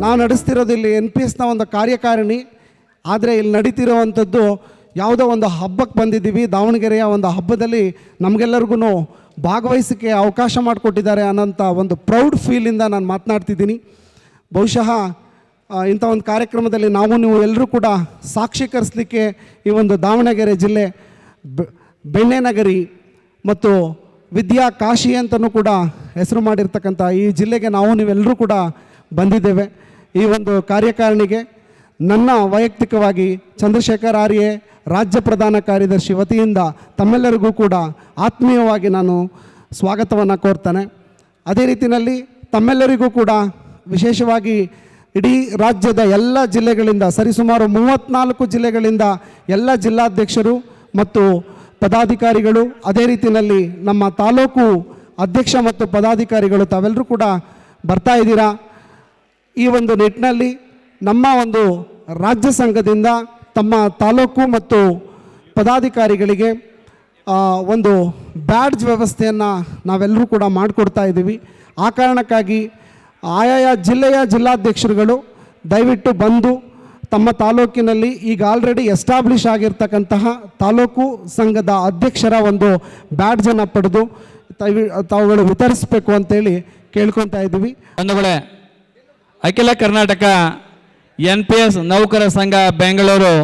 ನಾನು ನಡೆಸ್ತಿರೋದು ಇಲ್ಲಿ NPSನ ಒಂದು ಕಾರ್ಯಕಾರಿಣಿ. ಆದರೆ ಇಲ್ಲಿ ನಡೀತಿರೋವಂಥದ್ದು ಯಾವುದೋ ಒಂದು ಹಬ್ಬಕ್ಕೆ ಬಂದಿದ್ದೀವಿ. ದಾವಣಗೆರೆಯ ಒಂದು ಹಬ್ಬದಲ್ಲಿ ನಮಗೆಲ್ಲರಿಗೂ ಭಾಗವಹಿಸೋಕ್ಕೆ ಅವಕಾಶ ಮಾಡಿಕೊಟ್ಟಿದ್ದಾರೆ ಅನ್ನೋಂಥ ಒಂದು ಪ್ರೌಡ್ ಫೀಲಿಂದ ನಾನು ಮಾತನಾಡ್ತಿದ್ದೀನಿ. ಬಹುಶಃ ಇಂಥ ಒಂದು ಕಾರ್ಯಕ್ರಮದಲ್ಲಿ ನೀವು ಎಲ್ಲರೂ ಕೂಡ ಸಾಕ್ಷೀಕರಿಸಲಿಕ್ಕೆ ಈ ಒಂದು ದಾವಣಗೆರೆ ಜಿಲ್ಲೆ ಬೆಣ್ಣೆನಗರಿ ಮತ್ತು ವಿದ್ಯಾ ಕಾಶಿ ಅಂತಲೂ ಕೂಡ ಹೆಸರು ಮಾಡಿರ್ತಕ್ಕಂಥ ಈ ಜಿಲ್ಲೆಗೆ ನೀವೆಲ್ಲರೂ ಕೂಡ ಬಂದಿದ್ದೇವೆ. ಈ ಒಂದು ಕಾರ್ಯಕಾರಿಣಿಗೆ ನನ್ನ ವೈಯಕ್ತಿಕವಾಗಿ ಚಂದ್ರಶೇಖರ್ ಆರ್ಯೆ ರಾಜ್ಯ ಪ್ರಧಾನ ಕಾರ್ಯದರ್ಶಿ ವತಿಯಿಂದ ತಮ್ಮೆಲ್ಲರಿಗೂ ಕೂಡ ಆತ್ಮೀಯವಾಗಿ ನಾನು ಸ್ವಾಗತವನ್ನು ಕೋರ್ತೇನೆ. ಅದೇ ರೀತಿಯಲ್ಲಿ ತಮ್ಮೆಲ್ಲರಿಗೂ ಕೂಡ ವಿಶೇಷವಾಗಿ ಇಡೀ ರಾಜ್ಯದ ಎಲ್ಲ ಜಿಲ್ಲೆಗಳಿಂದ ಸರಿಸುಮಾರು 34 ಜಿಲ್ಲೆಗಳಿಂದ ಎಲ್ಲ ಜಿಲ್ಲಾಧ್ಯಕ್ಷರು ಮತ್ತು ಪದಾಧಿಕಾರಿಗಳು, ಅದೇ ರೀತಿಯಲ್ಲಿ ನಮ್ಮ ತಾಲೂಕು ಅಧ್ಯಕ್ಷ ಮತ್ತು ಪದಾಧಿಕಾರಿಗಳು ತಾವೆಲ್ಲರೂ ಕೂಡ ಬರ್ತಾ ಇದ್ದೀರಾ. ಈ ಒಂದು ನಿಟ್ಟಿನಲ್ಲಿ ನಮ್ಮ ಒಂದು ರಾಜ್ಯ ಸಂಘದಿಂದ ತಮ್ಮ ತಾಲೂಕು ಮತ್ತು ಪದಾಧಿಕಾರಿಗಳಿಗೆ ಒಂದು ಬ್ಯಾಡ್ಜ್ ವ್ಯವಸ್ಥೆಯನ್ನು ನಾವೆಲ್ಲರೂ ಕೂಡ ಮಾಡಿಕೊಡ್ತಾ ಇದ್ದೀವಿ. ಆ ಕಾರಣಕ್ಕಾಗಿ ಆಯಾಯ ಜಿಲ್ಲೆಯ ಜಿಲ್ಲಾಧ್ಯಕ್ಷರುಗಳು ದಯವಿಟ್ಟು ಬಂದು ತಮ್ಮ ತಾಲೂಕಿನಲ್ಲಿ ಈಗ ಆಲ್ರೆಡಿ ಎಸ್ಟಾಬ್ಲಿಷ್ ಆಗಿರ್ತಕ್ಕಂತಹ ತಾಲೂಕು ಸಂಘದ ಅಧ್ಯಕ್ಷರ ಒಂದು ಬ್ಯಾಡ್ಜನ್ನು ಪಡೆದು ತಾವುಗಳು ವಿತರಿಸಬೇಕು ಅಂತೇಳಿ ಕೇಳ್ಕೊತಾ ಇದ್ದೀವಿ. ಬಂಧುಗಳೇ, ಅಖಿಲ ಕರ್ನಾಟಕ NPS ನೌಕರ ಸಂಘ ಬೆಂಗಳೂರು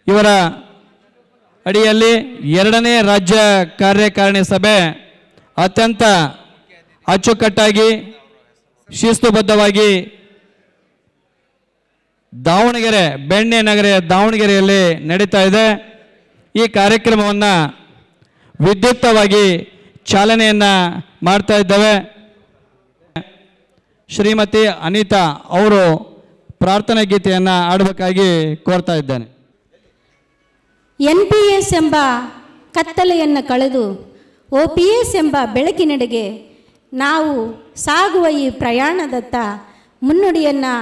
ಇವರ ಅಡಿಯಲ್ಲಿ 2ನೇ ರಾಜ್ಯ ಕಾರ್ಯಕಾರಿಣಿ ಸಭೆ ಅತ್ಯಂತ ಅಚ್ಚುಕಟ್ಟಾಗಿ ಶಿಸ್ತುಬದ್ಧವಾಗಿ ದಾವಣಗೆರೆ ಬೆಣ್ಣೆನಗರ ದಾವಣಗೆರೆಯಲ್ಲಿ ನಡೀತಾ ಇದೆ. ಈ ಕಾರ್ಯಕ್ರಮವನ್ನು ವಿದ್ಯುಕ್ತವಾಗಿ ಚಾಲನೆಯನ್ನು ಮಾಡ್ತಾ ಇದ್ದೇವೆ. ಶ್ರೀಮತಿ ಅನಿತಾ ಅವರು ಪ್ರಾರ್ಥನಾ ಗೀತೆಯನ್ನು ಆಡಬೇಕಾಗಿ ಕೋರ್ತಾ ಇದ್ದೇನೆ. NPS ಎಂಬ ಕತ್ತಲೆಯನ್ನು ಕಳೆದು OPS ಎಂಬ ಬೆಳಕಿನೆಡೆಗೆ ನಾವು ಸಾಗುವ ಈ ಪ್ರಯಾಣದತ್ತ ಮುನ್ನುಡಿಯನ್ನು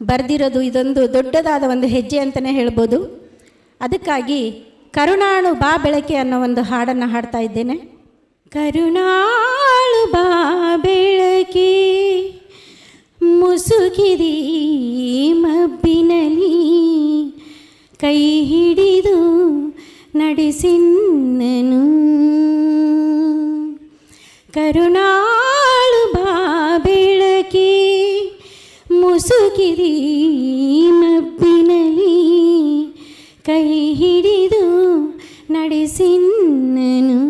ಬರೆದಿರೋದು ಇದೊಂದು ದೊಡ್ಡದಾದ ಒಂದು ಹೆಜ್ಜೆ ಅಂತಲೇ ಹೇಳ್ಬೋದು. ಅದಕ್ಕಾಗಿ ಕರುಣಾಳು ಬಾ ಬೆಳಕೆ ಅನ್ನೋ ಒಂದು ಹಾಡನ್ನು ಹಾಡ್ತಾ ಇದ್ದೇನೆ. ಕರುಣಾಳು ಬಾ ಬೆಳಕೆ ಮುಸುಕಿದಿ ಮಬ್ಬಿನಲಿ ಕೈ ಹಿಡಿದು ನಡೆಸಿನ್ನನು. ಕರುಣಾಳು ಬಾ ಬೆಳಕೆ ಮುಸುಕಿದಿ ಮಬ್ಬಿನಲಿ ಕೈ ಹಿಡಿದು ನಡೆಸಿನ್ನನು.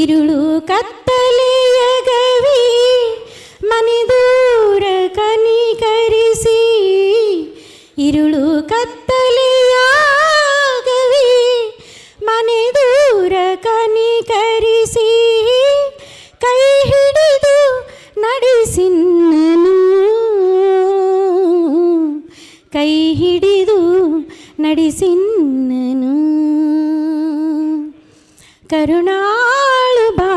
ഇരുളു കത്തലെയകവി മനിദൂര കനികരിಸಿ ഇരുളു കത്തലെയാಗವಿ ಮನಿದೂರ ಕನಿಕರಿಸಿ ಕೈ ಹಿಡಿದು ನಡೆಸಿನ್ನನು. ಕೈ ಹಿಡಿದು ನಡೆಸಿನ್ನನು. ಕರುಣಾಳು ಬಾ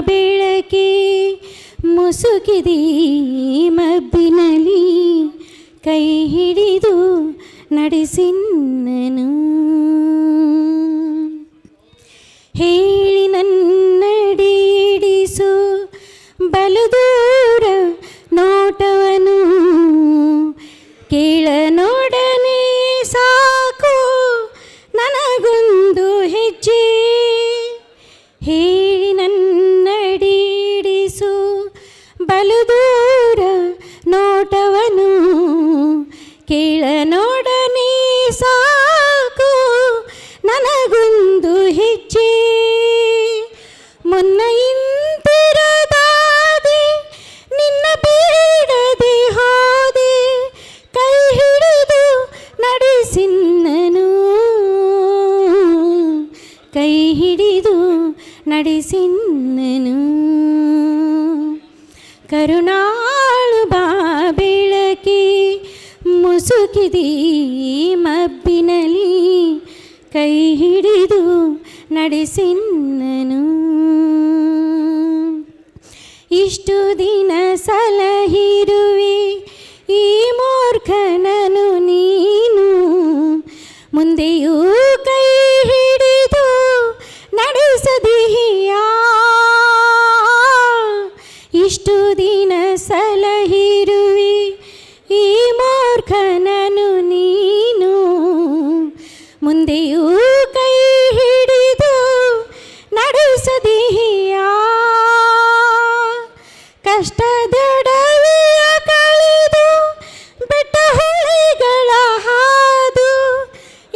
ಬೆಳಕೆ ಮುಸುಕಿದಿ ಮಬ್ಬಿನಲಿ ಕೈ ಹಿಡಿದು ನಡೆಸಿನ್ನನು. ಹೇಳಿ ನನ್ನಡಿಡಿಸು ಬಲು ದೂರ ನೋಟವನು ಕೇಳ ನೋಡನೆ ಸಾಕು ನನಗೊಂದು ಹೆಜ್ಜೆ. ಹೇಳಿ ನನ್ನಡಿಡಿಸು ಬಲು ದೂರ ನೋಟವನು ಕೇಳ ನೋಡನೆ ಸಾಕು ನನಗೊಂದು ಹೆಜ್ಜೆ. ಮುನ್ನ ಇಂತಿರದಾದೆ ನಿನ್ನ ಬೇಡದೆ ಹೋದೆ ಕೈ ಹಿಡಿದು ನಡೆಸಿನ್ನನು. ಕೈ ಹಿಡಿದು ನಡೆಸಿನ್ನನು. ಕರುಣಾಳು ಬಾ ಬೆಳಕೆ ಮುಸುಕಿದಿ ಮಬ್ಬಿನಲಿ ಕೈ ಹಿಡಿದು ನಡೆಸಿನ್ನನು. ಇಷ್ಟು ದಿನ ಸಲಹಿರುವೆ ಈ ಮೂರ್ಖನನು ನೀನು ಮುಂದೆಯೂ ಕೈ ಹಿಡಿದು ನಡೆಸದಿಯಾ. ಇಷ್ಟು ದಿನ ಮುಂದೆಯೂ ಕೈ ಹಿಡಿದು ನಡೆಸದೀಯ ಕಷ್ಟದೊಡವೆಯ ಕಳೆದು ಬೆಟ್ಟ ಹೊಳೆಗಳ ಹಾದು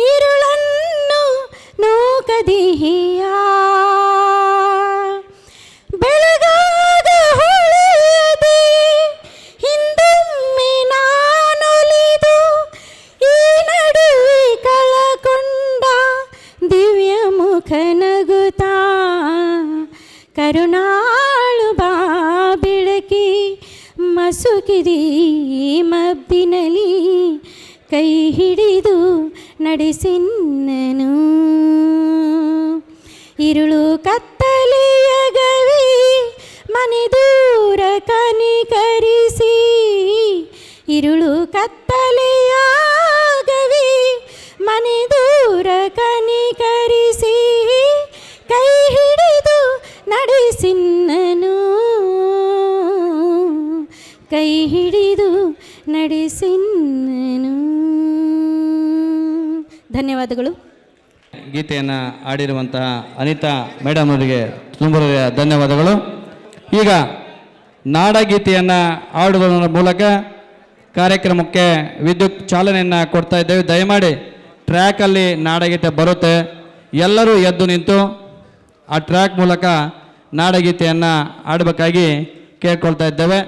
ഇരുಳನ್ನು ನೂಕದೀಯ ಬೆಳಗಾದ ಹೊಳೆಯದೆ ಹಿಂದೊಮ್ಮೆ ನಾನೊಲಿದು ಈ ನಡುವೆ ಕಳಕೊಂಡ ದಿವ್ಯ ಮುಖ ನಗುತ್ತಾ ಕರುಣಾಳು ಬಾ ಬೆಳಕಿ ಮಸುಕಿದಿ ಮಬ್ಬಿನಲಿ ಕೈ ಹಿಡಿದು ನಡೆಸಿನ್ನನು ഇരുಳು ಕತ್ತಲೆಯ ಗವಿ ಮನೆ ದೂರ ಕನಿಕರಿಸಿ ഇരുಳು ಕತ್ತಲೆಯ ಗವಿ ಮನೆ ದೂರ ಕನಿಕರಿಸಿ ಕೈ ಹಿಡಿದು ನಡೆಸಿನ್ನನು ಕೈ ಹಿಡಿದು ನಡೆಸಿನ್ನನು. ಧನ್ಯವಾದಗಳು. ಗೀತೆಯನ್ನು ಆಡಿರುವಂತಹ ಅನಿತಾ ಮೇಡಮ್ ಅವರಿಗೆ ತುಂಬ ಧನ್ಯವಾದಗಳು. ಈಗ ನಾಡಗೀತೆಯನ್ನು ಆಡುವುದರ ಮೂಲಕ ಕಾರ್ಯಕ್ರಮಕ್ಕೆ ವಿದ್ಯುತ್ ಚಾಲನೆಯನ್ನು ಕೊಡ್ತಾ ಇದ್ದೇವೆ. ದಯಮಾಡಿ ಟ್ರ್ಯಾಕಲ್ಲಿ ನಾಡಗೀತೆ ಬರುತ್ತೆ, ಎಲ್ಲರೂ ಎದ್ದು ನಿಂತು ಆ ಟ್ರ್ಯಾಕ್ ಮೂಲಕ ನಾಡಗೀತೆಯನ್ನು ಆಡಬೇಕಾಗಿ ಕೇಳ್ಕೊಳ್ತಾ ಇದ್ದೇವೆ.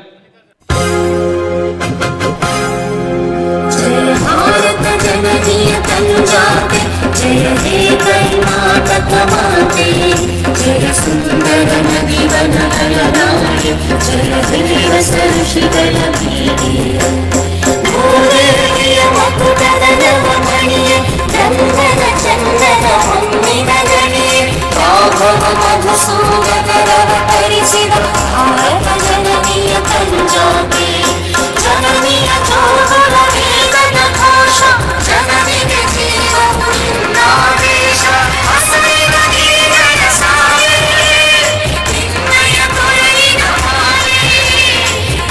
जय भारत जननीय पंजाबे जय हे कर्नाटक माते जय सुंदर नदी वन ललनाये जय हे रसऋषिगल बीडे भूदेविय मकुटದ ನವಮಣಿಯೇ ಚಂದನ ಚಂದನ ಹೊನ್ನಿನ ಗಣಿಯೇ ರಾಘವ ಮಧುಸೂದನರವ ಹರಿಸಿದ ಭಾರತ ಜನನೀಯ ಪಂಜಾಬೆ ಜನನೀಯ ಚೋದನ ವೇದನ ಘೋಷ ಜನನಿಗೆ ಜೀವವು ನಿನ್ನಾದೇಶ ಹಸಿರಿನ ನೀರನ ಸಾರೆ ನಿನ್ನಯ ಕೊರಳಿನ ಮಾರೆ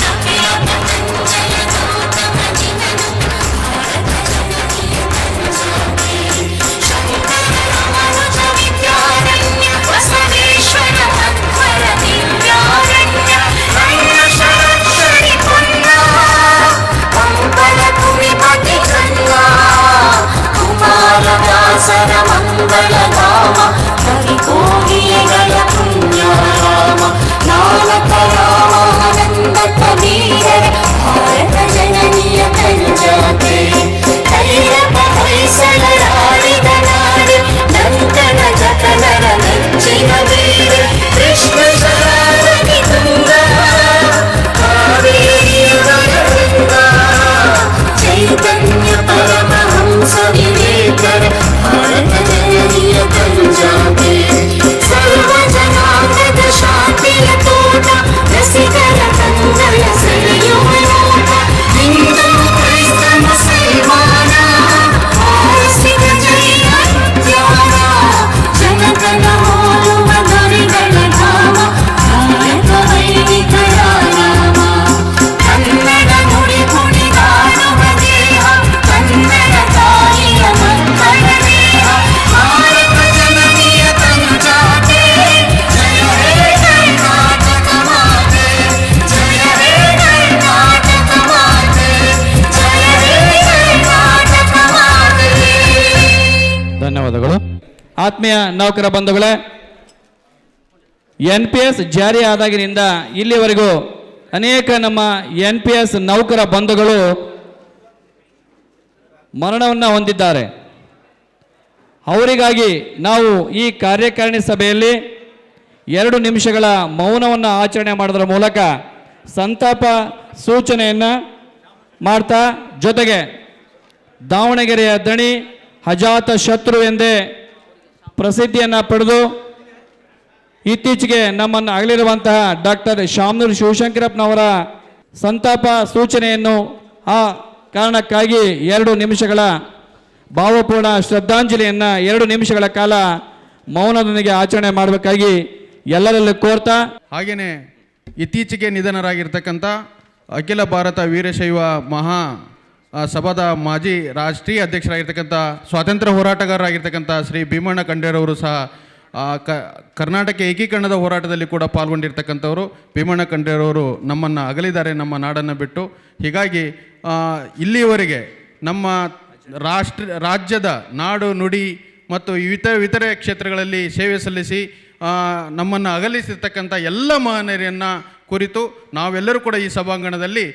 ಕಪಿಲ ಪತಂಜಲ ಗೌತಮ ಜಿನನು ಭಾರತ ಜನನೀಯ ಪಂಜಾಬೆ ಶಂಕರ ರಮನುಜ ವಿದ್ಯಾರಣ್ಯ ಬಸವೇಶ್ವರ ಮಧ್ವರ ದಿವ್ಯಾರಣ್ಯ ನನ್ನ ಶರಕ್ಷರಿ ಪುಣ್ಯ ಮಂಗಲ ಕುಮಿಪತಿ ಕನ್ಯ ಕುಮಾರವ್ಯಾಸರ ಮಂಗಳ ಧಾಮ ಕವಿ ಕೋಗಿಲೆಗಳ ಪುಣ್ಯಾರಾಮ ನಾನಕ ರಾಮಾನಂದ ಕಬೀರರ ಭಾರತ ಜನನೀಯ ಪಂಜಾಬೆ ಕೈರವ ಹೊಯ್ಸಳರಾಡಿದ ನಾಡು ನಂಕನ ಜಕನರ ನೆಚ್ಚಿನ ಬೀರೆ ಕೃಷ್ಣ ಶರಾವತಿ ತುಂಗ ಕಾವೇರಿಯವರ ವೃಂದ ಚೈತನ್ಯ ಪರಮಹಂಸ ವಿವೇಕರ ಭಾರತ ಜನನೀಯ ಪಂಜಾಬೆ ಸರ್ವ ಜನಾಂಗದ ಶಾಂತಿಯ ತೋಟ ರಸಿಕರ ಕಂಗಳ ಸೆಳೆಯುವ ನೋಟ ಹಿಂದೂ ಕ್ರೈಸ್ತ ಮುಸಲ್ಮಾನ ಆರಿಸಿದ ಜೈನ ಧ್ಯಾನ ಜನಗಣ ಹೋಲುವ ದೊರೆಗಳ ಧಾಮ ಭಾರತ ವೈದಿಕರ ನಾಮ ಕನ್ನಡ ನುಡಿ ಕುಣಿದಾಡುವ ದೇಹ ಕನ್ನಡ ತಾಯಿಯ ಮಕ್ಕಳ ದೇಹ ಭಾರತ ಜನನೀಯ ಪಂಜಾಬೆ ಜಯ ಹೇ ಕರ್ನಾಟಕ ಮಾತೆ ಜಯ ಹೇ ಕರ್ನಾಟಕ ಮಾತೆ ಜಯ ಹೇ ಕರ್ನಾಟಕ ಮಾತೆ. ಧನ್ಯವಾದಗಳು. ಆತ್ಮೀಯ ನೌಕರ ಬಂಧುಗಳೇ, NPS ಜಾರಿ ಆದಾಗಿನಿಂದ ಇಲ್ಲಿವರೆಗೂ ಅನೇಕ ನಮ್ಮ NPS ನೌಕರ ಬಂಧುಗಳು ಮರಣವನ್ನು ಹೊಂದಿದ್ದಾರೆ. ಅವರಿಗಾಗಿ ನಾವು ಈ ಕಾರ್ಯಕಾರಿಣಿ ಸಭೆಯಲ್ಲಿ 2 ನಿಮಿಷಗಳ ಮೌನವನ್ನು ಆಚರಣೆ ಮಾಡೋದರ ಮೂಲಕ ಸಂತಾಪ ಸೂಚನೆಯನ್ನು ಮಾಡ್ತಾ, ಜೊತೆಗೆ ದಾವಣಗೆರೆಯ ದಣಿ ಅಜಾತ ಶತ್ರು ಎಂದೇ ಪ್ರಸಿದ್ಧಿಯನ್ನು ಪಡೆದು ಇತ್ತೀಚೆಗೆ ನಮ್ಮನ್ನು ಅಗಲಿರುವಂತಹ ಡಾಕ್ಟರ್ ಶಾಮನೂರು ಶಿವಶಂಕರಪ್ಪನವರ ಸಂತಾಪ ಸೂಚನೆಯನ್ನು ಆ ಕಾರಣಕ್ಕಾಗಿ 2 ನಿಮಿಷಗಳ ಭಾವಪೂರ್ಣ ಶ್ರದ್ಧಾಂಜಲಿಯನ್ನು 2 ನಿಮಿಷಗಳ ಕಾಲ ಮೌನದೊಂದಿಗೆ ಆಚರಣೆ ಮಾಡಬೇಕಾಗಿ ಎಲ್ಲರಲ್ಲೂ ಕೋರ್ತಾ, ಹಾಗೆಯೇ ಇತ್ತೀಚೆಗೆ ನಿಧನರಾಗಿರ್ತಕ್ಕಂಥ ಅಖಿಲ ಭಾರತ ವೀರಶೈವ ಮಹಾ ಸಭಾದ ಮಾಜಿ ರಾಷ್ಟ್ರೀಯ ಅಧ್ಯಕ್ಷರಾಗಿರ್ತಕ್ಕಂಥ ಸ್ವಾತಂತ್ರ್ಯ ಹೋರಾಟಗಾರರಾಗಿರ್ತಕ್ಕಂಥ ಶ್ರೀ ಭೀಮಣ್ಣ ಖಂಡೇರವರು ಸಹ ಕರ್ನಾಟಕ ಏಕೀಕರಣದ ಹೋರಾಟದಲ್ಲಿ ಕೂಡ ಪಾಲ್ಗೊಂಡಿರ್ತಕ್ಕಂಥವರು. ಭೀಮಣ್ಣ ಖಂಡೇರವರು ನಮ್ಮನ್ನು ಅಗಲಿದ್ದಾರೆ, ನಮ್ಮ ನಾಡನ್ನು ಬಿಟ್ಟು. ಹೀಗಾಗಿ ಇಲ್ಲಿಯವರೆಗೆ ನಮ್ಮ ರಾಜ್ಯದ ನಾಡು ನುಡಿ ಮತ್ತು ಇತರೆ ಕ್ಷೇತ್ರಗಳಲ್ಲಿ ಸೇವೆ ಸಲ್ಲಿಸಿ ನಮ್ಮನ್ನು ಅಗಲಿಸಿರ್ತಕ್ಕಂಥ ಎಲ್ಲ ಮಹನೀಯರನ್ನು ಕುರಿತು ನಾವೆಲ್ಲರೂ ಕೂಡ ಈ ಸಭಾಂಗಣದಲ್ಲಿ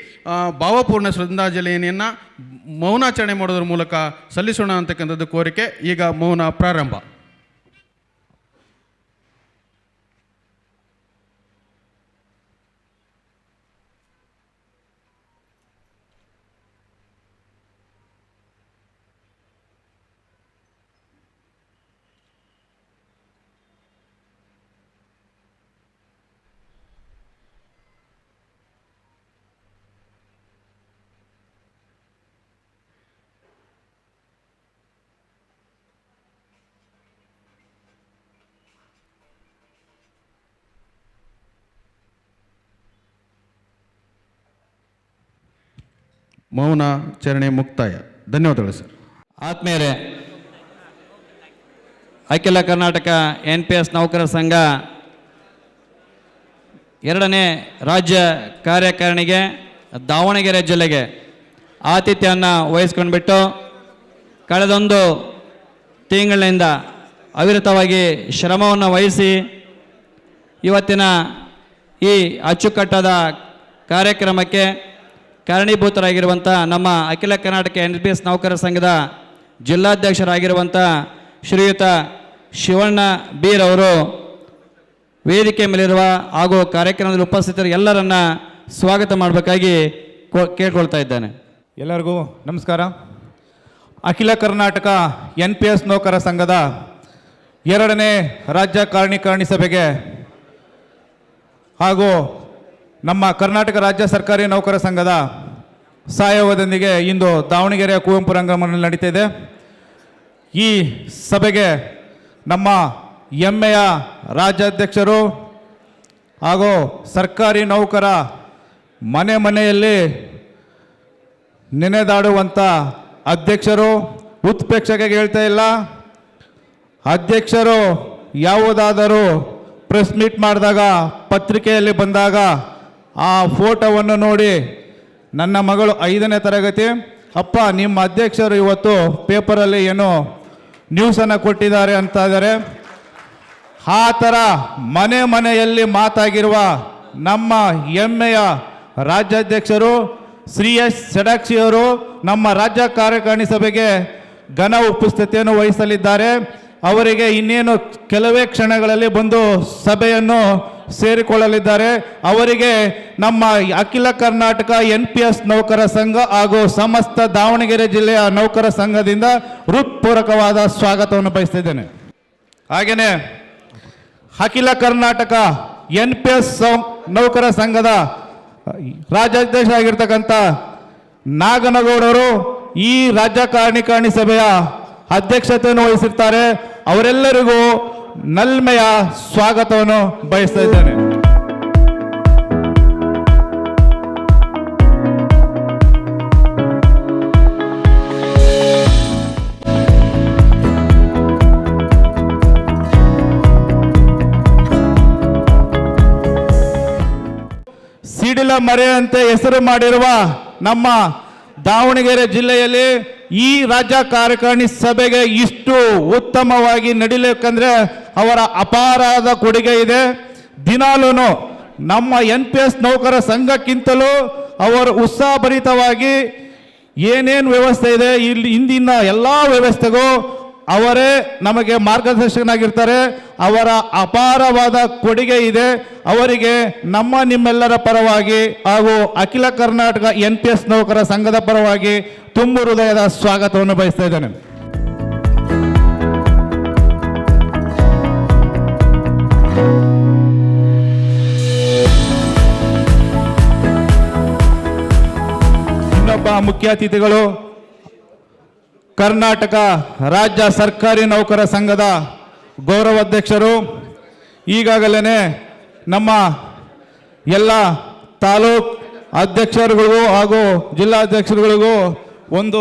ಭಾವಪೂರ್ಣ ಶ್ರದ್ಧಾಂಜಲಿಯನ್ನು ಮೌನಾಚರಣೆ ಮಾಡೋದ್ರ ಮೂಲಕ ಸಲ್ಲಿಸೋಣ ಅಂತಕ್ಕಂಥದ್ದು ಕೋರಿಕೆ. ಈಗ ಮೌನ ಪ್ರಾರಂಭ. ಮೌನಾಚರಣೆ ಮುಕ್ತಾಯ. ಧನ್ಯವಾದಗಳು ಸರ್. ಆತ್ಮೀಯರೇ, ಅಖಿಲ ಕರ್ನಾಟಕ NPS ನೌಕರರ ಸಂಘ 2ನೇ ರಾಜ್ಯ ಕಾರ್ಯಕಾರಿಣಿಗೆ ದಾವಣಗೆರೆ ಜಿಲ್ಲೆಗೆ ಆತಿಥ್ಯವನ್ನು ವಹಿಸ್ಕೊಂಡ್ಬಿಟ್ಟು ಕಳೆದೊಂದು ತಿಂಗಳಿನಿಂದ ಅವಿರತವಾಗಿ ಶ್ರಮವನ್ನು ವಹಿಸಿ ಇವತ್ತಿನ ಈ ಅಚ್ಚುಕಟ್ಟಾದ ಕಾರ್ಯಕ್ರಮಕ್ಕೆ ಕಾರಣೀಭೂತರಾಗಿರುವಂಥ ನಮ್ಮ ಅಖಿಲ ಕರ್ನಾಟಕ NPS ನೌಕರರ ಸಂಘದ ಜಿಲ್ಲಾಧ್ಯಕ್ಷರಾಗಿರುವಂಥ ಶ್ರೀಯುತ ಶಿವಣ್ಣ ಬೀರವರು ವೇದಿಕೆ ಮೇಲಿರುವ ಹಾಗೂ ಕಾರ್ಯಕ್ರಮದಲ್ಲಿ ಉಪಸ್ಥಿತರು ಎಲ್ಲರನ್ನ ಸ್ವಾಗತ ಮಾಡಬೇಕಾಗಿ ಕೇಳ್ಕೊಳ್ತಾ ಇದ್ದೇನೆ. ಎಲ್ಲರಿಗೂ ನಮಸ್ಕಾರ. ಅಖಿಲ ಕರ್ನಾಟಕ NPS ನೌಕರ ಸಂಘದ 2ನೇ ರಾಜ್ಯ ಕಾರ್ಯಕಾರಿಣಿ ಸಭೆಗೆ ಹಾಗೂ ನಮ್ಮ ಕರ್ನಾಟಕ ರಾಜ್ಯ ಸರ್ಕಾರಿ ನೌಕರ ಸಂಘದ ಸಹಯೋಗದೊಂದಿಗೆ ಇಂದು ದಾವಣಗೆರೆಯ ಕುವೆಂಪು ರಂಗಮಂದಿರದಲ್ಲಿ ನಡೀತಿದೆ. ಈ ಸಭೆಗೆ ನಮ್ಮ ಹೆಮ್ಮೆಯ ರಾಜ್ಯಾಧ್ಯಕ್ಷರು ಹಾಗೂ ಸರ್ಕಾರಿ ನೌಕರ ಮನೆಯಲ್ಲಿ ನೆನೆದಾಡುವಂಥ ಅಧ್ಯಕ್ಷರು, ಉತ್ಪ್ರೇಕ್ಷೆಗೆ ಹೇಳ್ತಾ ಇಲ್ಲ, ಅಧ್ಯಕ್ಷರು ಯಾವುದಾದರೂ ಪ್ರೆಸ್ ಮೀಟ್ ಮಾಡಿದಾಗ ಪತ್ರಿಕೆಯಲ್ಲಿ ಬಂದಾಗ ಆ ಫೋಟೋವನ್ನು ನೋಡಿ ನನ್ನ ಮಗಳು 5ನೇ ತರಗತಿ, ಅಪ್ಪ ನಿಮ್ಮ ಅಧ್ಯಕ್ಷರು ಇವತ್ತು ಪೇಪರಲ್ಲಿ ಏನೋ ನ್ಯೂಸನ್ನು ಕೊಟ್ಟಿದ್ದಾರೆ ಅಂತ ಇದ್ದಾರೆ. ಆ ಥರ ಮನೆಯಲ್ಲಿ ಮಾತಾಗಿರುವ ನಮ್ಮ ಹೆಮ್ಮೆಯ ರಾಜ್ಯಾಧ್ಯಕ್ಷರು ಶ್ರೀ ಎಸ್ ಷಡಾಕ್ಷಿಯವರು ನಮ್ಮ ರಾಜ್ಯ ಕಾರ್ಯಕಾರಿಣಿ ಸಭೆಗೆ ಘನ ಉಪಸ್ಥಿತಿಯನ್ನು ವಹಿಸಲಿದ್ದಾರೆ. ಅವರಿಗೆ ಇನ್ನೇನು ಕೆಲವೇ ಕ್ಷಣಗಳಲ್ಲಿ ಬಂದು ಸಭೆಯನ್ನು ಸೇರಿಕೊಳ್ಳಲಿದ್ದಾರೆ. ಅವರಿಗೆ ನಮ್ಮ ಅಖಿಲ ಕರ್ನಾಟಕ NPS ನೌಕರ ಸಂಘ ಹಾಗೂ ಸಮಸ್ತ ದಾವಣಗೆರೆ ಜಿಲ್ಲೆಯ ನೌಕರ ಸಂಘದಿಂದ ಹೃತ್ಪೂರ್ವಕವಾದ ಸ್ವಾಗತವನ್ನು ಬಯಸ್ತಿದ್ದೇನೆ. ಹಾಗೆಯೇ ಅಖಿಲ ಕರ್ನಾಟಕ NPS ನೌಕರ ಸಂಘದ ರಾಜ್ಯಾಧ್ಯಕ್ಷ ಆಗಿರ್ತಕ್ಕಂಥ ನಾಗನಗೌಡರು ಈ ರಾಜ್ಯ ಕಾರ್ಯಕಾರಿಣಿ ಸಭೆಯ ಅಧ್ಯಕ್ಷತೆಯನ್ನು ವಹಿಸಿರ್ತಾರೆ. ಅವರೆಲ್ಲರಿಗೂ ನಲ್ಮೆಯ ಸ್ವಾಗತವನ್ನು ಬಯಸ್ತಾ ಇದ್ದೇನೆ. ಸಿಡಿಲ ಮರೆಯಂತೆ ಹೆಸರು ಮಾಡಿರುವ ನಮ್ಮ ದಾವಣಗೆರೆ ಜಿಲ್ಲೆಯಲ್ಲಿ ಈ ರಾಜ್ಯ ಕಾರ್ಯಕಾರಿಣಿ ಸಭೆಗೆ ಇಷ್ಟು ಉತ್ತಮವಾಗಿ ನಡೀಲಿಕ್ಕಂದ್ರೆ ಅವರ ಅಪಾರದ ಕೊಡುಗೆ ಇದೆ. ದಿನಾಲೂ ನಮ್ಮ NPS ನೌಕರ ಸಂಘಕ್ಕಿಂತಲೂ ಅವರು ಉತ್ಸಾಹಭರಿತವಾಗಿ ಏನೇನು ವ್ಯವಸ್ಥೆ ಇದೆ ಇಲ್ಲಿ ಇಂದಿನ ಎಲ್ಲ ವ್ಯವಸ್ಥೆಗೂ ಅವರೇ ನಮಗೆ ಮಾರ್ಗದರ್ಶಕನಾಗಿರ್ತಾರೆ. ಅವರ ಅಪಾರವಾದ ಕೊಡುಗೆ ಇದೆ. ಅವರಿಗೆ ನಿಮ್ಮೆಲ್ಲರ ಪರವಾಗಿ ಹಾಗೂ ಅಖಿಲ ಕರ್ನಾಟಕ NPS ನೌಕರ ಸಂಘದ ಪರವಾಗಿ ತುಂಬು ಹೃದಯದ ಸ್ವಾಗತವನ್ನು ಬಯಸ್ತಾ ಇದ್ದೇನೆ. ಇನ್ನೊಬ್ಬ ಮುಖ್ಯ ಅತಿಥಿಗಳು ಕರ್ನಾಟಕ ರಾಜ್ಯ ಸರ್ಕಾರಿ ನೌಕರ ಸಂಘದ ಗೌರವಾಧ್ಯಕ್ಷರು. ಈಗಾಗಲೇ ನಮ್ಮ ಎಲ್ಲ ತಾಲೂಕ್ ಅಧ್ಯಕ್ಷರುಗಳಿಗೂ ಹಾಗೂ ಜಿಲ್ಲಾಧ್ಯಕ್ಷರುಗಳಿಗೂ ಒಂದು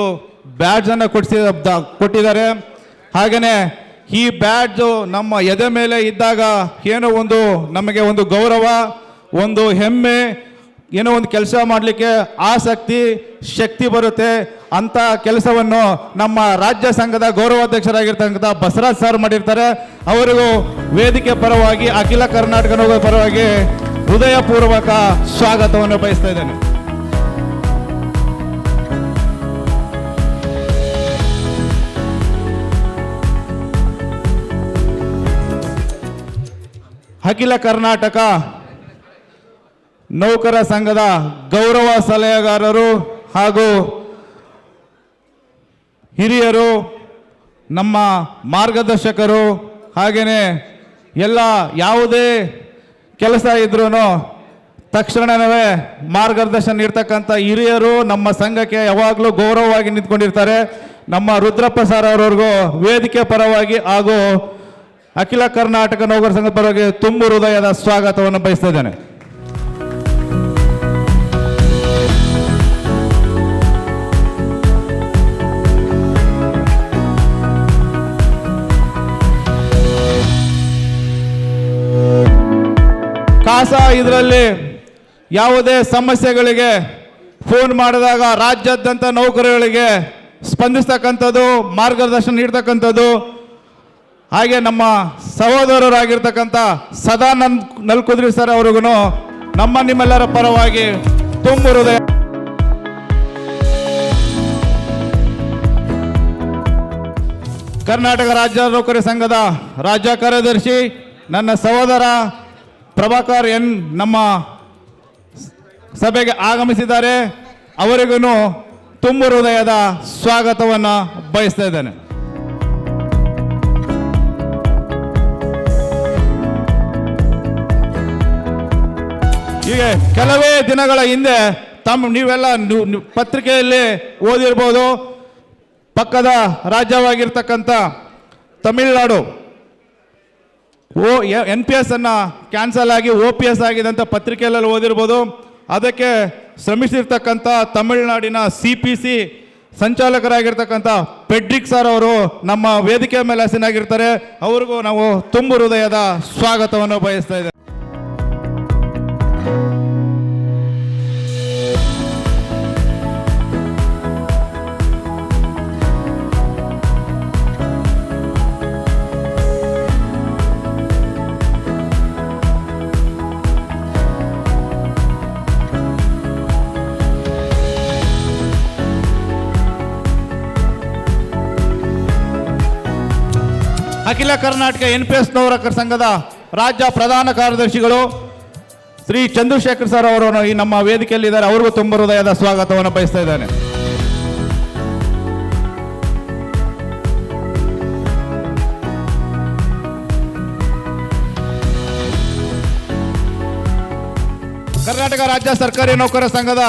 ಬ್ಯಾಡ್ಜನ್ನು ಕೊಟ್ಟಿದ್ದಾರೆ. ಹಾಗೆಯೇ ಈ ಬ್ಯಾಡ್ಜು ನಮ್ಮ ಎದೆ ಮೇಲೆ ಇದ್ದಾಗ ಏನೋ ಒಂದು ನಮಗೆ ಒಂದು ಗೌರವ, ಒಂದು ಹೆಮ್ಮೆ, ಏನೋ ಒಂದು ಕೆಲಸ ಮಾಡಲಿಕ್ಕೆ ಆಸಕ್ತಿ, ಶಕ್ತಿ ಬರುತ್ತೆ. ಅಂಥ ಕೆಲಸವನ್ನು ನಮ್ಮ ರಾಜ್ಯ ಸಂಘದ ಗೌರವಾಧ್ಯಕ್ಷರಾಗಿರ್ತಕ್ಕಂಥ ಬಸವರಾಜ್ ಸರ್ ಮಾಡಿರ್ತಾರೆ. ಅವರಿಗೂ ವೇದಿಕೆ ಪರವಾಗಿ, ಅಖಿಲ ಕರ್ನಾಟಕ ನೌಕರರ ಪರವಾಗಿ ಹೃದಯಪೂರ್ವಕ ಸ್ವಾಗತವನ್ನು ಬಯಸ್ತಾ ಇದ್ದೇನೆ. ಅಖಿಲ ಕರ್ನಾಟಕ ನೌಕರ ಸಂಘದ ಗೌರವ ಸಲಹೆಗಾರರು ಹಾಗೂ ಹಿರಿಯರು, ನಮ್ಮ ಮಾರ್ಗದರ್ಶಕರು, ಹಾಗೆಯೇ ಎಲ್ಲ ಯಾವುದೇ ಕೆಲಸ ಇದ್ರೂ ತಕ್ಷಣವೇ ಮಾರ್ಗದರ್ಶನ ನೀಡ್ತಕ್ಕಂಥ ಹಿರಿಯರು ನಮ್ಮ ಸಂಘಕ್ಕೆ ಯಾವಾಗಲೂ ಗೌರವವಾಗಿ ನಿಂತ್ಕೊಂಡಿರ್ತಾರೆ. ನಮ್ಮ ರುದ್ರಪ್ಪ ಸರ್ ಅವರವರೆಗೂ ವೇದಿಕೆ ಪರವಾಗಿ ಹಾಗೂ ಅಖಿಲ ಕರ್ನಾಟಕ ನೌಕರ ಸಂಘದ ಪರವಾಗಿ ತುಂಬ ಹೃದಯದ ಸ್ವಾಗತವನ್ನು ಬಯಸ್ತಾ ಇದ್ದೇನೆ. ಕಾಸ ಇದರಲ್ಲಿ ಯಾವುದೇ ಸಮಸ್ಯೆಗಳಿಗೆ ಫೋನ್ ಮಾಡಿದಾಗ ರಾಜ್ಯಾದ್ಯಂತ ನೌಕರರಿಗೆ ಸ್ಪಂದಿಸ್ತಕ್ಕಂಥದ್ದು, ಮಾರ್ಗದರ್ಶನ ನೀಡ್ತಕ್ಕಂಥದ್ದು. ಹಾಗೆ ನಮ್ಮ ಸಹೋದರರಾಗಿರ್ತಕ್ಕಂಥ ಸದಾನಂದ್ ನಲ್ಕುದ್ರಿ ಸರ್ ಅವ್ರಿಗೂ ನಿಮ್ಮೆಲ್ಲರ ಪರವಾಗಿ ತುಂಬ ಹೃದಯ. ಕರ್ನಾಟಕ ರಾಜ್ಯ ನೌಕರ ಸಂಘದ ರಾಜ್ಯ ಕಾರ್ಯದರ್ಶಿ ನನ್ನ ಸಹೋದರ ಪ್ರಭಾಕರ್ ಎನ್ ನಮ್ಮ ಸಭೆಗೆ ಆಗಮಿಸಿದ್ದಾರೆ. ಅವರಿಗೂ ತುಂಬ ಹೃದಯದ ಸ್ವಾಗತವನ್ನು ಬಯಸ್ತಾ ಇದ್ದೇನೆ. ಹೀಗೆ ಕೆಲವೇ ದಿನಗಳ ಹಿಂದೆ ನೀವೆಲ್ಲ ಪತ್ರಿಕೆಯಲ್ಲಿ ಓದಿರ್ಬೋದು, ಪಕ್ಕದ ರಾಜ್ಯವಾಗಿರ್ತಕ್ಕಂಥ ತಮಿಳುನಾಡು NPS ಅನ್ನು ಕ್ಯಾನ್ಸಲ್ ಆಗಿ OPS ಆಗಿದೆ ಅಂತ ಪತ್ರಿಕೆಯಲ್ಲಿ ಓದಿರ್ಬೋದು. ಅದಕ್ಕೆ ಶ್ರಮಿಸಿರ್ತಕ್ಕಂಥ ತಮಿಳುನಾಡಿನ CPC ಸಂಚಾಲಕರಾಗಿರ್ತಕ್ಕಂಥ ಪೆಡ್ರಿಕ್ ಸರ್ ಅವರು ನಮ್ಮ ವೇದಿಕೆ ಮೇಲೆ ಹಸನಾಗಿರ್ತಾರೆ. ಅವ್ರಿಗೂ ನಾವು ತುಂಬ ಹೃದಯದ ಸ್ವಾಗತವನ್ನು ಬಯಸ್ತಾ ಇದ್ದೇವೆ. ಅಖಿಲ ಕರ್ನಾಟಕ NPS ನೌಕರರ ಸಂಘದ ರಾಜ್ಯ ಪ್ರಧಾನ ಕಾರ್ಯದರ್ಶಿಗಳು ಶ್ರೀ ಚಂದ್ರಶೇಖರ್ ಸರ್ ಅವರು ಈ ನಮ್ಮ ವೇದಿಕೆಯಲ್ಲಿ ಇದ್ದಾರೆ. ಅವ್ರಿಗೂ ತುಂಬ ಹೃದಯದ ಸ್ವಾಗತವನ್ನು ಬಯಸ್ತಾ ಇದ್ದೇನೆ. ಕರ್ನಾಟಕ ರಾಜ್ಯ ಸರ್ಕಾರಿ ನೌಕರರ ಸಂಘದ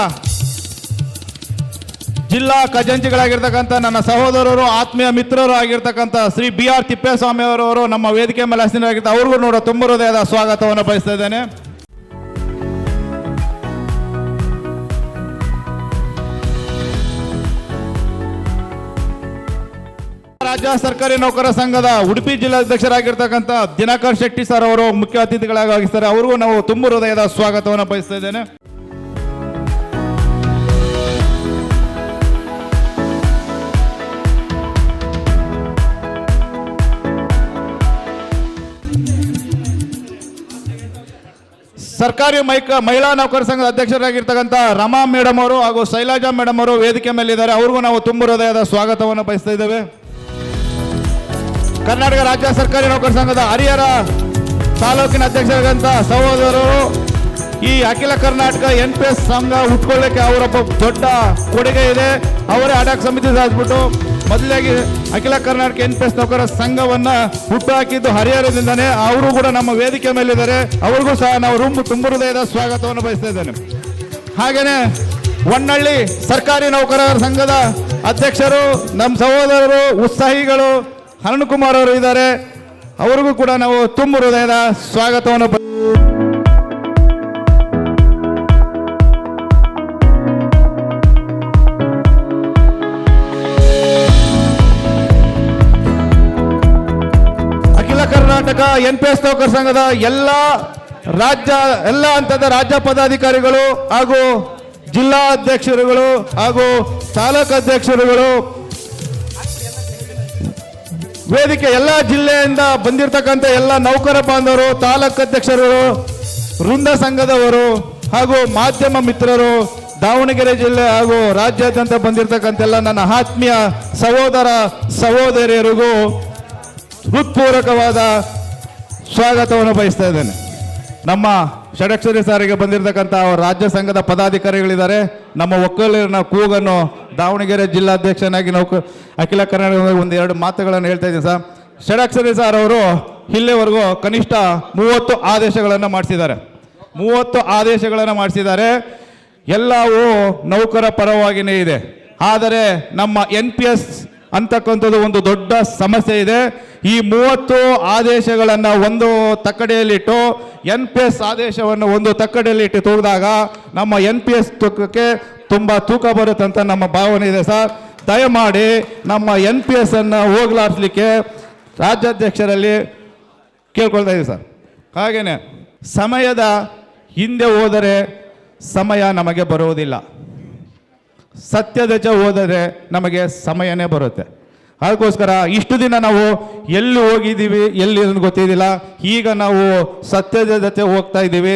ಜಿಲ್ಲಾ ಖಜಾಂಚಿಗಳಾಗಿರ್ತಕ್ಕಂಥ ನನ್ನ ಸಹೋದರರು, ಆತ್ಮೀಯ ಮಿತ್ರರು ಆಗಿರ್ತಕ್ಕಂಥ ಶ್ರೀ BR ತಿಪ್ಪೇಸ್ವಾಮಿ ಅವರವರು ನಮ್ಮ ವೇದಿಕೆ ಮೇಲೆ ಹಸನಾಗಿರ್ತಾರೆ. ಅವ್ರಿಗೂ ತುಂಬ ಹೃದಯದ ಸ್ವಾಗತವನ್ನು ಬಯಸ್ತಾ ಇದ್ದೇನೆ. ರಾಜ್ಯ ಸರ್ಕಾರಿ ನೌಕರರ ಸಂಘದ ಉಡುಪಿ ಜಿಲ್ಲಾಧ್ಯಕ್ಷರಾಗಿರ್ತಕ್ಕಂಥ ದಿನಕರ್ ಶೆಟ್ಟಿ ಸರ್ ಅವರು ಮುಖ್ಯ ಅತಿಥಿಗಳಾಗಿ ಆಗಿರ್ತಾರೆ. ಅವ್ರಿಗೂ ನಾವು ತುಂಬ ಹೃದಯದ ಸ್ವಾಗತವನ್ನು ಬಯಸ್ತಾ ಇದ್ದೇನೆ. ಸರ್ಕಾರಿ ಮಹಿಳಾ ನೌಕರ ಸಂಘದ ಅಧ್ಯಕ್ಷರಾಗಿರ್ತಕ್ಕಂಥ ರಮಾ ಮೇಡಮ್ ಅವರು ಹಾಗೂ ಶೈಲಜಾ ಮೇಡಮ್ ಅವರು ವೇದಿಕೆ ಮೇಲೆ ಇದ್ದಾರೆ. ಅವ್ರಿಗೂ ನಾವು ತುಂಬ ಹೃದಯದ ಸ್ವಾಗತವನ್ನು ಬಯಸ್ತಾ ಇದ್ದೇವೆ. ಕರ್ನಾಟಕ ರಾಜ್ಯ ಸರ್ಕಾರಿ ನೌಕರ ಸಂಘದ ಹರಿಹರ ತಾಲೂಕಿನ ಅಧ್ಯಕ್ಷರಾದಂಥ ಸಹೋದರರು ಈ ಅಖಿಲ ಕರ್ನಾಟಕ NPS ಸಂಘ ಹುಟ್ಕೊಳ್ಳಿಕ್ಕೆ ಅವರೊಬ್ಬ ದೊಡ್ಡ ಕೊಡುಗೆ ಇದೆ. ಅವರೇ ಅಡಾಕ್ ಸಮಿತಿ ಸಾಧಿಸ್ಬಿಟ್ಟು ಮೊದಲಾಗಿ ಅಖಿಲ ಕರ್ನಾಟಕ NPS ನೌಕರರ ಸಂಘವನ್ನು ಹುಟ್ಟುಹಾಕಿದ್ದು ಹರಿಹರದಿಂದನೇ. ಅವರು ಕೂಡ ನಮ್ಮ ವೇದಿಕೆ ಮೇಲಿದ್ದಾರೆ. ಅವ್ರಿಗೂ ಸಹ ನಾವು ತುಂಬ ಹೃದಯದ ಸ್ವಾಗತವನ್ನು ಬಯಸ್ತಾ ಇದ್ದೇನೆ. ಹಾಗೆಯೇ ಹೊನ್ನಳ್ಳಿ ಸರ್ಕಾರಿ ನೌಕರರ ಸಂಘದ ಅಧ್ಯಕ್ಷರು ನಮ್ಮ ಸಹೋದರರು ಉತ್ಸಾಹಿಗಳು ಅರುಣ್ ಕುಮಾರ್ ಅವರು ಇದ್ದಾರೆ. ಅವರಿಗೂ ಕೂಡ ನಾವು ತುಂಬ ಹೃದಯದ ಸ್ವಾಗತವನ್ನು ಕರ್ನಾಟಕ NPS ನೌಕರ ಸಂಘದ ಎಲ್ಲ ಹಂತದ ರಾಜ್ಯ ಪದಾಧಿಕಾರಿಗಳು ಹಾಗೂ ಜಿಲ್ಲಾ ಅಧ್ಯಕ್ಷರುಗಳು ಹಾಗೂ ತಾಲೂಕು ಅಧ್ಯಕ್ಷರುಗಳು, ವೇದಿಕೆ ಎಲ್ಲ ಜಿಲ್ಲೆಯಿಂದ ಬಂದಿರತಕ್ಕಂಥ ಎಲ್ಲ ನೌಕರ ಬಾಂಧವರು, ತಾಲೂಕು ಅಧ್ಯಕ್ಷರುಗಳು, ವೃಂದ ಸಂಘದವರು ಹಾಗೂ ಮಾಧ್ಯಮ ಮಿತ್ರರು, ದಾವಣಗೆರೆ ಜಿಲ್ಲೆ ಹಾಗೂ ರಾಜ್ಯಾದ್ಯಂತ ಬಂದಿರತಕ್ಕಂಥ ಎಲ್ಲ ನನ್ನ ಆತ್ಮೀಯ ಸಹೋದರ ಸಹೋದರಿಯರಿಗೂ ಹೃತ್ಪೂರ್ವಕವಾದ ಸ್ವಾಗತವನ್ನು ಬಯಸ್ತಾ ಇದ್ದೇನೆ. ನಮ್ಮ ಷಡಕ್ಷರಿ ಸಾರಿಗೆ ಬಂದಿರತಕ್ಕಂಥ ರಾಜ್ಯ ಸಂಘದ ಪದಾಧಿಕಾರಿಗಳಿದ್ದಾರೆ. ನಮ್ಮ ಒಕ್ಕಲಿಗರ ಕೂಗನ್ನು ದಾವಣಗೆರೆ ಜಿಲ್ಲಾಧ್ಯಕ್ಷನಾಗಿ ಅಖಿಲ ಕರ್ನಾಟಕ ಒಂದೆರಡು ಮಾತುಗಳನ್ನು ಹೇಳ್ತಾ ಇದ್ದೀನಿ ಸರ್. ಷಡಕ್ಷರಿ ಸಾರ್ ಅವರು ಇಲ್ಲಿವರೆಗೂ ಕನಿಷ್ಠ 30 ಆದೇಶಗಳನ್ನು ಮಾಡಿಸಿದ್ದಾರೆ. ಎಲ್ಲವೂ ನೌಕರ ಪರವಾಗಿಯೇ ಇದೆ. ಆದರೆ ನಮ್ಮ NPS ಅಂತಕ್ಕಂಥದ್ದು ಒಂದು ದೊಡ್ಡ ಸಮಸ್ಯೆ ಇದೆ. ಈ 30 ಆದೇಶಗಳನ್ನು ಒಂದು ತಕ್ಕಡಿಯಲ್ಲಿಟ್ಟು NPS ಆದೇಶವನ್ನು ಒಂದು ತಕ್ಕಡಿಯಲ್ಲಿಟ್ಟು ತೂಗಿದಾಗ ನಮ್ಮ NPS ತೂಕಕ್ಕೆ ತುಂಬ ತೂಕ ಬರುತ್ತಂತ ನಮ್ಮ ಭಾವನೆ ಇದೆ ಸರ್. ದಯಮಾಡಿ ನಮ್ಮ NPS ಅನ್ನು ಹೋಗಲಾಡಿಸ್ಲಿಕ್ಕೆ ರಾಜ್ಯಾಧ್ಯಕ್ಷರಲ್ಲಿ ಕೇಳ್ಕೊಳ್ತಾ ಇದ್ದೀವಿ ಸರ್. ಹಾಗೆಯೇ ಸಮಯದ ಹಿಂದೆ ಹೋದರೆ ಸಮಯ ನಮಗೆ ಬರುವುದಿಲ್ಲ, ಸತ್ಯದ ಜೊತೆ ಹೋದರೆ ನಮಗೆ ಸಮಯನೇ ಬರುತ್ತೆ. ಅದಕ್ಕೋಸ್ಕರ ಇಷ್ಟು ದಿನ ನಾವು ಎಲ್ಲಿ ಹೋಗಿದ್ದೀವಿ ಎಲ್ಲಿ ಗೊತ್ತಿದ್ದಿಲ್ಲ. ಈಗ ನಾವು ಸತ್ಯದ ಜೊತೆ ಹೋಗ್ತಾ ಇದ್ದೀವಿ,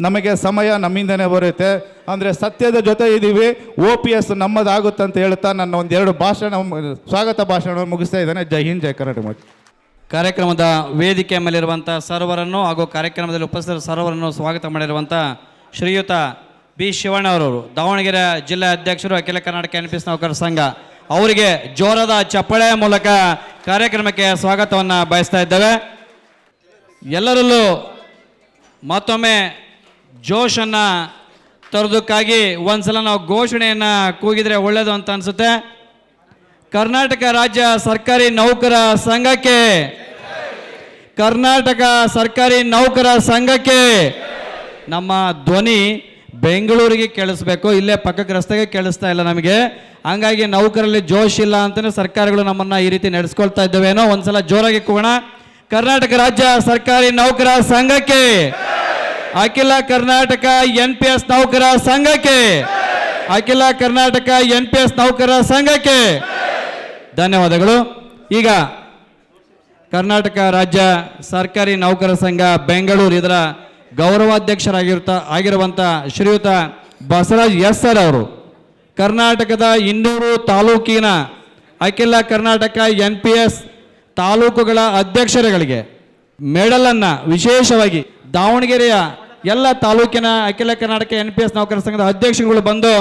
ನಮಗೆ ಸಮಯ ನಮ್ಮಿಂದನೇ ಬರುತ್ತೆ. ಅಂದರೆ ಸತ್ಯದ ಜೊತೆ ಇದ್ದೀವಿ, OPS ನಮ್ಮದಾಗುತ್ತೆ ಅಂತ ಹೇಳ್ತಾ ನನ್ನ ಒಂದೆರಡು ಸ್ವಾಗತ ಭಾಷಣ ಮುಗಿಸ್ತಾ ಇದ್ದೇನೆ. ಜೈ ಹಿಂದ್, ಜೈ ಕರ್ನಾಟಕ. ಕಾರ್ಯಕ್ರಮದ ವೇದಿಕೆ ಮೇಲಿರುವಂಥ ಸರ್ವರನ್ನು ಹಾಗೂ ಕಾರ್ಯಕ್ರಮದಲ್ಲಿ ಉಪಸ್ಥಿತ ಸರ್ವರನ್ನು ಸ್ವಾಗತ ಮಾಡಿರುವಂಥ ಶ್ರೀಯುತ ಬಿ ಶಿವಣ್ಣವರವರು, ದಾವಣಗೆರೆ ಜಿಲ್ಲಾ ಅಧ್ಯಕ್ಷರು, ಅಖಿಲ ಕರ್ನಾಟಕ NPS ನೌಕರ ಸಂಘ, ಅವರಿಗೆ ಜೋರದ ಚಪ್ಪಳೆಯ ಮೂಲಕ ಕಾರ್ಯಕ್ರಮಕ್ಕೆ ಸ್ವಾಗತವನ್ನು ಬಯಸ್ತಾ ಇದ್ದೇವೆ. ಎಲ್ಲರಲ್ಲೂ ಮತ್ತೊಮ್ಮೆ ಜೋಶನ್ನು ತರೋದಕ್ಕಾಗಿ ಒಂದ್ಸಲ ನಾವು ಘೋಷಣೆಯನ್ನು ಕೂಗಿದರೆ ಒಳ್ಳೆಯದು ಅಂತ ಅನಿಸುತ್ತೆ. ಕರ್ನಾಟಕ ರಾಜ್ಯ ಸರ್ಕಾರಿ ನೌಕರ ಸಂಘಕ್ಕೆ, ಕರ್ನಾಟಕ ಸರ್ಕಾರಿ ನೌಕರ ಸಂಘಕ್ಕೆ. ನಮ್ಮ ಧ್ವನಿ ಬೆಂಗಳೂರಿಗೆ ಕೇಳಿಸ್ಬೇಕು, ಇಲ್ಲೇ ಪಕ್ಕಕ್ಕೆ ರಸ್ತೆಗೆ ಕೇಳಿಸ್ತಾ ಇಲ್ಲ ನಮಗೆ. ಹಂಗಾಗಿ ನೌಕರಲ್ಲಿ ಜೋಶ್ ಇಲ್ಲ ಅಂತಲೇ ಸರ್ಕಾರಗಳು ನಮ್ಮನ್ನು ಈ ರೀತಿ ನಡೆಸ್ಕೊಳ್ತಾ ಇದ್ದೇವೇನೋ. ಒಂದ್ಸಲ ಜೋರಾಗಿ ಕೂಗೋಣ. ಕರ್ನಾಟಕ ರಾಜ್ಯ ಸರ್ಕಾರಿ ನೌಕರ ಸಂಘಕ್ಕೆ, ಅಖಿಲ ಕರ್ನಾಟಕ NPS ನೌಕರ ಸಂಘಕ್ಕೆ, ಅಖಿಲ ಕರ್ನಾಟಕ NPS ನೌಕರ ಸಂಘಕ್ಕೆ ಧನ್ಯವಾದಗಳು. ಈಗ ಕರ್ನಾಟಕ ರಾಜ್ಯ ಸರ್ಕಾರಿ ನೌಕರ ಸಂಘ ಬೆಂಗಳೂರು ಇದರ ಗೌರವಾಧ್ಯಕ್ಷರಾಗಿರುವಂಥ ಶ್ರೀಯುತ ಬಸವರಾಜ್ ಎಸ್ ಸರ್ ಅವರು ಕರ್ನಾಟಕದ 200 ತಾಲೂಕಿನ ಅಖಿಲ ಕರ್ನಾಟಕ NPS ತಾಲೂಕುಗಳ ಅಧ್ಯಕ್ಷರುಗಳಿಗೆ ಮೆಡಲನ್ನು ವಿಶೇಷವಾಗಿ ದಾವಣಗೆರೆಯ ಎಲ್ಲ ತಾಲೂಕಿನ ಅಖಿಲ ಕರ್ನಾಟಕ NPS ನೌಕರ ಸಂಘದ ಅಧ್ಯಕ್ಷರುಗಳು ಬಂದು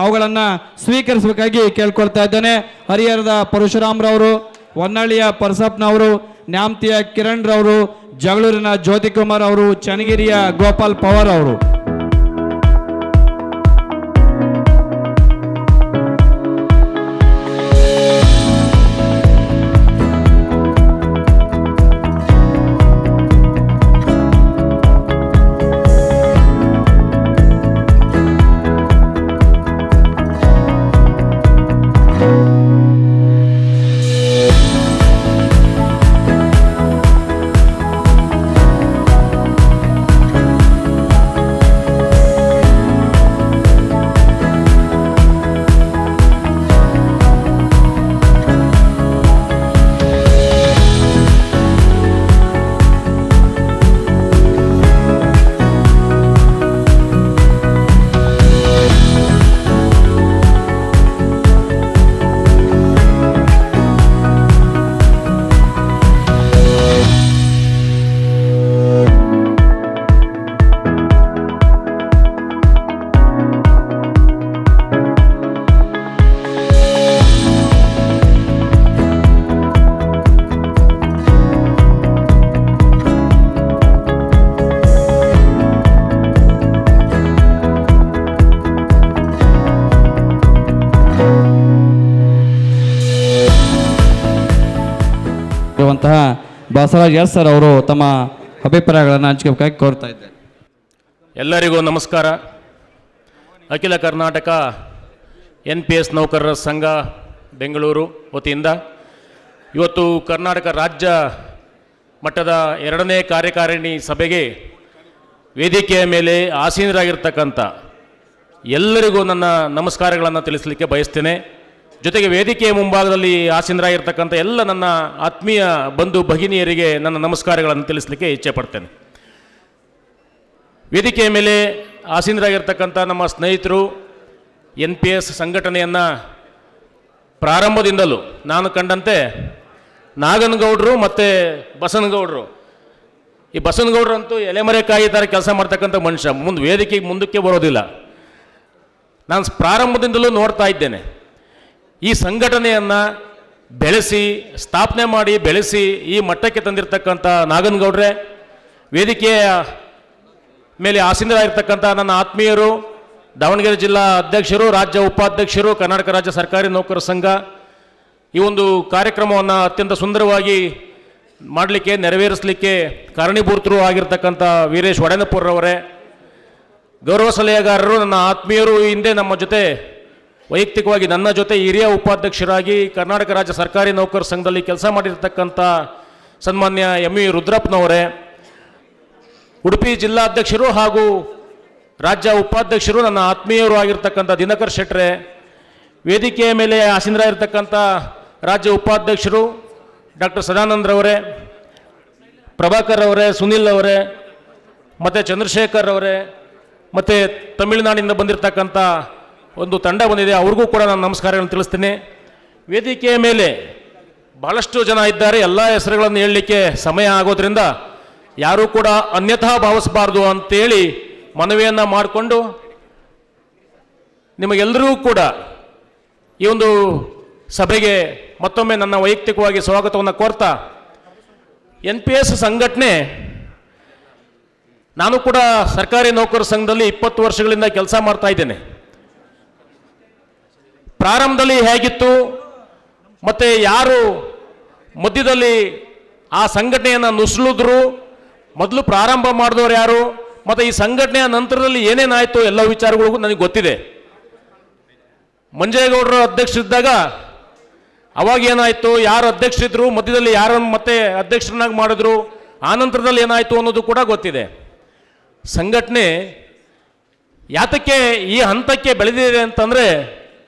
ಅವುಗಳನ್ನು ಸ್ವೀಕರಿಸಬೇಕಾಗಿ ಕೇಳ್ಕೊಳ್ತಾ ಇದ್ದೇನೆ. ಹರಿಹರದ ಪರಶುರಾಮ್ರವರು, ಹೊನ್ನಳ್ಳಿಯ ಪರಸಪ್ಪನವರು, ನ್ಯಾಮತಿಯ ಕಿರಣ್ ರವರು, ಜಗಳೂರಿನ ಜ್ಯೋತಿಕುಮಾರ್ ಅವರು, ಚನ್ನಗಿರಿಯ ಗೋಪಾಲ್ ಪವಾರ್ ಅವರು. ಬಸವರಾಜ್ ಎಸ್ ಸರ್ ಅವರು ತಮ್ಮ ಅಭಿಪ್ರಾಯಗಳನ್ನು ಹಂಚಿಕೊಳ್ಳಬೇಕಾಗಿ ಕೋರ್ತಾ ಇದ್ದಾರೆ. ಎಲ್ಲರಿಗೂ ನಮಸ್ಕಾರ. ಅಖಿಲ ಕರ್ನಾಟಕ NPS ನೌಕರರ ಸಂಘ ಬೆಂಗಳೂರು ವತಿಯಿಂದ ಇವತ್ತು ಕರ್ನಾಟಕ ರಾಜ್ಯ ಮಟ್ಟದ 2ನೇ ಕಾರ್ಯಕಾರಿಣಿ ಸಭೆಗೆ ವೇದಿಕೆಯ ಮೇಲೆ ಆಸೀನರಾಗಿರ್ತಕ್ಕಂಥ ಎಲ್ಲರಿಗೂ ನನ್ನ ನಮಸ್ಕಾರಗಳನ್ನು ತಿಳಿಸಲಿಕ್ಕೆ ಬಯಸ್ತೇನೆ. ಜೊತೆಗೆ ವೇದಿಕೆಯ ಮುಂಭಾಗದಲ್ಲಿ ಆಸೀನರಾಗಿರ್ತಕ್ಕಂಥ ಎಲ್ಲ ನನ್ನ ಆತ್ಮೀಯ ಬಂಧು ಭಗಿನಿಯರಿಗೆ ನನ್ನ ನಮಸ್ಕಾರಗಳನ್ನು ತಿಳಿಸಲಿಕ್ಕೆ ಇಚ್ಛೆ ಪಡ್ತೇನೆ. ವೇದಿಕೆಯ ಮೇಲೆ ಆಸೀನರಾಗಿರ್ತಕ್ಕಂಥ ನಮ್ಮ ಸ್ನೇಹಿತರು NPS ಸಂಘಟನೆಯನ್ನು ಪ್ರಾರಂಭದಿಂದಲೂ ನಾನು ಕಂಡಂತೆ ನಾಗನಗೌಡರು ಮತ್ತು ಬಸನಗೌಡರು, ಈ ಬಸನಗೌಡರಂತೂ ಎಲೆಮರೆಕಾಯಿ ಥರ ಕೆಲಸ ಮಾಡ್ತಕ್ಕಂಥ ಮನುಷ್ಯ, ವೇದಿಕೆಗೆ ಮುಂದಕ್ಕೆ ಬರೋದಿಲ್ಲ. ನಾನು ಪ್ರಾರಂಭದಿಂದಲೂ ನೋಡ್ತಾ ಇದ್ದೇನೆ. ಈ ಸಂಘಟನೆಯನ್ನು ಬೆಳೆಸಿ ಸ್ಥಾಪನೆ ಮಾಡಿ ಬೆಳೆಸಿ ಈ ಮಟ್ಟಕ್ಕೆ ತಂದಿರತಕ್ಕಂಥ ನಾಗನಗೌಡ್ರೆ, ವೇದಿಕೆಯ ಮೇಲೆ ಆಸೀನರಾಗಿರ್ತಕ್ಕಂಥ ನನ್ನ ಆತ್ಮೀಯರು, ದಾವಣಗೆರೆ ಜಿಲ್ಲಾ ಅಧ್ಯಕ್ಷರು, ರಾಜ್ಯ ಉಪಾಧ್ಯಕ್ಷರು, ಕರ್ನಾಟಕ ರಾಜ್ಯ ಸರ್ಕಾರಿ ನೌಕರರ ಸಂಘ, ಈ ಒಂದು ಕಾರ್ಯಕ್ರಮವನ್ನು ಅತ್ಯಂತ ಸುಂದರವಾಗಿ ಮಾಡಲಿಕ್ಕೆ ನೆರವೇರಿಸಲಿಕ್ಕೆ ಕಾರಣೀಭೂತರು ಆಗಿರ್ತಕ್ಕಂಥ ವೀರೇಶ್ ಒಡೆನಪುರವರೇ, ಗೌರವ ಸಲಹೆಗಾರರು, ನನ್ನ ಆತ್ಮೀಯರು, ಈ ಹಿಂದೆ ನಮ್ಮ ಜೊತೆ ವೈಯಕ್ತಿಕವಾಗಿ ನನ್ನ ಜೊತೆ ಹಿರಿಯ ಉಪಾಧ್ಯಕ್ಷರಾಗಿ ಕರ್ನಾಟಕ ರಾಜ್ಯ ಸರ್ಕಾರಿ ನೌಕರರ ಸಂಘದಲ್ಲಿ ಕೆಲಸ ಮಾಡಿರ್ತಕ್ಕಂಥ ಸನ್ಮಾನ್ಯ MV ರುದ್ರಪ್ಪನವರೇ, ಉಡುಪಿ ಜಿಲ್ಲಾಧ್ಯಕ್ಷರು ಹಾಗೂ ರಾಜ್ಯ ಉಪಾಧ್ಯಕ್ಷರು, ನನ್ನ ಆತ್ಮೀಯರು ಆಗಿರ್ತಕ್ಕಂಥ ದಿನಕರ್ ಶೆಟ್ರೆ, ವೇದಿಕೆಯ ಮೇಲೆ ಆಸೀನರಾಗಿರ್ತಕ್ಕಂಥ ರಾಜ್ಯ ಉಪಾಧ್ಯಕ್ಷರು ಡಾಕ್ಟರ್ ಸದಾನಂದ್ರವರೇ, ಪ್ರಭಾಕರ್ ಅವರೇ, ಸುನಿಲ್ ಅವರೇ, ಮತ್ತು ಚಂದ್ರಶೇಖರ್ ಅವರೇ, ಮತ್ತು ತಮಿಳುನಾಡಿನಿಂದ ಬಂದಿರತಕ್ಕಂಥ ಒಂದು ತಂಡ ಬಂದಿದೆ, ಅವ್ರಿಗೂ ಕೂಡ ನಾನು ನಮಸ್ಕಾರಗಳನ್ನು ತಿಳಿಸ್ತೀನಿ. ವೇದಿಕೆಯ ಮೇಲೆ ಭಾಳಷ್ಟು ಜನ ಇದ್ದಾರೆ, ಎಲ್ಲ ಹೆಸರುಗಳನ್ನು ಹೇಳಲಿಕ್ಕೆ ಸಮಯ ಆಗೋದ್ರಿಂದ ಯಾರೂ ಕೂಡ ಅನ್ಯಥಾ ಭಾವಿಸಬಾರ್ದು ಅಂತೇಳಿ ಮನವಿಯನ್ನು ಮಾಡಿಕೊಂಡು ನಿಮಗೆಲ್ಲರಿಗೂ ಕೂಡ ಈ ಒಂದು ಸಭೆಗೆ ಮತ್ತೊಮ್ಮೆ ನನ್ನ ವೈಯಕ್ತಿಕವಾಗಿ ಸ್ವಾಗತವನ್ನು ಕೋರ್ತಾ, NPS ಸಂಘಟನೆ, ನಾನು ಕೂಡ ಸರ್ಕಾರಿ ನೌಕರರ ಸಂಘದಲ್ಲಿ 20 ವರ್ಷಗಳಿಂದ ಕೆಲಸ ಮಾಡ್ತಾ ಇದ್ದೇನೆ. ಪ್ರಾರಂಭದಲ್ಲಿ ಹೇಗಿತ್ತು ಮತ್ತು ಯಾರು ಮಧ್ಯದಲ್ಲಿ ಆ ಸಂಘಟನೆಯನ್ನು ನುಸುಳಿದ್ರು, ಮೊದಲು ಪ್ರಾರಂಭ ಮಾಡಿದವರು ಯಾರು, ಮತ್ತು ಈ ಸಂಘಟನೆಯ ನಂತರದಲ್ಲಿ ಏನೇನಾಯಿತು ಎಲ್ಲ ವಿಚಾರಗಳಿಗೂ ನನಗೆ ಗೊತ್ತಿದೆ. ಮಂಜೇಗೌಡರು ಅಧ್ಯಕ್ಷರಿದ್ದಾಗ ಅವಾಗ ಏನಾಯಿತು, ಯಾರು ಅಧ್ಯಕ್ಷರಿದ್ರು, ಮಧ್ಯದಲ್ಲಿ ಯಾರನ್ನು ಮತ್ತೆ ಅಧ್ಯಕ್ಷರನ್ನಾಗಿ ಮಾಡಿದ್ರು, ಆ ನಂತರದಲ್ಲಿ ಏನಾಯಿತು ಅನ್ನೋದು ಕೂಡ ಗೊತ್ತಿದೆ. ಸಂಘಟನೆ ಯಾತಕ್ಕೆ ಈ ಹಂತಕ್ಕೆ ಬೆಳೆದಿದೆ ಅಂತಂದರೆ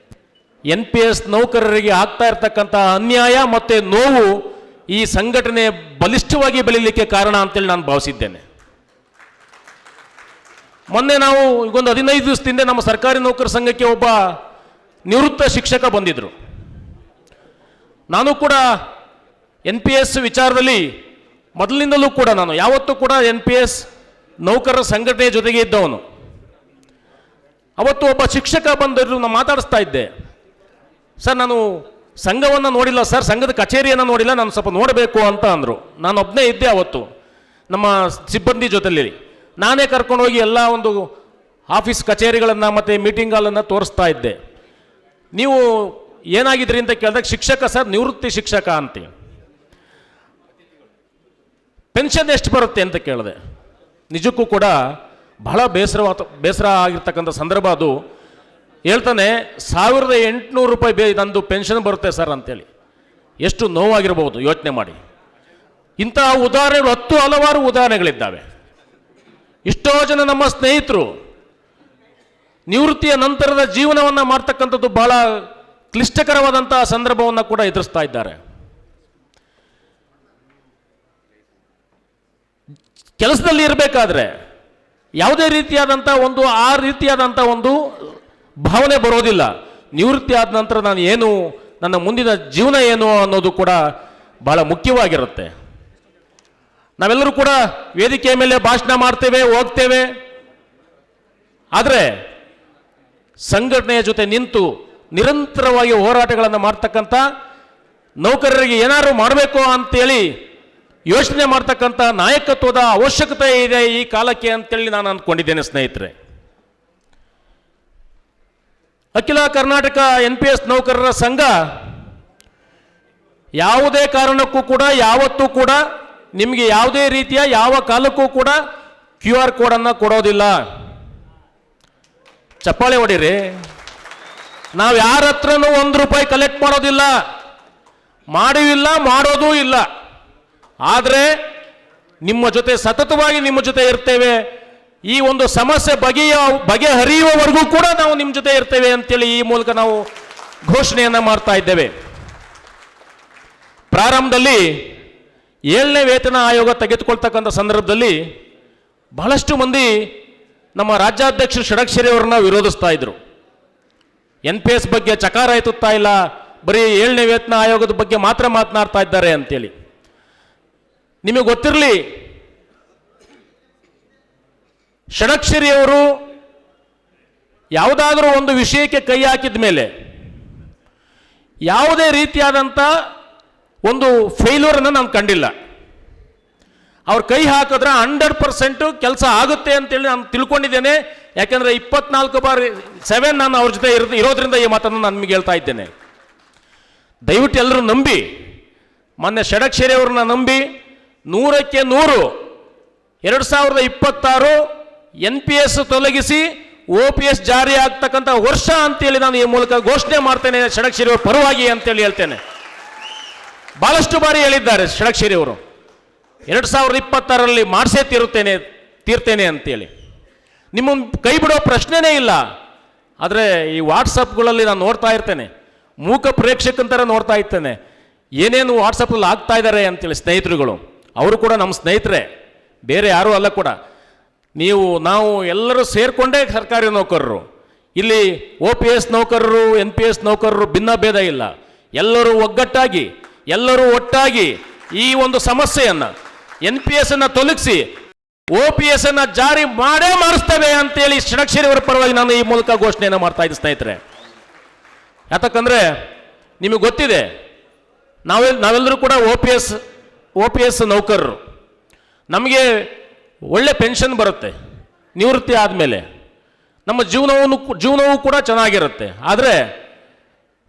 NPS ನೌಕರರಿಗೆ ಆಗ್ತಾ ಇರ್ತಕ್ಕಂಥ ಅನ್ಯಾಯ ಮತ್ತು ನೋವು ಈ ಸಂಘಟನೆ ಬಲಿಷ್ಠವಾಗಿ ಬೆಳೀಲಿಕ್ಕೆ ಕಾರಣ ಅಂತೇಳಿ ನಾನು ಭಾವಿಸಿದ್ದೇನೆ. ಮೊನ್ನೆ ನಾವು ಈಗೊಂದು 15 ದಿವಸದಿಂದ ನಮ್ಮ ಸರ್ಕಾರಿ ನೌಕರ ಸಂಘಕ್ಕೆ ಒಬ್ಬ ನಿವೃತ್ತ ಶಿಕ್ಷಕ ಬಂದಿದ್ದರು. ನಾನು ಕೂಡ NPS ವಿಚಾರದಲ್ಲಿ ಮೊದಲಿನಿಂದಲೂ ಕೂಡ ನಾನು ಯಾವತ್ತೂ ಕೂಡ NPS ನೌಕರರ ಸಂಘಟನೆಯ ಜೊತೆಗೆ ಇದ್ದವನು. ಅವತ್ತು ಒಬ್ಬ ಶಿಕ್ಷಕ ಬಂದರು, ನಾನು ಮಾತಾಡಿಸ್ತಾ ಇದ್ದೆ, ಸರ್ ನಾನು ಸಂಘವನ್ನು ನೋಡಿಲ್ಲ ಸರ್, ಸಂಘದ ಕಚೇರಿಯನ್ನು ನೋಡಿಲ್ಲ, ನಾನು ಸ್ವಲ್ಪ ನೋಡಬೇಕು ಅಂತ ಅಂದರು. ನಾನು ಒಬ್ಬನೇ ಇದ್ದೆ ಅವತ್ತು ನಮ್ಮ ಸಿಬ್ಬಂದಿ ಜೊತೆಲಿ. ನಾನೇ ಕರ್ಕೊಂಡೋಗಿ ಎಲ್ಲ ಒಂದು ಆಫೀಸ್ ಕಚೇರಿಗಳನ್ನು ಮತ್ತು ಮೀಟಿಂಗ್ ಹಾಲನ್ನು ತೋರಿಸ್ತಾ ಇದ್ದೆ. ನೀವು ಏನಾಗಿದ್ರಿ ಅಂತ ಕೇಳಿದಾಗ, ಶಿಕ್ಷಕ ಸರ್, ನಿವೃತ್ತಿ ಶಿಕ್ಷಕ ಅಂತ. ಪೆನ್ಷನ್ ಎಷ್ಟು ಬರುತ್ತೆ ಅಂತ ಕೇಳಿದೆ. ನಿಜಕ್ಕೂ ಕೂಡ ಬಹಳ ಬೇಸರ ಆಗಿರ್ತಕ್ಕಂಥ ಸಂದರ್ಭ ಅದು. ಹೇಳ್ತಾನೆ, 1800 ರೂಪಾಯಿ ನಂದು ಪೆನ್ಷನ್ ಬರುತ್ತೆ ಸರ್ ಅಂತೇಳಿ. ಎಷ್ಟು ನೋವಾಗಿರ್ಬೋದು ಯೋಚನೆ ಮಾಡಿ. ಇಂತಹ ಉದಾಹರಣೆಗಳು ಹಲವಾರು ಉದಾಹರಣೆಗಳಿದ್ದಾವೆ. ಎಷ್ಟೋ ಜನ ನಮ್ಮ ಸ್ನೇಹಿತರು ನಿವೃತ್ತಿಯ ನಂತರದ ಜೀವನವನ್ನು ಮಾಡ್ತಕ್ಕಂಥದ್ದು ಬಹಳ ಕ್ಲಿಷ್ಟಕರವಾದಂತಹ ಸಂದರ್ಭವನ್ನು ಕೂಡ ಎದುರಿಸ್ತಾ ಇದ್ದಾರೆ. ಕೆಲಸದಲ್ಲಿ ಇರಬೇಕಾದ್ರೆ ಯಾವುದೇ ರೀತಿಯಾದಂಥ ಆ ರೀತಿಯಾದಂಥ ಒಂದು ಭಾವನೆ ಬರೋದಿಲ್ಲ. ನಿವೃತ್ತಿ ಆದ ನಂತರ ನಾನು ಏನು, ನನ್ನ ಮುಂದಿನ ಜೀವನ ಏನು ಅನ್ನೋದು ಕೂಡ ಬಹಳ ಮುಖ್ಯವಾಗಿರುತ್ತೆ. ನಾವೆಲ್ಲರೂ ಕೂಡ ವೇದಿಕೆಯ ಮೇಲೆ ಭಾಷಣ ಮಾಡ್ತೇವೆ, ಹೋಗ್ತೇವೆ, ಆದರೆ ಸಂಘಟನೆಯ ಜೊತೆ ನಿಂತು ನಿರಂತರವಾಗಿ ಹೋರಾಟಗಳನ್ನು ಮಾಡ್ತಕ್ಕಂಥ ನೌಕರರಿಗೆ ಏನಾದ್ರು ಮಾಡಬೇಕು ಅಂತೇಳಿ ಯೋಚನೆ ಮಾಡ್ತಕ್ಕಂಥ ನಾಯಕತ್ವದ ಅವಶ್ಯಕತೆ ಇದೆ ಈ ಕಾಲಕ್ಕೆ ಅಂತೇಳಿ ನಾನು ಅಂದ್ಕೊಂಡಿದ್ದೇನೆ. ಸ್ನೇಹಿತರೆ, ಅಖಿಲ ಕರ್ನಾಟಕ NPS ನೌಕರರ ಸಂಘ ಯಾವುದೇ ಕಾರಣಕ್ಕೂ ಕೂಡ ಯಾವತ್ತೂ ಕೂಡ ನಿಮಗೆ ಯಾವುದೇ ರೀತಿಯ ಯಾವ ಕಾಲಕ್ಕೂ ಕೂಡ QR ಕೋಡನ್ನು ಕೊಡೋದಿಲ್ಲ. ಚಪ್ಪಾಳೆ ಹೊಡೀರಿ. ನಾವು ಯಾರ ಹತ್ರನೂ 1 ರೂಪಾಯಿ ಕಲೆಕ್ಟ್ ಮಾಡೋದಿಲ್ಲ, ಮಾಡುವಿಲ್ಲ, ಮಾಡೋದೂ ಇಲ್ಲ. ಆದರೆ ನಿಮ್ಮ ಜೊತೆ ಸತತವಾಗಿ ನಿಮ್ಮ ಜೊತೆ ಇರ್ತೇವೆ, ಈ ಒಂದು ಸಮಸ್ಯೆ ಬಗೆಹರಿಯುವವರೆಗೂ ಕೂಡ ನಾವು ನಿಮ್ಮ ಜೊತೆ ಇರ್ತೇವೆ ಅಂತೇಳಿ ಈ ಮೂಲಕ ನಾವು ಘೋಷಣೆಯನ್ನು ಮಾಡ್ತಾ ಇದ್ದೇವೆ. ಪ್ರಾರಂಭದಲ್ಲಿ 7ನೇ ವೇತನ ಆಯೋಗ ತೆಗೆದುಕೊಳ್ತಕ್ಕಂಥ ಸಂದರ್ಭದಲ್ಲಿ ಬಹಳಷ್ಟು ಮಂದಿ ನಮ್ಮ ರಾಜ್ಯಾಧ್ಯಕ್ಷರು ಷಡಕ್ಷರಿ ಅವರನ್ನ ವಿರೋಧಿಸ್ತಾ ಇದ್ರು. NPS ಬಗ್ಗೆ ಚಕಾರ ಎತ್ತುತ್ತಾ ಇಲ್ಲ, ಬರೀ 7ನೇ ವೇತನ ಆಯೋಗದ ಬಗ್ಗೆ ಮಾತ್ರ ಮಾತನಾಡ್ತಾ ಇದ್ದಾರೆ ಅಂತೇಳಿ. ನಿಮಗೆ ಗೊತ್ತಿರಲಿ, ಷಡಕ್ಷರಿಯವರು ಯಾವುದಾದ್ರೂ ಒಂದು ವಿಷಯಕ್ಕೆ ಕೈ ಹಾಕಿದ ಮೇಲೆ ಯಾವುದೇ ರೀತಿಯಾದಂಥ ಒಂದು ಫೇಲ್ಯೂರನ್ನು ನಾನು ಕಂಡಿಲ್ಲ. ಅವ್ರು ಕೈ ಹಾಕಿದ್ರೆ 100% ಕೆಲಸ ಆಗುತ್ತೆ ಅಂತೇಳಿ ನಾನು ತಿಳ್ಕೊಂಡಿದ್ದೇನೆ. ಯಾಕೆಂದರೆ 24/7 ನಾನು ಅವ್ರ ಜೊತೆ ಇರೋದ್ರಿಂದ ಈ ಮಾತನ್ನು ನಾನು ನಿಮಗೆ ಹೇಳ್ತಾ ಇದ್ದೇನೆ. ದಯವಿಟ್ಟು ಎಲ್ಲರೂ ನಂಬಿ, ಮೊನ್ನೆ ಷಡಕ್ಷರಿ ಅವ್ರನ್ನ ನಂಬಿ 100ಕ್ಕೆ 100 2026 NPS ತೊಲಗಿಸಿ OPS ಜಾರಿ ಆಗ್ತಕ್ಕಂಥ ವರ್ಷ ಅಂತೇಳಿ ನಾನು ಈ ಮೂಲಕ ಘೋಷಣೆ ಮಾಡ್ತೇನೆ, ಷಡಕ್ಷರಿ ಅವ್ರ ಪರವಾಗಿ ಅಂತೇಳಿ ಹೇಳ್ತೇನೆ. ಬಹಳಷ್ಟು ಬಾರಿ ಹೇಳಿದ್ದಾರೆ ಷಡಕ್ಷರಿ ಅವರು 2026 ಮಾಡಿಸೇ ತೀರ್ತೇನೆ ಅಂತೇಳಿ. ನಿಮ್ಮ ಕೈ ಬಿಡೋ ಪ್ರಶ್ನೆನೇ ಇಲ್ಲ. ಆದರೆ ಈ ವಾಟ್ಸಪ್ಗಳಲ್ಲಿ ನಾನು ನೋಡ್ತಾ ಇರ್ತೇನೆ, ಮೂಕ ಪ್ರೇಕ್ಷಕಂತರ ನೋಡ್ತಾ ಇರ್ತೇನೆ, ಏನೇನು ವಾಟ್ಸಪ್ಪಲ್ಲಿ ಆಗ್ತಾ ಇದ್ದಾರೆ ಅಂತೇಳಿ. ಸ್ನೇಹಿತರುಗಳು ಅವರು ಕೂಡ ನಮ್ಮ ಸ್ನೇಹಿತರೆ, ಬೇರೆ ಯಾರೂ ಅಲ್ಲ ಕೂಡ. ನಾವು ಎಲ್ಲರೂ ಸೇರಿಕೊಂಡೇ ಸರ್ಕಾರಿ ನೌಕರರು. ಇಲ್ಲಿ OPS ನೌಕರರು NPS ನೌಕರರು ಭಿನ್ನ ಭೇದ ಇಲ್ಲ. ಎಲ್ಲರೂ ಒಗ್ಗಟ್ಟಾಗಿ, ಎಲ್ಲರೂ ಒಟ್ಟಾಗಿ ಈ ಒಂದು ಸಮಸ್ಯೆಯನ್ನು NPS ಅನ್ನು ತೊಲಗಿಸಿ OPS ಅನ್ನು ಜಾರಿ ಮಾಡಿಸ್ತೇವೆ ಅಂತೇಳಿ ಷಡಕ್ಷರಿ ಅವರ ಪರವಾಗಿ ನಾನು ಈ ಮೂಲಕ ಘೋಷಣೆಯನ್ನು ಮಾಡ್ತಾ ಇದ್ದೆ ಸ್ನೇಹಿತರೆ. ಯಾತಕ್ಕಂದರೆ ನಿಮಗೆ ಗೊತ್ತಿದೆ, ನಾವೆಲ್ಲರೂ ಕೂಡ OPS ನೌಕರರು. ನಮಗೆ ಒಳ್ಳೆ ಪೆನ್ಷನ್ ಬರುತ್ತೆ ನಿವೃತ್ತಿ ಆದಮೇಲೆ, ನಮ್ಮ ಜೀವನವೂ ಕೂಡ ಚೆನ್ನಾಗಿರುತ್ತೆ. ಆದರೆ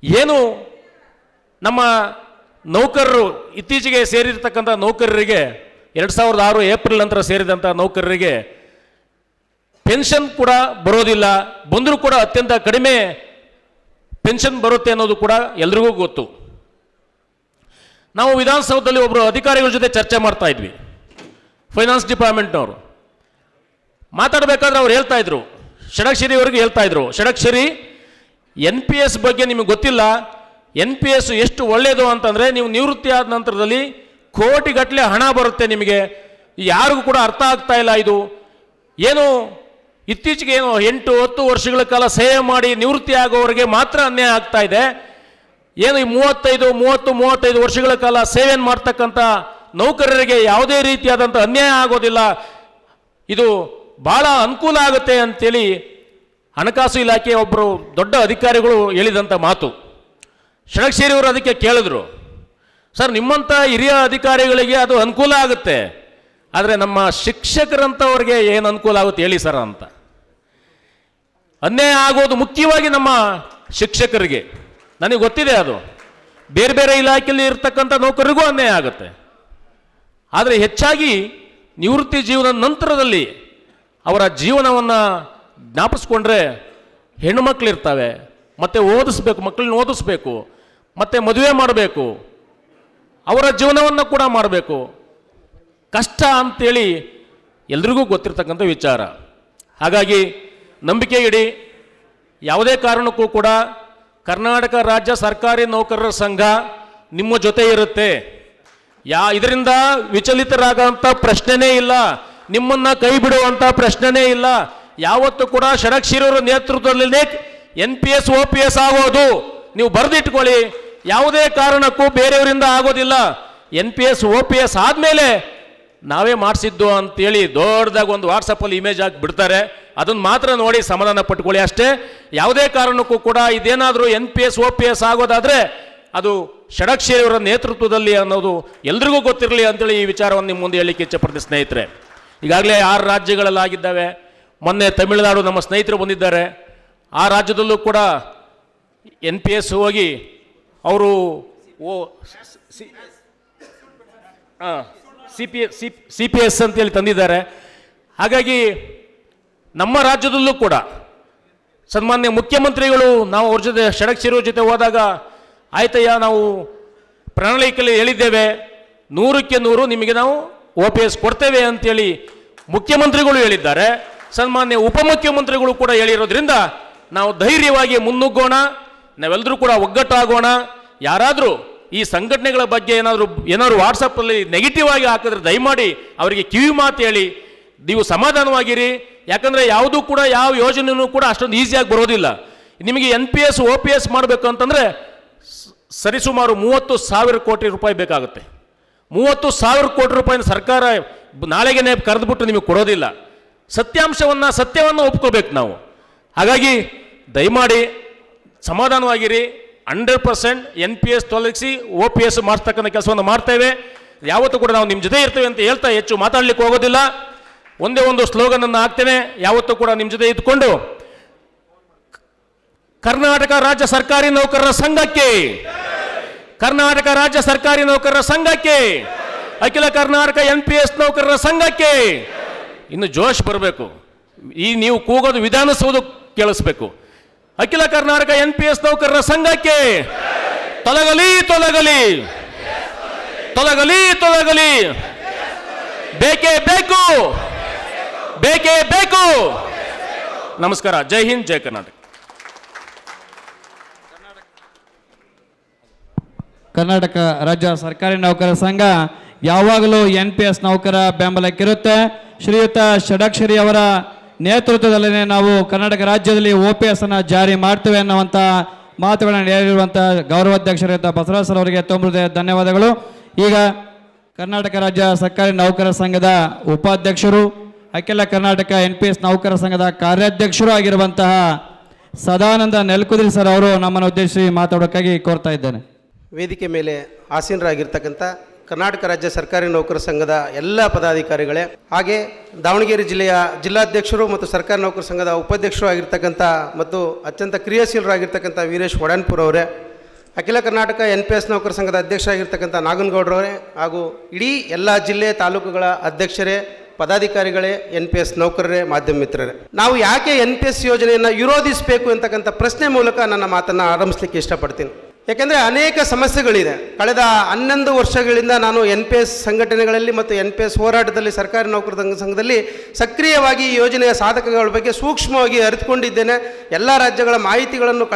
ಏನು ನಮ್ಮ ನೌಕರರು ಇತ್ತೀಚೆಗೆ ಸೇರಿರ್ತಕ್ಕಂಥ ನೌಕರರಿಗೆ 2006 ಏಪ್ರಿಲ್ ನಂತರ ಸೇರಿದಂಥ ನೌಕರರಿಗೆ ಪೆನ್ಷನ್ ಕೂಡ ಬರೋದಿಲ್ಲ, ಬಂದರೂ ಕೂಡ ಅತ್ಯಂತ ಕಡಿಮೆ ಪೆನ್ಷನ್ ಬರುತ್ತೆ ಅನ್ನೋದು ಕೂಡ ಎಲ್ರಿಗೂ ಗೊತ್ತು. ನಾವು ವಿಧಾನಸೌಧದಲ್ಲಿ ಒಬ್ಬರು ಅಧಿಕಾರಿಗಳ ಜೊತೆ ಚರ್ಚೆ ಮಾಡ್ತಾ ಇದ್ವಿ, ಫೈನಾನ್ಸ್ ಡಿಪಾರ್ಟ್ಮೆಂಟ್ನವರು. ಮಾತಾಡಬೇಕಾದ್ರೆ ಅವ್ರು ಹೇಳ್ತಾ ಇದ್ರು, ಷಡಕ್ಷರಿ ಅವರಿಗೆ ಹೇಳ್ತಾ ಇದ್ರು, ಷಡಕ್ಷರಿ NPS ಬಗ್ಗೆ ನಿಮಗೆ ಗೊತ್ತಿಲ್ಲ, NPS ಎಷ್ಟು ಒಳ್ಳೆಯದು ಅಂತಂದರೆ ನೀವು ನಿವೃತ್ತಿ ಆದ ನಂತರದಲ್ಲಿ ಕೋಟಿಗಟ್ಟಲೆ ಹಣ ಬರುತ್ತೆ ನಿಮಗೆ. ಯಾರಿಗೂ ಕೂಡ ಅರ್ಥ ಆಗ್ತಾ ಇಲ್ಲ. ಇದು ಏನು ಇತ್ತೀಚೆಗೆ 8-10 ವರ್ಷಗಳ ಕಾಲ ಸೇವೆ ಮಾಡಿ ನಿವೃತ್ತಿ ಆಗೋವರೆಗೆ ಮಾತ್ರ ಅನ್ಯಾಯ ಆಗ್ತಾ ಇದೆ. ಏನು ಈ 35 ವರ್ಷಗಳ ಕಾಲ ಸೇವೆಯನ್ನು ಮಾಡ್ತಕ್ಕಂಥ ನೌಕರರಿಗೆ ಯಾವುದೇ ರೀತಿಯಾದಂಥ ಅನ್ಯಾಯ ಆಗೋದಿಲ್ಲ, ಇದು ಭಾಳ ಅನುಕೂಲ ಆಗುತ್ತೆ ಅಂತೇಳಿ ಹಣಕಾಸು ಇಲಾಖೆ ಒಬ್ಬರು ದೊಡ್ಡ ಅಧಿಕಾರಿಗಳು ಹೇಳಿದಂಥ ಮಾತು. ಷಡಕ್ಷರಿ ಅವರು ಅದಕ್ಕೆ ಕೇಳಿದ್ರು, ಸರ್ ನಿಮ್ಮಂಥ ಹಿರಿಯ ಅಧಿಕಾರಿಗಳಿಗೆ ಅದು ಅನುಕೂಲ ಆಗುತ್ತೆ, ಆದರೆ ನಮ್ಮ ಶಿಕ್ಷಕರಂಥವ್ರಿಗೆ ಏನು ಅನುಕೂಲ ಆಗುತ್ತೆ ಹೇಳಿ ಸರ್ ಅಂತ. ಅನ್ಯಾಯ ಆಗೋದು ಮುಖ್ಯವಾಗಿ ನಮ್ಮ ಶಿಕ್ಷಕರಿಗೆ, ನನಗೆ ಗೊತ್ತಿದೆ. ಅದು ಬೇರೆ ಬೇರೆ ಇಲಾಖೆಯಲ್ಲಿ ಇರ್ತಕ್ಕಂಥ ನೌಕರರಿಗೂ ಅನ್ಯಾಯ ಆಗುತ್ತೆ. ಆದರೆ ಹೆಚ್ಚಾಗಿ ನಿವೃತ್ತಿ ಜೀವನದ ನಂತರದಲ್ಲಿ ಅವರ ಜೀವನವನ್ನು ಜ್ಞಾಪಿಸ್ಕೊಂಡ್ರೆ ಹೆಣ್ಣುಮಕ್ಕಳಿರ್ತವೆ, ಮತ್ತು ಓದಿಸ್ಬೇಕು, ಮಕ್ಕಳನ್ನ ಓದಿಸ್ಬೇಕು, ಮತ್ತು ಮದುವೆ ಮಾಡಬೇಕು, ಅವರ ಜೀವನವನ್ನು ಕೂಡ ಮಾಡಬೇಕು. ಕಷ್ಟ ಅಂತೇಳಿ ಎಲ್ರಿಗೂ ಗೊತ್ತಿರ್ತಕ್ಕಂಥ ವಿಚಾರ. ಹಾಗಾಗಿ ನಂಬಿಕೆ ಇಡಿ, ಯಾವುದೇ ಕಾರಣಕ್ಕೂ ಕೂಡ ಕರ್ನಾಟಕ ರಾಜ್ಯ ಸರ್ಕಾರಿ ನೌಕರರ ಸಂಘ ನಿಮ್ಮ ಜೊತೆ ಇರುತ್ತೆ. ಇದರಿಂದ ವಿಚಲಿತರಾಗೋಂಥ ಪ್ರಶ್ನೆನೇ ಇಲ್ಲ, ನಿಮ್ಮನ್ನು ಕೈ ಬಿಡುವಂಥ ಪ್ರಶ್ನೆನೇ ಇಲ್ಲ. ಯಾವತ್ತೂ ಕೂಡ ಷಡಕ್ಷರಿಯವರ ನೇತೃತ್ವದಲ್ಲೇ NPS OPS ಆಗೋದು, ನೀವು ಬರೆದಿಟ್ಕೊಳ್ಳಿ. ಯಾವುದೇ ಕಾರಣಕ್ಕೂ ಬೇರೆಯವರಿಂದ ಆಗೋದಿಲ್ಲ. NPS OPS ಆದಮೇಲೆ ನಾವೇ ಮಾಡಿಸಿದ್ದು ಅಂತೇಳಿ ದೊಡ್ಡದಾಗಿ ಒಂದು ವಾಟ್ಸಪ್ಪಲ್ಲಿ ಇಮೇಜ್ ಹಾಕಿ ಬಿಡ್ತಾರೆ. ಅದನ್ನು ಮಾತ್ರ ನೋಡಿ ಸಮಾಧಾನ ಪಟ್ಕೊಳ್ಳಿ ಅಷ್ಟೇ. ಯಾವುದೇ ಕಾರಣಕ್ಕೂ ಕೂಡ ಇದೇನಾದರೂ NPS OPS ಆಗೋದಾದರೆ ಅದು ಷಡಕ್ಷರಿಯವರ ನೇತೃತ್ವದಲ್ಲಿ ಅನ್ನೋದು ಎಲ್ರಿಗೂ ಗೊತ್ತಿರಲಿ ಅಂತೇಳಿ ಈ ವಿಚಾರವನ್ನು ನಿಮ್ಮ ಮುಂದೆ ಹೇಳಲಿಕ್ಕೆ ಇಚ್ಛೆಪಡ್ತೀನಿ ಸ್ನೇಹಿತರೆ. ಈಗಾಗಲೇ 6 ರಾಜ್ಯಗಳಲ್ಲಾಗಿದ್ದಾವೆ. ಮೊನ್ನೆ ತಮಿಳುನಾಡು ನಮ್ಮ ಸ್ನೇಹಿತರು ಬಂದಿದ್ದಾರೆ. ಆ ರಾಜ್ಯದಲ್ಲೂ ಕೂಡ NPS ಹೋಗಿ ಅವರು CPS ಅಂತೇಳಿ ತಂದಿದ್ದಾರೆ. ಹಾಗಾಗಿ ನಮ್ಮ ರಾಜ್ಯದಲ್ಲೂ ಕೂಡ ಸನ್ಮಾನ್ಯ ಮುಖ್ಯಮಂತ್ರಿಗಳು, ನಾವು ಅವ್ರ ಜೊತೆ ಷಡಕ್ಷರಿಯವ್ರ ಜೊತೆ ಹೋದಾಗ, ಆಯ್ತಯ್ಯ ನಾವು ಪ್ರಣಾಳಿಕೆಯಲ್ಲಿ ಹೇಳಿದ್ದೇವೆ 100ಕ್ಕೆ 100 ನಿಮಗೆ ನಾವು OPS ಕೊಡ್ತೇವೆ ಅಂತೇಳಿ ಮುಖ್ಯಮಂತ್ರಿಗಳು ಹೇಳಿದ್ದಾರೆ, ಸನ್ಮಾನ್ಯ ಉಪಮುಖ್ಯಮಂತ್ರಿಗಳು ಕೂಡ ಹೇಳಿರೋದ್ರಿಂದ ನಾವು ಧೈರ್ಯವಾಗಿ ಮುನ್ನುಗ್ಗೋಣ, ನಾವೆಲ್ಲರೂ ಕೂಡ ಒಗ್ಗಟ್ಟಾಗೋಣ. ಯಾರಾದರೂ ಈ ಸಂಘಟನೆಗಳ ಬಗ್ಗೆ ಏನಾದರೂ ವಾಟ್ಸಪ್ಪಲ್ಲಿ ನೆಗೆಟಿವ್ ಆಗಿ ಹಾಕಿದ್ರೆ ದಯಮಾಡಿ ಅವರಿಗೆ ಕಿವಿ ಮಾತು ಹೇಳಿ ನೀವು ಸಮಾಧಾನವಾಗಿರಿ. ಯಾಕಂದರೆ ಯಾವುದೂ ಕೂಡ ಯಾವ ಯೋಜನೆಯೂ ಕೂಡ ಅಷ್ಟೊಂದು ಈಸಿಯಾಗಿ ಬರೋದಿಲ್ಲ. ನಿಮಗೆ NPS OPS ಮಾಡಬೇಕು ಅಂತಂದರೆ ಸರಿಸುಮಾರು 30,000 ಕೋಟಿ ರೂಪಾಯಿ ಬೇಕಾಗುತ್ತೆ. 30,000 ಕೋಟಿ ರೂಪಾಯಿನ ಸರ್ಕಾರ ನಾಳೆಗೆ ಕರೆದುಬಿಟ್ಟು ನಿಮಗೆ ಕೊಡೋದಿಲ್ಲ. ಸತ್ಯವನ್ನು ಒಪ್ಕೋಬೇಕು ನಾವು. ಹಾಗಾಗಿ ದಯಮಾಡಿ ಸಮಾಧಾನವಾಗಿರಿ. 100% NPS ತೊಲಗಿಸಿ OPS ಮಾಡಿಸ್ತಕ್ಕಂಥ ಕೆಲಸವನ್ನು ಮಾಡ್ತೇವೆ. ಯಾವತ್ತೂ ಕೂಡ ನಾವು ನಿಮ್ಮ ಜೊತೆ ಇರ್ತೇವೆ ಅಂತ ಹೇಳ್ತಾ ಹೆಚ್ಚು ಮಾತಾಡಲಿಕ್ಕೆ ಹೋಗೋದಿಲ್ಲ. ಒಂದೇ ಒಂದು ಸ್ಲೋಗನನ್ನು ಹಾಕ್ತೇನೆ, ಯಾವತ್ತೂ ಕೂಡ ನಿಮ್ಮ ಜೊತೆ ಇದ್ದುಕೊಂಡು ಕರ್ನಾಟಕ ರಾಜ್ಯ ಸರ್ಕಾರಿ ನೌಕರರ ಸಂಘಕ್ಕೆ, ಕರ್ನಾಟಕ ರಾಜ್ಯ ಸರ್ಕಾರಿ ನೌಕರರ ಸಂಘಕ್ಕೆ, ಅಖಿಲ ಕರ್ನಾಟಕ NPS ನೌಕರರ ಸಂಘಕ್ಕೆ. ಇನ್ನು ಜೋಶ್ ಬರಬೇಕು. ನೀವು ಕೂಗೋದು ವಿಧಾನಸೌಧ ಕೇಳಿಸ್ಬೇಕು. ಅಖಿಲ ಕರ್ನಾಟಕ NPS ನೌಕರರ ಸಂಘಕ್ಕೆ ತೊಲಗಲಿ ತೊಲಗಲಿ ತೊಲಗಲಿ ತೊಲಗಲಿ, ಬೇಕೇ ಬೇಕು ಬೇಕೇ ಬೇಕು. ನಮಸ್ಕಾರ. ಜೈ ಹಿಂದ್, ಜೈ ಕರ್ನಾಟಕ. ಕರ್ನಾಟಕ ರಾಜ್ಯ ಸರ್ಕಾರಿ ನೌಕರರ ಸಂಘ ಯಾವಾಗಲೂ NPS ನೌಕರ ಬೆಂಬಲಕ್ಕಿರುತ್ತೆ. ಶ್ರೀಯುತ ಷಡಕ್ಷರಿ ಅವರ ನೇತೃತ್ವದಲ್ಲೇ ನಾವು ಕರ್ನಾಟಕ ರಾಜ್ಯದಲ್ಲಿ OPS ಅನ್ನು ಜಾರಿ ಮಾಡ್ತೇವೆ ಅನ್ನುವಂಥ ಮಾತುಗಳನ್ನು ಹೇಳಿರುವಂಥ ಗೌರವಾಧ್ಯಕ್ಷರಾದ ಬಸವರಾಜ್ ಸರ್ ಅವರಿಗೆ ತುಂಬ ಧನ್ಯವಾದಗಳು. ಈಗ ಕರ್ನಾಟಕ ರಾಜ್ಯ ಸರ್ಕಾರಿ ನೌಕರರ ಸಂಘದ ಉಪಾಧ್ಯಕ್ಷರು, ಅಖಿಲ ಕರ್ನಾಟಕ NPS ನೌಕರರ ಸಂಘದ ಕಾರ್ಯಾಧ್ಯಕ್ಷರು ಆಗಿರುವಂತಹ ಸದಾನಂದ ನೆಲ್ಕುದಿರಿ ಸರ್ ಅವರು ನಮ್ಮನ್ನು ಉದ್ದೇಶಿಸಿ ಮಾತಾಡೋಕ್ಕಾಗಿ ಕೋರ್ತಾ ಇದ್ದೇನೆ. ವೇದಿಕೆ ಮೇಲೆ ಆಸೀನರಾಗಿರ್ತಕ್ಕಂಥ ಕರ್ನಾಟಕ ರಾಜ್ಯ ಸರ್ಕಾರಿ ನೌಕರ ಸಂಘದ ಎಲ್ಲ ಪದಾಧಿಕಾರಿಗಳೇ, ಹಾಗೆ ದಾವಣಗೆರೆ ಜಿಲ್ಲೆಯ ಜಿಲ್ಲಾಧ್ಯಕ್ಷರು ಮತ್ತು ಸರ್ಕಾರಿ ನೌಕರ ಸಂಘದ ಉಪಾಧ್ಯಕ್ಷರು ಆಗಿರ್ತಕ್ಕಂಥ ಮತ್ತು ಅತ್ಯಂತ ಕ್ರಿಯಾಶೀಲರಾಗಿರ್ತಕ್ಕಂಥ ವೀರೇಶ್ ವಡನ್ಪುರ್ ಅವರೇ, ಅಖಿಲ ಕರ್ನಾಟಕ NPS ನೌಕರ ಸಂಘದ ಅಧ್ಯಕ್ಷರಾಗಿರ್ತಕ್ಕಂಥ ನಾಗನಗೌಡರವರೇ, ಹಾಗೂ ಇಡೀ ಎಲ್ಲ ಜಿಲ್ಲೆ ತಾಲೂಕುಗಳ ಅಧ್ಯಕ್ಷರೇ, ಪದಾಧಿಕಾರಿಗಳೇ, NPS ನೌಕರರೇ, ಮಾಧ್ಯಮ ಮಿತ್ರರೇ, ನಾವು ಯಾಕೆ NPS ಯೋಜನೆಯನ್ನು ವಿರೋಧಿಸಬೇಕು ಅಂತಕ್ಕಂಥ ಪ್ರಶ್ನೆ ಮೂಲಕ ನನ್ನ ಮಾತನ್ನು ಆರಂಭಿಸಲಿಕ್ಕೆ ಇಷ್ಟಪಡ್ತೀನಿ. ಯಾಕೆಂದರೆ ಅನೇಕ ಸಮಸ್ಯೆಗಳಿದೆ. ಕಳೆದ 11 ವರ್ಷಗಳಿಂದ ನಾನು NPS ಸಂಘಟನೆಗಳಲ್ಲಿ ಮತ್ತು NPS ಹೋರಾಟದಲ್ಲಿ ಸರ್ಕಾರಿ ನೌಕರರ ಸಂಘದಲ್ಲಿ ಸಕ್ರಿಯವಾಗಿ ಈ ಯೋಜನೆಯ ಸಾಧಕಗಳ ಬಗ್ಗೆ ಸೂಕ್ಷ್ಮವಾಗಿ ಅರಿತುಕೊಂಡಿದ್ದೇನೆ. ಎಲ್ಲ ರಾಜ್ಯಗಳ ಮಾಹಿತಿಗಳನ್ನು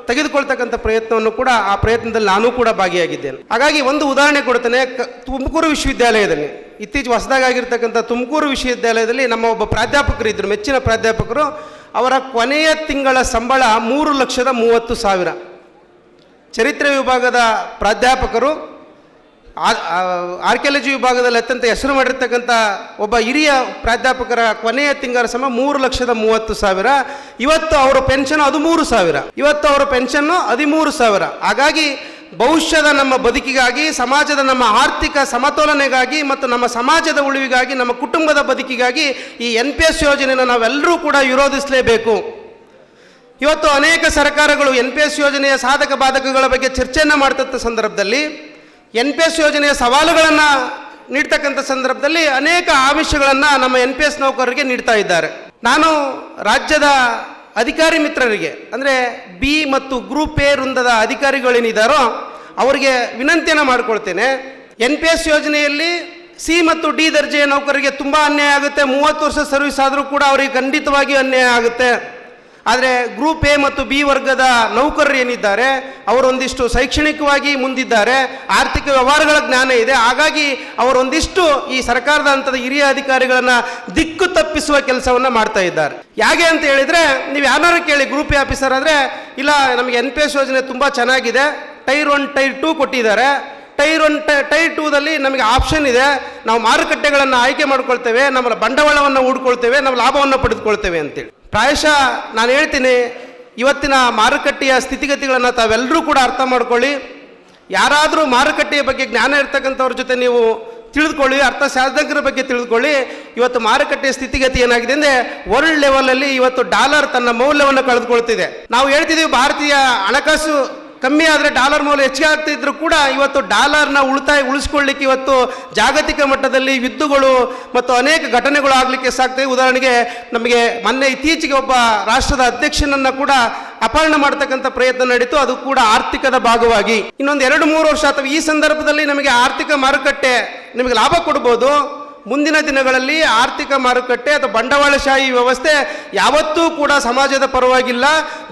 ತೆಗೆದುಕೊಳ್ತಕ್ಕಂಥ ಪ್ರಯತ್ನವನ್ನು ಕೂಡ ಆ ಪ್ರಯತ್ನದಲ್ಲಿ ನಾನು ಕೂಡ ಭಾಗಿಯಾಗಿದ್ದೇನೆ. ಹಾಗಾಗಿ ಒಂದು ಉದಾಹರಣೆ ಕೊಡ್ತೇನೆ. ತುಮಕೂರು ವಿಶ್ವವಿದ್ಯಾಲಯದಲ್ಲಿ ಇತ್ತೀಚೆಗೆ ಹೊಸದಾಗಿರ್ತಕ್ಕಂಥ ತುಮಕೂರು ವಿಶ್ವವಿದ್ಯಾಲಯದಲ್ಲಿ ನಮ್ಮ ಒಬ್ಬ ಪ್ರಾಧ್ಯಾಪಕರು ಇದ್ದರು, ಮೆಚ್ಚಿನ ಪ್ರಾಧ್ಯಾಪಕರು. ಅವರ ಕೊನೆಯ ತಿಂಗಳ ಸಂಬಳ 3,30,000. ಚರಿತ್ರೆ ವಿಭಾಗದ ಪ್ರಾಧ್ಯಾಪಕರು, ಆರ್ಕಿಯಾಲಜಿ ವಿಭಾಗದಲ್ಲಿ ಅತ್ಯಂತ ಹೆಸರು ಮಾಡಿರ್ತಕ್ಕಂಥ ಒಬ್ಬ ಹಿರಿಯ ಪ್ರಾಧ್ಯಾಪಕರ ಕೊನೆಯ ತಿಂಗಳ ಸಂಬಳ 3,30,000. ಇವತ್ತು ಅವರ ಪೆನ್ಷನ್ 13,000. ಇವತ್ತು ಅವರ ಪೆನ್ಷನ್ನು 13,000. ಹಾಗಾಗಿ ಭವಿಷ್ಯದ ನಮ್ಮ ಬದುಕಿಗಾಗಿ, ಸಮಾಜದ ನಮ್ಮ ಆರ್ಥಿಕ ಸಮತೋಲನೆಗಾಗಿ ಮತ್ತು ನಮ್ಮ ಸಮಾಜದ ಉಳಿವಿಗಾಗಿ, ನಮ್ಮ ಕುಟುಂಬದ ಬದುಕಿಗಾಗಿ ಈ NPS ಯೋಜನೆಯನ್ನು ನಾವೆಲ್ಲರೂ ಕೂಡ ವಿರೋಧಿಸಲೇಬೇಕು. ಇವತ್ತು ಅನೇಕ ಸರ್ಕಾರಗಳು NPS ಯೋಜನೆಯ ಸಾಧಕ ಬಾಧಕಗಳ ಬಗ್ಗೆ ಚರ್ಚೆಯನ್ನು ಮಾಡ್ತಕ್ಕ ಸಂದರ್ಭದಲ್ಲಿ, NPS ಯೋಜನೆಯ ಸವಾಲುಗಳನ್ನು ನೀಡ್ತಕ್ಕಂಥ ಸಂದರ್ಭದಲ್ಲಿ ಅನೇಕ ಆಮಿಷಗಳನ್ನು ನಮ್ಮ NPS ನೌಕರರಿಗೆ ನೀಡ್ತಾ ಇದ್ದಾರೆ. ನಾನು ರಾಜ್ಯದ ಅಧಿಕಾರಿ ಮಿತ್ರರಿಗೆ, ಅಂದರೆ B ಮತ್ತು ಗ್ರೂಪ್ A ವೃಂದದ ಅಧಿಕಾರಿಗಳೇನಿದ್ದಾರೋ ಅವರಿಗೆ ವಿನಂತಿಯನ್ನು ಮಾಡಿಕೊಳ್ತೇನೆ. NPS ಯೋಜನೆಯಲ್ಲಿ C ಮತ್ತು D ದರ್ಜೆಯ ನೌಕರರಿಗೆ ತುಂಬ ಅನ್ಯಾಯ ಆಗುತ್ತೆ. 30 ವರ್ಷ ಸರ್ವಿಸ್ ಆದರೂ ಕೂಡ ಅವರಿಗೆ ಖಂಡಿತವಾಗಿ ಅನ್ಯಾಯ ಆಗುತ್ತೆ. ಆದರೆ ಗ್ರೂಪ್ A ಮತ್ತು B ವರ್ಗದ ನೌಕರರು ಏನಿದ್ದಾರೆ ಅವರೊಂದಿಷ್ಟು ಶೈಕ್ಷಣಿಕವಾಗಿ ಮುಂದಿದ್ದಾರೆ, ಆರ್ಥಿಕ ವ್ಯವಹಾರಗಳ ಜ್ಞಾನ ಇದೆ. ಹಾಗಾಗಿ ಅವರೊಂದಿಷ್ಟು ಈ ಸರ್ಕಾರದ ಹಂತದ ಹಿರಿಯ ಅಧಿಕಾರಿಗಳನ್ನು ದಿಕ್ಕು ತಪ್ಪಿಸುವ ಕೆಲಸವನ್ನು ಮಾಡ್ತಾ ಇದ್ದಾರೆ. ಹೇಗೆ ಅಂತ ಹೇಳಿದರೆ, ನೀವು ಯಾರು ಕೇಳಿ ಗ್ರೂಪ್ A ಆಫೀಸರ್ ಆದರೆ, ಇಲ್ಲ ನಮಗೆ NPS ಯೋಜನೆ ತುಂಬ ಚೆನ್ನಾಗಿದೆ, ಟೈರ್ 1 ಟೈರ್ 2 ಕೊಟ್ಟಿದ್ದಾರೆ, ಟೈರ್ 1 ಟೈರ್ 2ದಲ್ಲಿ ನಮಗೆ ಆಪ್ಷನ್ ಇದೆ, ನಾವು ಮಾರುಕಟ್ಟೆಗಳನ್ನು ಆಯ್ಕೆ ಮಾಡ್ಕೊಳ್ತೇವೆ, ನಮ್ಮ ಬಂಡವಾಳವನ್ನು ಹೂಡ್ಕೊಳ್ತೇವೆ, ನಾವು ಲಾಭವನ್ನು ಪಡೆದುಕೊಳ್ತೇವೆ ಅಂತೇಳಿ. ಪ್ರಾಯಶಃ ನಾನು ಹೇಳ್ತೀನಿ, ಇವತ್ತಿನ ಮಾರುಕಟ್ಟೆಯ ಸ್ಥಿತಿಗತಿಗಳನ್ನು ತಾವೆಲ್ಲರೂ ಕೂಡ ಅರ್ಥ ಮಾಡ್ಕೊಳ್ಳಿ. ಯಾರಾದರೂ ಮಾರುಕಟ್ಟೆಯ ಬಗ್ಗೆ ಜ್ಞಾನ ಇರ್ತಕ್ಕಂಥವ್ರ ಜೊತೆ ನೀವು ತಿಳಿದುಕೊಳ್ಳಿ, ಅರ್ಥಶಾಸ್ತ್ರಜ್ಞರ ಬಗ್ಗೆ ತಿಳಿದುಕೊಳ್ಳಿ. ಇವತ್ತು ಮಾರುಕಟ್ಟೆಯ ಸ್ಥಿತಿಗತಿ ಏನಾಗಿದೆ ಅಂದರೆ, ವರ್ಲ್ಡ್ ಲೆವೆಲಲ್ಲಿ ಇವತ್ತು ಡಾಲರ್ ತನ್ನ ಮೌಲ್ಯವನ್ನು ಕಳೆದುಕೊಳ್ತಿದೆ. ನಾವು ಹೇಳ್ತಿದ್ದೀವಿ ಭಾರತೀಯ ಹಣಕಾಸು ಕಮ್ಮಿ ಆದರೆ ಡಾಲರ್ ಮೌಲ್ಯ ಹೆಚ್ಚಿಗೆ ಆಗ್ತಿದ್ರು ಕೂಡ ಇವತ್ತು ಡಾಲರ್ನ ಉಳಿಸ್ಕೊಳ್ಳಿಕ್ಕೆ ಇವತ್ತು ಜಾಗತಿಕ ಮಟ್ಟದಲ್ಲಿ ಯುದ್ಧಗಳು ಮತ್ತು ಅನೇಕ ಘಟನೆಗಳು ಆಗಲಿಕ್ಕೆ ಸಾಕ್ತವೆ. ಉದಾಹರಣೆಗೆ ನಮಗೆ ಮೊನ್ನೆ ಇತ್ತೀಚೆಗೆ ಒಬ್ಬ ರಾಷ್ಟ್ರದ ಅಧ್ಯಕ್ಷನನ್ನು ಕೂಡ ಅಪಹರಣ ಮಾಡ್ತಕ್ಕಂಥ ಪ್ರಯತ್ನ ನಡೀತು. ಅದು ಕೂಡ ಆರ್ಥಿಕದ ಭಾಗವಾಗಿ. ಇನ್ನೊಂದು 2-3 ವರ್ಷ ಅಥವಾ ಈ ಸಂದರ್ಭದಲ್ಲಿ ನಮಗೆ ಆರ್ಥಿಕ ಮಾರುಕಟ್ಟೆ ನಿಮಗೆ ಲಾಭ ಕೊಡ್ಬೋದು. ಮುಂದಿನ ದಿನಗಳಲ್ಲಿ ಆರ್ಥಿಕ ಮಾರುಕಟ್ಟೆ ಅಥವಾ ಬಂಡವಾಳಶಾಹಿ ವ್ಯವಸ್ಥೆ ಯಾವತ್ತೂ ಕೂಡ ಸಮಾಜದ ಪರವಾಗಿಲ್ಲ,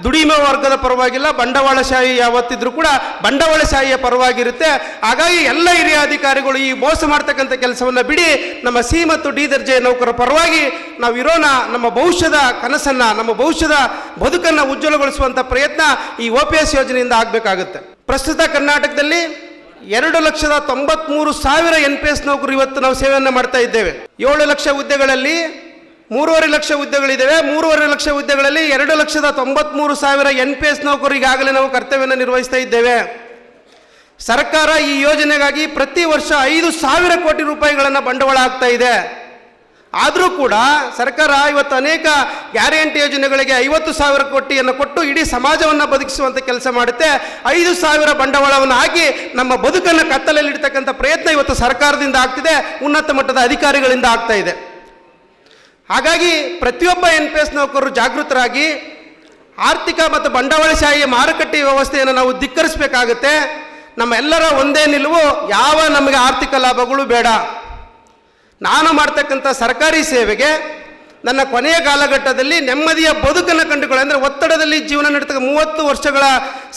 ದುಡಿಮೆ ವರ್ಗದ ಪರವಾಗಿಲ್ಲ. ಬಂಡವಾಳಶಾಹಿ ಯಾವತ್ತಿದ್ರೂ ಕೂಡ ಬಂಡವಾಳಶಾಹಿಯ ಪರವಾಗಿರುತ್ತೆ. ಹಾಗಾಗಿ ಎಲ್ಲ ಹಿರಿಯ ಅಧಿಕಾರಿಗಳು ಈ ಮೋಸ ಮಾಡ್ತಕ್ಕಂಥ ಕೆಲಸವನ್ನು ಬಿಡಿ, ನಮ್ಮ ಸಿ ಮತ್ತು ಡಿ ದರ್ಜೆ ನೌಕರರ ಪರವಾಗಿ ನಾವು ಇರೋಣ. ನಮ್ಮ ಭವಿಷ್ಯದ ಕನಸನ್ನು, ನಮ್ಮ ಭವಿಷ್ಯದ ಬದುಕನ್ನು ಉಜ್ವಲಗೊಳಿಸುವಂಥ ಪ್ರಯತ್ನ ಈ OPS ಯೋಜನೆಯಿಂದ ಆಗಬೇಕಾಗುತ್ತೆ. ಪ್ರಸ್ತುತ ಕರ್ನಾಟಕದಲ್ಲಿ 2,93,000 NPS ನೌಕರು ಇವತ್ತು ನಾವು ಸೇವೆಯನ್ನು ಮಾಡ್ತಾ ಇದ್ದೇವೆ. 7 ಲಕ್ಷ ಹುದ್ದೆಗಳಲ್ಲಿ 3.5 ಲಕ್ಷ ಹುದ್ದೆಗಳಿದ್ದೇವೆ. 3.5 ಲಕ್ಷ ಹುದ್ದೆಗಳಲ್ಲಿ 2,93,000 NPS ನೌಕರು ಈಗಾಗಲೇ ನಾವು ಕರ್ತವ್ಯವನ್ನು ನಿರ್ವಹಿಸ್ತಾ ಇದ್ದೇವೆ. ಸರ್ಕಾರ ಈ ಯೋಜನೆಗಾಗಿ ಪ್ರತಿ ವರ್ಷ 5,000 ಕೋಟಿ ರೂಪಾಯಿಗಳನ್ನು ಬಂಡವಾಳ ಹಾಕ್ತಾ ಇದೆ. ಆದರೂ ಕೂಡ ಸರ್ಕಾರ ಇವತ್ತು ಅನೇಕ ಗ್ಯಾರಂಟಿ ಯೋಜನೆಗಳಿಗೆ 50,000 ಕೋಟಿಯನ್ನು ಕೊಟ್ಟು ಇಡೀ ಸಮಾಜವನ್ನು ಬದುಕಿಸುವಂಥ ಕೆಲಸ ಮಾಡುತ್ತೆ. 5,000 ಬಂಡವಾಳವನ್ನು ಹಾಕಿ ನಮ್ಮ ಬದುಕನ್ನು ಕತ್ತಲಲ್ಲಿಡ್ತಕ್ಕಂಥ ಪ್ರಯತ್ನ ಇವತ್ತು ಸರ್ಕಾರದಿಂದ ಆಗ್ತಿದೆ, ಉನ್ನತ ಮಟ್ಟದ ಅಧಿಕಾರಿಗಳಿಂದ ಆಗ್ತಾ ಇದೆ. ಹಾಗಾಗಿ ಪ್ರತಿಯೊಬ್ಬ NPS ನೌಕರರು ಜಾಗೃತರಾಗಿ ಆರ್ಥಿಕ ಮತ್ತು ಬಂಡವಾಳಶಾಹಿಯ ಮಾರುಕಟ್ಟೆ ವ್ಯವಸ್ಥೆಯನ್ನು ನಾವು ಧಿಕ್ಕರಿಸಬೇಕಾಗುತ್ತೆ. ನಮ್ಮ ಎಲ್ಲರ ಒಂದೇ ನಿಲುವು, ಯಾವ ನಮಗೆ ಆರ್ಥಿಕ ಲಾಭಗಳು ಬೇಡ. ನಾನು ಮಾಡ್ತಕ್ಕಂಥ ಸರ್ಕಾರಿ ಸೇವೆಗೆ ನನ್ನ ಕೊನೆಯ ಕಾಲಘಟ್ಟದಲ್ಲಿ ನೆಮ್ಮದಿಯ ಬದುಕನ್ನು ಕಂಡುಕೊಳ್ಳಿ, ಅಂದರೆ ಒತ್ತಡದಲ್ಲಿ ಜೀವನ ನಡೆತಕ್ಕ 30 ವರ್ಷಗಳ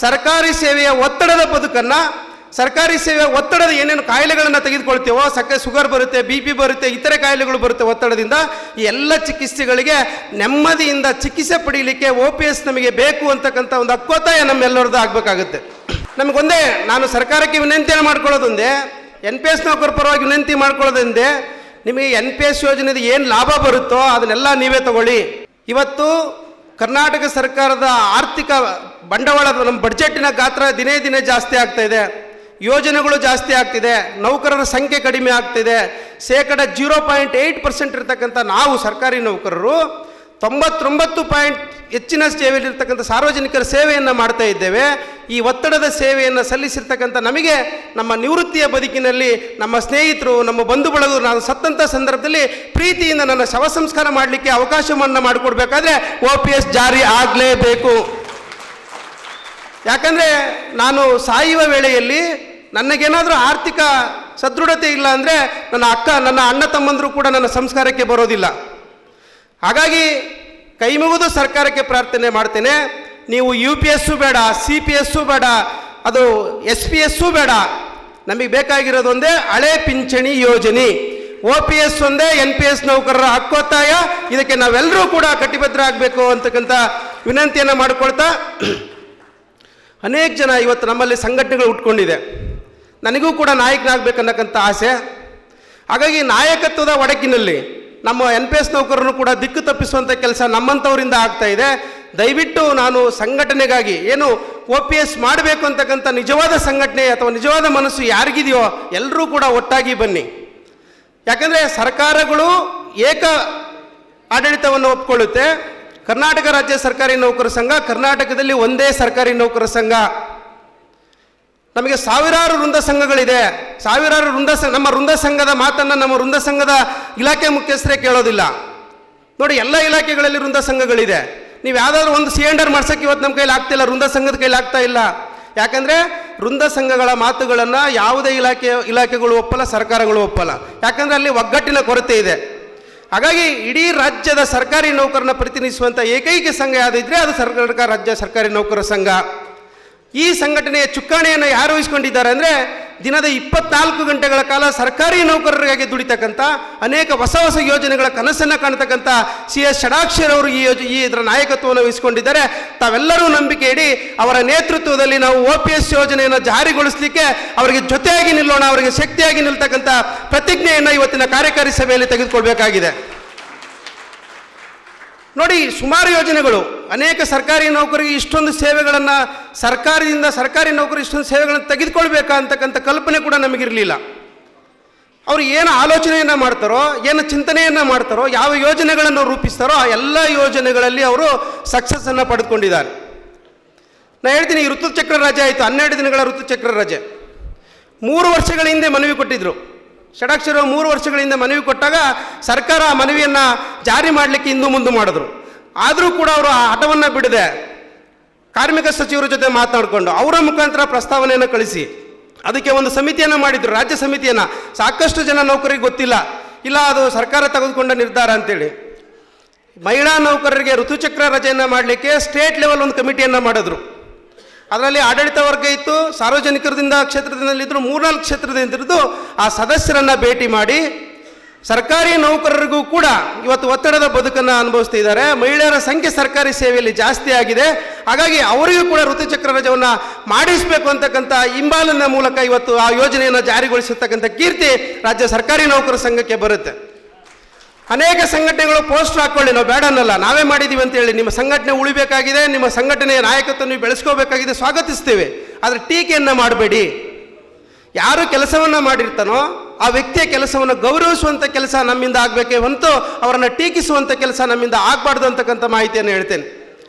ಸರ್ಕಾರಿ ಸೇವೆಯ ಒತ್ತಡದ ಬದುಕನ್ನು, ಸರ್ಕಾರಿ ಸೇವೆಯ ಒತ್ತಡದ ಏನೇನು ಕಾಯಿಲೆಗಳನ್ನು ತೆಗೆದುಕೊಳ್ತೇವೋ, ಶುಗರ್ ಬರುತ್ತೆ, BP ಬರುತ್ತೆ, ಇತರೆ ಕಾಯಿಲೆಗಳು ಬರುತ್ತೆ ಒತ್ತಡದಿಂದ, ಈ ಎಲ್ಲ ಚಿಕಿತ್ಸೆಗಳಿಗೆ ನೆಮ್ಮದಿಯಿಂದ ಚಿಕಿತ್ಸೆ ಪಡೀಲಿಕ್ಕೆ OPS ನಮಗೆ ಬೇಕು ಅಂತಕ್ಕಂಥ ಒಂದು ಹಕ್ಕೊತ್ತಾಯ ನಮ್ಮೆಲ್ಲರದ್ದು ಆಗಬೇಕಾಗುತ್ತೆ. ನಮಗೊಂದೇ ನಾನು ಸರ್ಕಾರಕ್ಕೆ ವಿನಂತಿಯನ್ನು ಮಾಡ್ಕೊಳ್ಳೋದೊಂದೇ, NPS ನೌಕರ ಪರವಾಗಿ ವಿನಂತಿ ಮಾಡ್ಕೊಳ್ಳೋದೊಂದೇ, ನಿಮಗೆ NPS ಯೋಜನೆದು ಏನು ಲಾಭ ಬರುತ್ತೋ ಅದನ್ನೆಲ್ಲ ನೀವೇ ತಗೊಳ್ಳಿ. ಇವತ್ತು ಕರ್ನಾಟಕ ಸರ್ಕಾರದ ಆರ್ಥಿಕ ಬಂಡವಾಳ, ನಮ್ಮ ಬಡ್ಜೆಟ್ಟಿನ ಗಾತ್ರ ದಿನೇ ದಿನೇ ಜಾಸ್ತಿ ಆಗ್ತಾ ಇದೆ, ಯೋಜನೆಗಳು ಜಾಸ್ತಿ ಆಗ್ತಿದೆ, ನೌಕರರ ಸಂಖ್ಯೆ ಕಡಿಮೆ ಆಗ್ತಿದೆ. 0.8% ಇರ್ತಕ್ಕಂಥ ನಾವು ಸರ್ಕಾರಿ ನೌಕರರು 99 ಹೆಚ್ಚಿನ ಸೇವೆಯಲ್ಲಿರ್ತಕ್ಕಂಥ ಸಾರ್ವಜನಿಕರ ಸೇವೆಯನ್ನು ಮಾಡ್ತಾ ಇದ್ದೇವೆ. ಈ ಒತ್ತಡದ ಸೇವೆಯನ್ನು ಸಲ್ಲಿಸಿರ್ತಕ್ಕಂಥ ನಮಗೆ ನಮ್ಮ ನಿವೃತ್ತಿಯ ಬದುಕಿನಲ್ಲಿ ನಮ್ಮ ಸ್ನೇಹಿತರು, ನಮ್ಮ ಬಂಧು ಬಳಗರು, ನಾನು ಸತ್ತಂಥ ಸಂದರ್ಭದಲ್ಲಿ ಪ್ರೀತಿಯಿಂದ ನನ್ನ ಶವ ಸಂಸ್ಕಾರ ಮಾಡಲಿಕ್ಕೆ ಅವಕಾಶವನ್ನು ಮಾಡಿಕೊಡ್ಬೇಕಾದ್ರೆ OPS ಜಾರಿ ಆಗಲೇಬೇಕು. ಯಾಕಂದರೆ ನಾನು ಸಾಯುವ ವೇಳೆಯಲ್ಲಿ ನನಗೇನಾದರೂ ಆರ್ಥಿಕ ಸದೃಢತೆ ಇಲ್ಲ ಅಂದರೆ ನನ್ನ ಅಣ್ಣ ತಮ್ಮಂದರು ಕೂಡ ನನ್ನ ಸಂಸ್ಕಾರಕ್ಕೆ ಬರೋದಿಲ್ಲ. ಹಾಗಾಗಿ ಕೈ ಮುಗಿದು ಸರ್ಕಾರಕ್ಕೆ ಪ್ರಾರ್ಥನೆ ಮಾಡ್ತೇನೆ, ನೀವು UPS ಬೇಡ, CPS ಬೇಡ, ಅದು SPS ಬೇಡ, ನಮಗೆ ಬೇಕಾಗಿರೋದು ಒಂದೇ ಹಳೆ ಪಿಂಚಣಿ ಯೋಜನೆ. OPS ಒಂದೇ NPS ನೌಕರರ ಹಕ್ಕೊತ್ತಾಯ, ಇದಕ್ಕೆ ನಾವೆಲ್ಲರೂ ಕೂಡ ಕಟಿಬದ್ಧ ಆಗಬೇಕು ಅಂತಕ್ಕಂಥ ವಿನಂತಿಯನ್ನು ಮಾಡಿಕೊಳ್ತಾ, ಅನೇಕ ಜನ ಇವತ್ತು ನಮ್ಮಲ್ಲಿ ಸಂಘಟನೆಗಳು ಹುಟ್ಕೊಂಡಿದೆ. ನನಗೂ ಕೂಡ ನಾಯಕನಾಗಬೇಕನ್ನಕ್ಕಂಥ ಆಸೆ. ಹಾಗಾಗಿ ನಾಯಕತ್ವದ ಒಡಕಿನಲ್ಲಿ ನಮ್ಮ NPS ನೌಕರರನ್ನು ಕೂಡ ದಿಕ್ಕು ತಪ್ಪಿಸುವಂಥ ಕೆಲಸ ನಮ್ಮಂಥವರಿಂದ ಆಗ್ತಾ ಇದೆ. ದಯವಿಟ್ಟು ನಾನು ಸಂಘಟನೆಗಾಗಿ ಏನು OPS ಮಾಡಬೇಕು ಅಂತಕ್ಕಂಥ ನಿಜವಾದ ಸಂಘಟನೆ ಅಥವಾ ನಿಜವಾದ ಮನಸ್ಸು ಯಾರಿಗಿದೆಯೋ ಎಲ್ಲರೂ ಕೂಡ ಒಟ್ಟಾಗಿ ಬನ್ನಿ. ಯಾಕಂದರೆ ಸರ್ಕಾರಗಳು ಏಕ ಆಡಳಿತವನ್ನು ಒಪ್ಪಿಕೊಳ್ಳುತ್ತೆ. ಕರ್ನಾಟಕ ರಾಜ್ಯ ಸರ್ಕಾರಿ ನೌಕರ ಸಂಘ ಕರ್ನಾಟಕದಲ್ಲಿ ಒಂದೇ ಸರ್ಕಾರಿ ನೌಕರ ಸಂಘ. ನಮಗೆ ಸಾವಿರಾರು ವೃಂದ ಸಂಘಗಳಿದೆ, ಸಾವಿರಾರು ನಮ್ಮ ವೃಂದ ಸಂಘದ ಮಾತನ್ನು ನಮ್ಮ ವೃಂದ ಸಂಘದ ಇಲಾಖೆ ಮುಖ್ಯಸ್ಥರೇ ಕೇಳೋದಿಲ್ಲ. ನೋಡಿ, ಎಲ್ಲ ಇಲಾಖೆಗಳಲ್ಲಿ ವೃಂದ ಸಂಘಗಳಿದೆ. ನೀವು ಯಾವುದಾದ್ರೂ ಒಂದು ಸಿಲಿಂಡರ್ ಮಾಡ್ಸೋಕ್ಕೆ ಇವತ್ತು ನಮ್ಮ ಕೈಲಿ ಆಗ್ತಿಲ್ಲ, ವೃಂದ ಸಂಘದ ಕೈಲಿ ಆಗ್ತಾ ಇಲ್ಲ. ಯಾಕಂದರೆ ವೃಂದ ಸಂಘಗಳ ಮಾತುಗಳನ್ನು ಯಾವುದೇ ಇಲಾಖೆಗಳು ಒಪ್ಪಲ್ಲ, ಸರ್ಕಾರಗಳು ಒಪ್ಪಲ್ಲ. ಯಾಕಂದರೆ ಅಲ್ಲಿ ಒಗ್ಗಟ್ಟಿನ ಕೊರತೆ ಇದೆ. ಹಾಗಾಗಿ ಇಡೀ ರಾಜ್ಯದ ಸರ್ಕಾರಿ ನೌಕರನ್ನ ಪ್ರತಿನಿಧಿಸುವಂಥ ಏಕೈಕ ಸಂಘ ಯಾವುದಿದ್ರೆ ಅದು ರಾಜ್ಯ ಸರ್ಕಾರಿ ನೌಕರ ಸಂಘ. ಈ ಸಂಘಟನೆಯ ಚುಕ್ಕಾಣಿಯನ್ನು ಯಾರು ವಹಿಸ್ಕೊಂಡಿದ್ದಾರೆ ಅಂದರೆ ದಿನದ 24 ಗಂಟೆಗಳ ಕಾಲ ಸರ್ಕಾರಿ ನೌಕರರಿಗಾಗಿ ದುಡಿತಕ್ಕಂಥ ಅನೇಕ ಹೊಸ ಹೊಸ ಯೋಜನೆಗಳ ಕನಸನ್ನು ಕಾಣ್ತಕ್ಕಂಥ CS ಷಡಾಕ್ಷರ್ ಅವರು ಇದರ ನಾಯಕತ್ವವನ್ನು ವಹಿಸಿಕೊಂಡಿದ್ದಾರೆ. ತಾವೆಲ್ಲರೂ ನಂಬಿಕೆ ಇಡಿ, ಅವರ ನೇತೃತ್ವದಲ್ಲಿ ನಾವು OPS ಯೋಜನೆಯನ್ನು ಜಾರಿಗೊಳಿಸಲಿಕ್ಕೆ ಅವರಿಗೆ ಜೊತೆಯಾಗಿ ನಿಲ್ಲೋಣ, ಅವರಿಗೆ ಶಕ್ತಿಯಾಗಿ ನಿಲ್ತಕ್ಕಂಥ ಪ್ರತಿಜ್ಞೆಯನ್ನು ಇವತ್ತಿನ ಕಾರ್ಯಕಾರಿ ಸಭೆಯಲ್ಲಿ ತೆಗೆದುಕೊಳ್ಬೇಕಾಗಿದೆ. ನೋಡಿ, ಸುಮಾರು ಯೋಜನೆಗಳು, ಅನೇಕ ಸರ್ಕಾರಿ ನೌಕರಿಗೆ ಇಷ್ಟೊಂದು ಸೇವೆಗಳನ್ನು ಸರ್ಕಾರಿ ನೌಕರು ಇಷ್ಟೊಂದು ಸೇವೆಗಳನ್ನು ತೆಗೆದುಕೊಳ್ಬೇಕಾ ಅಂತಕ್ಕಂಥ ಕಲ್ಪನೆ ಕೂಡ ನಮಗಿರಲಿಲ್ಲ. ಅವರು ಏನು ಆಲೋಚನೆಯನ್ನು ಮಾಡ್ತಾರೋ, ಏನು ಚಿಂತನೆಯನ್ನು ಮಾಡ್ತಾರೋ, ಯಾವ ಯೋಜನೆಗಳನ್ನು ರೂಪಿಸ್ತಾರೋ ಆ ಎಲ್ಲ ಯೋಜನೆಗಳಲ್ಲಿ ಅವರು ಸಕ್ಸಸ್ಸನ್ನು ಪಡೆದುಕೊಂಡಿದ್ದಾರೆ. ನಾನು ಹೇಳ್ತೀನಿ, ಈ ಋತುಚಕ್ರ ರಜೆ ಆಯಿತು, 12 ದಿನಗಳ ಋತುಚಕ್ರ ರಜೆ 3 ವರ್ಷಗಳ ಹಿಂದೆ ಮನವಿ ಕೊಟ್ಟಿದ್ದರು. ಷಡಾಕ್ಷರ 3 ವರ್ಷಗಳಿಂದ ಮನವಿ ಕೊಟ್ಟಾಗ ಸರ್ಕಾರ ಆ ಮನವಿಯನ್ನು ಜಾರಿ ಮಾಡಲಿಕ್ಕೆ ಹಿಂದು ಮುಂದೆ ಮಾಡಿದ್ರು. ಆದರೂ ಕೂಡ ಅವರು ಆ ಹಠವನ್ನು ಬಿಡದೆ ಕಾರ್ಮಿಕ ಸಚಿವರ ಜೊತೆ ಮಾತನಾಡಿಕೊಂಡು ಅವರ ಮುಖಾಂತರ ಪ್ರಸ್ತಾವನೆಯನ್ನು ಕಳಿಸಿ ಅದಕ್ಕೆ ಒಂದು ಸಮಿತಿಯನ್ನು ಮಾಡಿದ್ರು, ರಾಜ್ಯ ಸಮಿತಿಯನ್ನು. ಸಾಕಷ್ಟು ಜನ ನೌಕರಿಗೆ ಗೊತ್ತಿಲ್ಲ, ಇಲ್ಲ ಅದು ಸರ್ಕಾರ ತೆಗೆದುಕೊಂಡ ನಿರ್ಧಾರ ಅಂತೇಳಿ. ಮಹಿಳಾ ನೌಕರರಿಗೆ ಋತುಚಕ್ರ ರಜೆಯನ್ನು ಮಾಡಲಿಕ್ಕೆ ಸ್ಟೇಟ್ ಲೆವೆಲ್ ಒಂದು ಕಮಿಟಿಯನ್ನು ಮಾಡಿದ್ರು. ಅದರಲ್ಲಿ ಆಡಳಿತ ವರ್ಗ ಇತ್ತು, ಸಾರ್ವಜನಿಕರಿಂದ ಕ್ಷೇತ್ರದಿಂದಲಿದ್ದರು, 3-4 ಕ್ಷೇತ್ರದಿಂದಿದ್ದು ಆ ಸದಸ್ಯರನ್ನು ಭೇಟಿ ಮಾಡಿ ಸರ್ಕಾರಿ ನೌಕರರಿಗೂ ಕೂಡ ಇವತ್ತು ಒತ್ತಡದ ಬದುಕನ್ನು ಅನುಭವಿಸ್ತಿದ್ದಾರೆ. ಮಹಿಳೆಯರ ಸಂಖ್ಯೆ ಸರ್ಕಾರಿ ಸೇವೆಯಲ್ಲಿ ಜಾಸ್ತಿ ಆಗಿದೆ, ಹಾಗಾಗಿ ಅವರಿಗೂ ಕೂಡ ಋತುಚಕ್ರ ರಜೆಯನ್ನು ಮಾಡಿಸಬೇಕು ಅಂತಕ್ಕಂಥ ಹಿಂಬಾಲನ ಮೂಲಕ ಇವತ್ತು ಆ ಯೋಜನೆಯನ್ನು ಜಾರಿಗೊಳಿಸಿರ್ತಕ್ಕಂಥ ಕೀರ್ತಿ ರಾಜ್ಯ ಸರ್ಕಾರಿ ನೌಕರ ಸಂಘಕ್ಕೆ ಬರುತ್ತೆ. ಅನೇಕ ಸಂಘಟನೆಗಳು ಪೋಸ್ಟರ್ ಹಾಕ್ಕೊಳ್ಳಿ, ನಾವು ಬೇಡ ಅನ್ನಲ್ಲ, ನಾವೇ ಮಾಡಿದ್ದೀವಿ ಅಂತೇಳಿ. ನಿಮ್ಮ ಸಂಘಟನೆ ಉಳಿಬೇಕಾಗಿದೆ, ನಿಮ್ಮ ಸಂಘಟನೆಯ ನಾಯಕತ್ವ ನೀವು ಬೆಳೆಸ್ಕೋಬೇಕಾಗಿದೆ, ಸ್ವಾಗತಿಸ್ತೇವೆ. ಆದರೆ ಟೀಕೆಯನ್ನು ಮಾಡಬೇಡಿ. ಯಾರು ಕೆಲಸವನ್ನು ಮಾಡಿರ್ತಾನೋ ಆ ವ್ಯಕ್ತಿಯ ಕೆಲಸವನ್ನು ಗೌರವಿಸುವಂಥ ಕೆಲಸ ನಮ್ಮಿಂದ ಆಗಬೇಕೇ ಹೊರತು ಅವರನ್ನು ಟೀಕಿಸುವಂಥ ಕೆಲಸ ನಮ್ಮಿಂದ ಆಗಬಾರ್ದು ಅಂತಕ್ಕಂಥ ಮಾಹಿತಿಯನ್ನು ಹೇಳ್ತೇನೆ.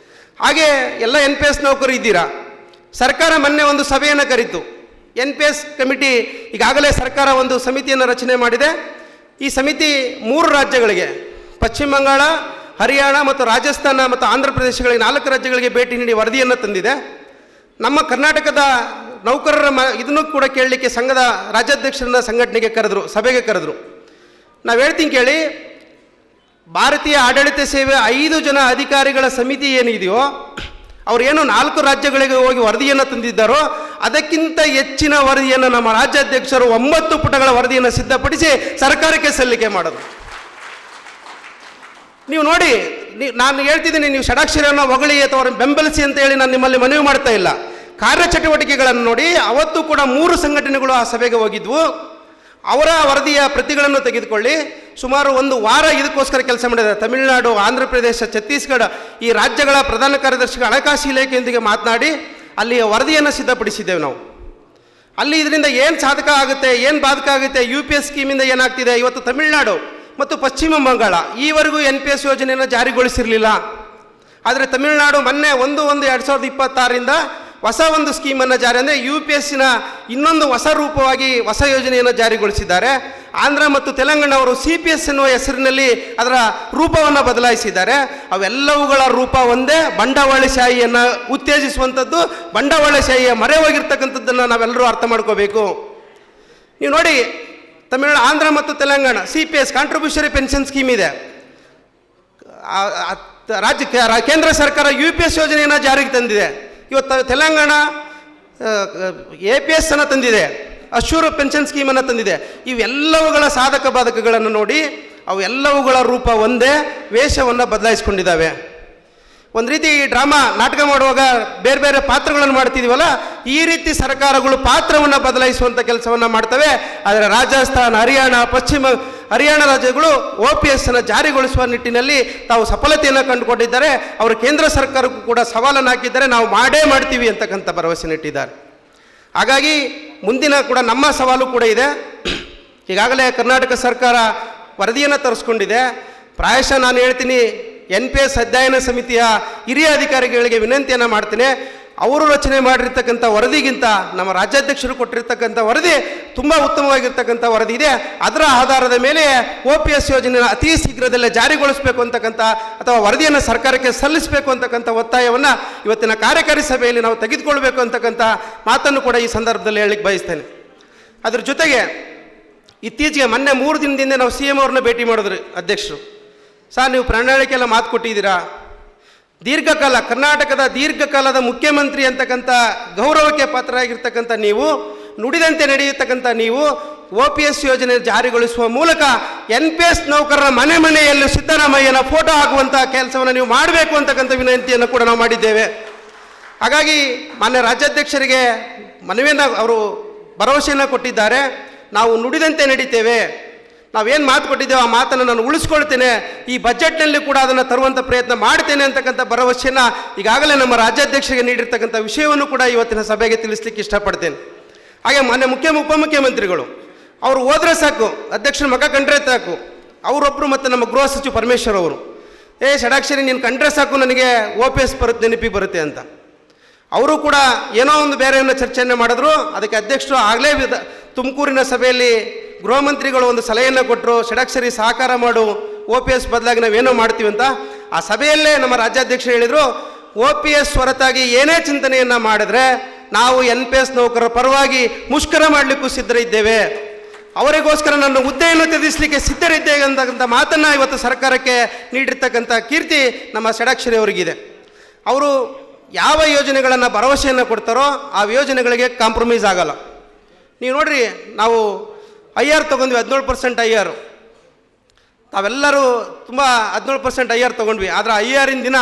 ಹಾಗೆ ಎಲ್ಲ NPS ನೌಕರು ಇದ್ದೀರಾ. ಸರ್ಕಾರ ಮೊನ್ನೆ ಒಂದು ಸಭೆಯನ್ನು ಕರೀತು. NPS ಕಮಿಟಿ ಈಗಾಗಲೇ ಸರ್ಕಾರ ಒಂದು ಸಮಿತಿಯನ್ನು ರಚನೆ ಮಾಡಿದೆ. ಈ ಸಮಿತಿ 3 ರಾಜ್ಯಗಳಿಗೆ, ಪಶ್ಚಿಮ ಬಂಗಾಳ, ಹರಿಯಾಣ ಮತ್ತು ರಾಜಸ್ಥಾನ ಮತ್ತು ಆಂಧ್ರ ಪ್ರದೇಶಗಳಿಗೆ 4 ರಾಜ್ಯಗಳಿಗೆ ಭೇಟಿ ನೀಡಿ ವರದಿಯನ್ನು ತಂದಿದೆ. ನಮ್ಮ ಕರ್ನಾಟಕದ ನೌಕರರ ಇದನ್ನು ಕೂಡ ಕೇಳಲಿಕ್ಕೆ ಸಂಘದ ರಾಜ್ಯಾಧ್ಯಕ್ಷರನ್ನ ಸಂಘಟನೆಗೆ ಕರೆದ್ರು, ಸಭೆಗೆ ಕರೆದ್ರು. ನಾವು ಹೇಳ್ತೀನಿ ಕೇಳಿ, ಭಾರತೀಯ ಆಡಳಿತ ಸೇವೆ 5 ಜನ ಅಧಿಕಾರಿಗಳ ಸಮಿತಿ ಏನಿದೆಯೋ ಅವರು ಏನು 4 ರಾಜ್ಯಗಳಿಗೆ ಹೋಗಿ ವರದಿಯನ್ನು ತಂದಿದ್ದಾರೋ ಅದಕ್ಕಿಂತ ಹೆಚ್ಚಿನ ವರದಿಯನ್ನು ನಮ್ಮ ರಾಜ್ಯಾಧ್ಯಕ್ಷರು 9 ಪುಟಗಳ ವರದಿಯನ್ನು ಸಿದ್ಧಪಡಿಸಿ ಸರ್ಕಾರಕ್ಕೆ ಸಲ್ಲಿಕೆ ಮಾಡೋದು. ನೀವು ನೋಡಿ, ನಾನು ಹೇಳ್ತಿದ್ದೀನಿ, ನೀವು ಷಡಾಕ್ಷರಿಯನ್ನು ಹೊಗಳಿ ಅಥವಾ ಅವ್ರನ್ನ ಬೆಂಬಲಿಸಿ ಅಂತ ಹೇಳಿ ನಾನು ನಿಮ್ಮಲ್ಲಿ ಮನವಿ ಮಾಡ್ತಾ ಇಲ್ಲ. ಕಾರ್ಯಚಟುವಟಿಕೆಗಳನ್ನು ನೋಡಿ. ಅವತ್ತು ಕೂಡ 3 ಸಂಘಟನೆಗಳು ಆ ಸಭೆಗೆ ಹೋಗಿದ್ವು. ಅವರ ವರದಿಯ ಪ್ರತಿಗಳನ್ನು ತೆಗೆದುಕೊಳ್ಳಿ. ಸುಮಾರು 1 ವಾರ ಇದಕ್ಕೋಸ್ಕರ ಕೆಲಸ ಮಾಡಿದ್ದಾರೆ. ತಮಿಳುನಾಡು, ಆಂಧ್ರ ಪ್ರದೇಶ, ಛತ್ತೀಸ್ಗಢ ಈ ರಾಜ್ಯಗಳ ಪ್ರಧಾನ ಕಾರ್ಯದರ್ಶಿಗಳ ಹಣಕಾಸು ಇಲಾಖೆಯೊಂದಿಗೆ ಮಾತನಾಡಿ ಅಲ್ಲಿಯ ವರದಿಯನ್ನು ಸಿದ್ಧಪಡಿಸಿದ್ದೇವೆ ನಾವು. ಅಲ್ಲಿ ಇದರಿಂದ ಏನು ಸಾಧಕ ಆಗುತ್ತೆ, ಏನು ಬಾಧಕ ಆಗುತ್ತೆ, UPS ಸ್ಕೀಮಿಂದ ಏನಾಗ್ತಿದೆ. ಇವತ್ತು ತಮಿಳುನಾಡು ಮತ್ತು ಪಶ್ಚಿಮ ಬಂಗಾಳ ಈವರೆಗೂ NPS ಯೋಜನೆಯನ್ನು ಜಾರಿಗೊಳಿಸಿರಲಿಲ್ಲ. ಆದರೆ ತಮಿಳುನಾಡು ಮೊನ್ನೆ 1/1/2026ರಿಂದ ಹೊಸ ಒಂದು ಸ್ಕೀಮನ್ನು ಜಾರಿ, ಅಂದರೆ UPSನ ಇನ್ನೊಂದು ಹೊಸ ರೂಪವಾಗಿ ಹೊಸ ಯೋಜನೆಯನ್ನು ಜಾರಿಗೊಳಿಸಿದ್ದಾರೆ. ಆಂಧ್ರ ಮತ್ತು ತೆಲಂಗಾಣ ಅವರು CPS ಎನ್ನುವ ಹೆಸರಿನಲ್ಲಿ ಅದರ ರೂಪವನ್ನು ಬದಲಾಯಿಸಿದ್ದಾರೆ. ಅವೆಲ್ಲವುಗಳ ರೂಪ ಒಂದೇ, ಬಂಡವಾಳಶಾಹಿಯನ್ನು ಉತ್ತೇಜಿಸುವಂಥದ್ದು, ಬಂಡವಾಳಶಾಹಿಯ ಮೊರೆ ಹೋಗಿರ್ತಕ್ಕಂಥದ್ದನ್ನು ನಾವೆಲ್ಲರೂ ಅರ್ಥ ಮಾಡ್ಕೋಬೇಕು. ನೀವು ನೋಡಿ, ಆಂಧ್ರ ಮತ್ತು ತೆಲಂಗಾಣ CPS ಕಾಂಟ್ರಿಬ್ಯೂಷರಿ ಪೆನ್ಷನ್ ಸ್ಕೀಮ್ ಇದೆ. ಕೇಂದ್ರ ಸರ್ಕಾರ UPS ಯೋಜನೆಯನ್ನು ಜಾರಿಗೆ ತಂದಿದೆ. ಇವತ್ತು ತೆಲಂಗಾಣ APS ಅನ್ನು ತಂದಿದೆ, ಅಶ್ಯೂರ್ ಪೆನ್ಷನ್ ಸ್ಕೀಮನ್ನು ತಂದಿದೆ. ಇವೆಲ್ಲವುಗಳ ಸಾಧಕ ಬಾಧಕಗಳನ್ನು ನೋಡಿ, ಅವೆಲ್ಲವುಗಳ ರೂಪ ಒಂದೇ, ವೇಷವನ್ನು ಬದಲಾಯಿಸ್ಕೊಂಡಿದ್ದಾವೆ. ಒಂದು ರೀತಿ ಈ ಡ್ರಾಮಾ ನಾಟಕ ಮಾಡುವಾಗ ಬೇರೆ ಬೇರೆ ಪಾತ್ರಗಳನ್ನು ಮಾಡ್ತಿದ್ದೀವಲ್ಲ, ಈ ರೀತಿ ಸರ್ಕಾರಗಳು ಪಾತ್ರವನ್ನು ಬದಲಾಯಿಸುವಂಥ ಕೆಲಸವನ್ನು ಮಾಡ್ತವೆ. ಆದರೆ ರಾಜಸ್ಥಾನ, ಹರಿಯಾಣ ರಾಜ್ಯಗಳು OPS ಅನ್ನು ಜಾರಿಗೊಳಿಸುವ ನಿಟ್ಟಿನಲ್ಲಿ ತಾವು ಸಫಲತೆಯನ್ನು ಕಂಡುಕೊಂಡಿದ್ದಾರೆ. ಅವರು ಕೇಂದ್ರ ಸರ್ಕಾರಕ್ಕೂ ಕೂಡ ಸವಾಲನ್ನು ಹಾಕಿದ್ದಾರೆ, ನಾವು ಮಾಡೇ ಮಾಡ್ತೀವಿ ಅಂತಕ್ಕಂಥ ಭರವಸೆ ನೀಟ್ಟಿದ್ದಾರೆ. ಹಾಗಾಗಿ ಮುಂದಿನ ಕೂಡ ನಮ್ಮ ಸವಾಲು ಕೂಡ ಇದೆ. ಈಗಾಗಲೇ ಕರ್ನಾಟಕ ಸರ್ಕಾರ ವರದಿಯನ್ನು ತರಿಸ್ಕೊಂಡಿದೆ. ಪ್ರಾಯಶಃ ನಾನು ಹೇಳ್ತೀನಿ, NPS ಅಧ್ಯಯನ ಸಮಿತಿಯ ಹಿರಿಯ ಅಧಿಕಾರಿಗಳಿಗೆ ವಿನಂತಿಯನ್ನು ಮಾಡ್ತೇನೆ. ಅವರು ರಚನೆ ಮಾಡಿರ್ತಕ್ಕಂಥ ವರದಿಗಿಂತ ನಮ್ಮ ರಾಜ್ಯಾಧ್ಯಕ್ಷರು ಕೊಟ್ಟಿರ್ತಕ್ಕಂಥ ವರದಿ ತುಂಬ ಉತ್ತಮವಾಗಿರ್ತಕ್ಕಂಥ ವರದಿ ಇದೆ. ಅದರ ಆಧಾರದ ಮೇಲೆ OPS ಯೋಜನೆಯನ್ನು ಅತಿ ಶೀಘ್ರದಲ್ಲೇ ಜಾರಿಗೊಳಿಸಬೇಕು ಅಂತಕ್ಕಂಥ ಅಥವಾ ವರದಿಯನ್ನು ಸರ್ಕಾರಕ್ಕೆ ಸಲ್ಲಿಸಬೇಕು ಅಂತಕ್ಕಂಥ ಒತ್ತಾಯವನ್ನು ಇವತ್ತಿನ ಕಾರ್ಯಕಾರಿ ಸಭೆಯಲ್ಲಿ ನಾವು ತೆಗೆದುಕೊಳ್ಬೇಕು ಅಂತಕ್ಕಂಥ ಮಾತನ್ನು ಕೂಡ ಈ ಸಂದರ್ಭದಲ್ಲಿ ಹೇಳಲಿಕ್ಕೆ ಬಯಸ್ತೇನೆ. ಅದ್ರ ಜೊತೆಗೆ ಇತ್ತೀಚೆಗೆ ಮೊನ್ನೆ 3 ದಿನದಿಂದ ನಾವು CM ಅವ್ರನ್ನ ಭೇಟಿ ಮಾಡಿದ್ರಿ ಅಧ್ಯಕ್ಷರು. ಸರ್, ನೀವು ಪ್ರಣಾಳಿಕೆ ಎಲ್ಲ ಮಾತು ಕೊಟ್ಟಿದ್ದೀರಾ, ದೀರ್ಘಕಾಲ ಕರ್ನಾಟಕದ ದೀರ್ಘಕಾಲದ ಮುಖ್ಯಮಂತ್ರಿ ಅಂತಕ್ಕಂಥ ಗೌರವಕ್ಕೆ ಪಾತ್ರರಾಗಿರ್ತಕ್ಕಂಥ ನೀವು, ನುಡಿದಂತೆ ನಡೆಯತಕ್ಕಂಥ ನೀವು OPS ಯೋಜನೆ ಜಾರಿಗೊಳಿಸುವ ಮೂಲಕ NPS ನೌಕರರ ಮನೆಯಲ್ಲೂ ಸಿದ್ದರಾಮಯ್ಯನ ಫೋಟೋ ಹಾಕುವಂಥ ಕೆಲಸವನ್ನು ನೀವು ಮಾಡಬೇಕು ಅಂತಕ್ಕಂಥ ವಿನಂತಿಯನ್ನು ಕೂಡ ನಾವು ಮಾಡಿದ್ದೇವೆ. ಹಾಗಾಗಿ ಮಾನ್ಯ ರಾಜ್ಯಾಧ್ಯಕ್ಷರಿಗೆ ಮನವಿಯನ್ನು ಅವರು ಭರವಸೆಯನ್ನು ಕೊಟ್ಟಿದ್ದಾರೆ. ನಾವು ನುಡಿದಂತೆ ನಡೀತೇವೆ, ನಾವೇನು ಮಾತು ಕೊಟ್ಟಿದ್ದೇವೆ ಆ ಮಾತನ್ನು ನಾನು ಉಳಿಸ್ಕೊಳ್ತೇನೆ, ಈ ಬಜೆಟ್ನಲ್ಲಿ ಕೂಡ ಅದನ್ನು ತರುವಂಥ ಪ್ರಯತ್ನ ಮಾಡ್ತೇನೆ ಅಂತಕ್ಕಂಥ ಭರವಸೆಯನ್ನು ಈಗಾಗಲೇ ನಮ್ಮ ರಾಜ್ಯಾಧ್ಯಕ್ಷರಿಗೆ ನೀಡಿರ್ತಕ್ಕಂಥ ವಿಷಯವನ್ನು ಕೂಡ ಇವತ್ತಿನ ಸಭೆಗೆ ತಿಳಿಸ್ಲಿಕ್ಕೆ ಇಷ್ಟಪಡ್ತೇನೆ. ಹಾಗೆ ಮಾನ್ಯ ಉಪಮುಖ್ಯಮಂತ್ರಿಗಳು ಅವರು ಹೋದರೆ ಸಾಕು, ಅಧ್ಯಕ್ಷರ ಮಗ ಕಂಡ್ರೆ ಸಾಕು, ಅವರೊಬ್ಬರು ಮತ್ತು ನಮ್ಮ ಗೃಹ ಸಚಿವ ಪರಮೇಶ್ವರ್ ಅವರು, ಷಡಾಕ್ಷರಿ ನೀನು ಕಂಡ್ರೆ ಸಾಕು ನನಗೆ OPS ನೆನಪಿಗೆ ಬರುತ್ತೆ ಅಂತ. ಅವರು ಕೂಡ ಏನೋ ಒಂದು ಬೇರೆಯನ್ನು ಚರ್ಚೆಯನ್ನು ಮಾಡಿದ್ರು. ಅದಕ್ಕೆ ಅಧ್ಯಕ್ಷರು ಆಗಲೇ ತುಮಕೂರಿನ ಸಭೆಯಲ್ಲಿ ಗೃಹ ಮಂತ್ರಿಗಳು ಒಂದು ಸಲಹೆಯನ್ನು ಕೊಟ್ಟರು, ಷಡಾಕ್ಷರಿ ಸಹಕಾರ ಮಾಡು, OPS ಬದಲಾಗಿ ನಾವೇನೋ ಮಾಡ್ತೀವಿ ಅಂತ. ಆ ಸಭೆಯಲ್ಲೇ ನಮ್ಮ ರಾಜ್ಯಾಧ್ಯಕ್ಷರು ಹೇಳಿದರು, OPS ಹೊರತಾಗಿ ಏನೇ ಚಿಂತನೆಯನ್ನು ಮಾಡಿದ್ರೆ ನಾವು NPS ನೌಕರರ ಪರವಾಗಿ ಮುಷ್ಕರ ಮಾಡಲಿಕ್ಕೂ ಸಿದ್ಧರಿದ್ದೇವೆ, ಅವರಿಗೋಸ್ಕರ ನನ್ನ ಹುದ್ದೆಯನ್ನು ತ್ಯಜಿಸಲಿಕ್ಕೆ ಸಿದ್ಧರಿದ್ದೇವೆ ಅಂತಕ್ಕಂಥ ಮಾತನ್ನು ಇವತ್ತು ಸರ್ಕಾರಕ್ಕೆ ನೀಡಿರ್ತಕ್ಕಂಥ ಕೀರ್ತಿ ನಮ್ಮ ಷಡಾಕ್ಷರಿ ಅವರಿಗಿದೆ. ಅವರು ಯಾವ ಯೋಜನೆಗಳನ್ನು ಭರವಸೆಯನ್ನು ಕೊಡ್ತಾರೋ ಆ ಯೋಜನೆಗಳಿಗೆ ಕಾಂಪ್ರಮೈಸ್ ಆಗಲ್ಲ. ನೀವು ನೋಡ್ರಿ, ನಾವು IR ತೊಗೊಂಡ್ವಿ, 17% IR. ತಾವೆಲ್ಲರೂ ತುಂಬ 17% IR ತೊಗೊಂಡ್ವಿ. ಆದರೆ IR-ಇನ ದಿನ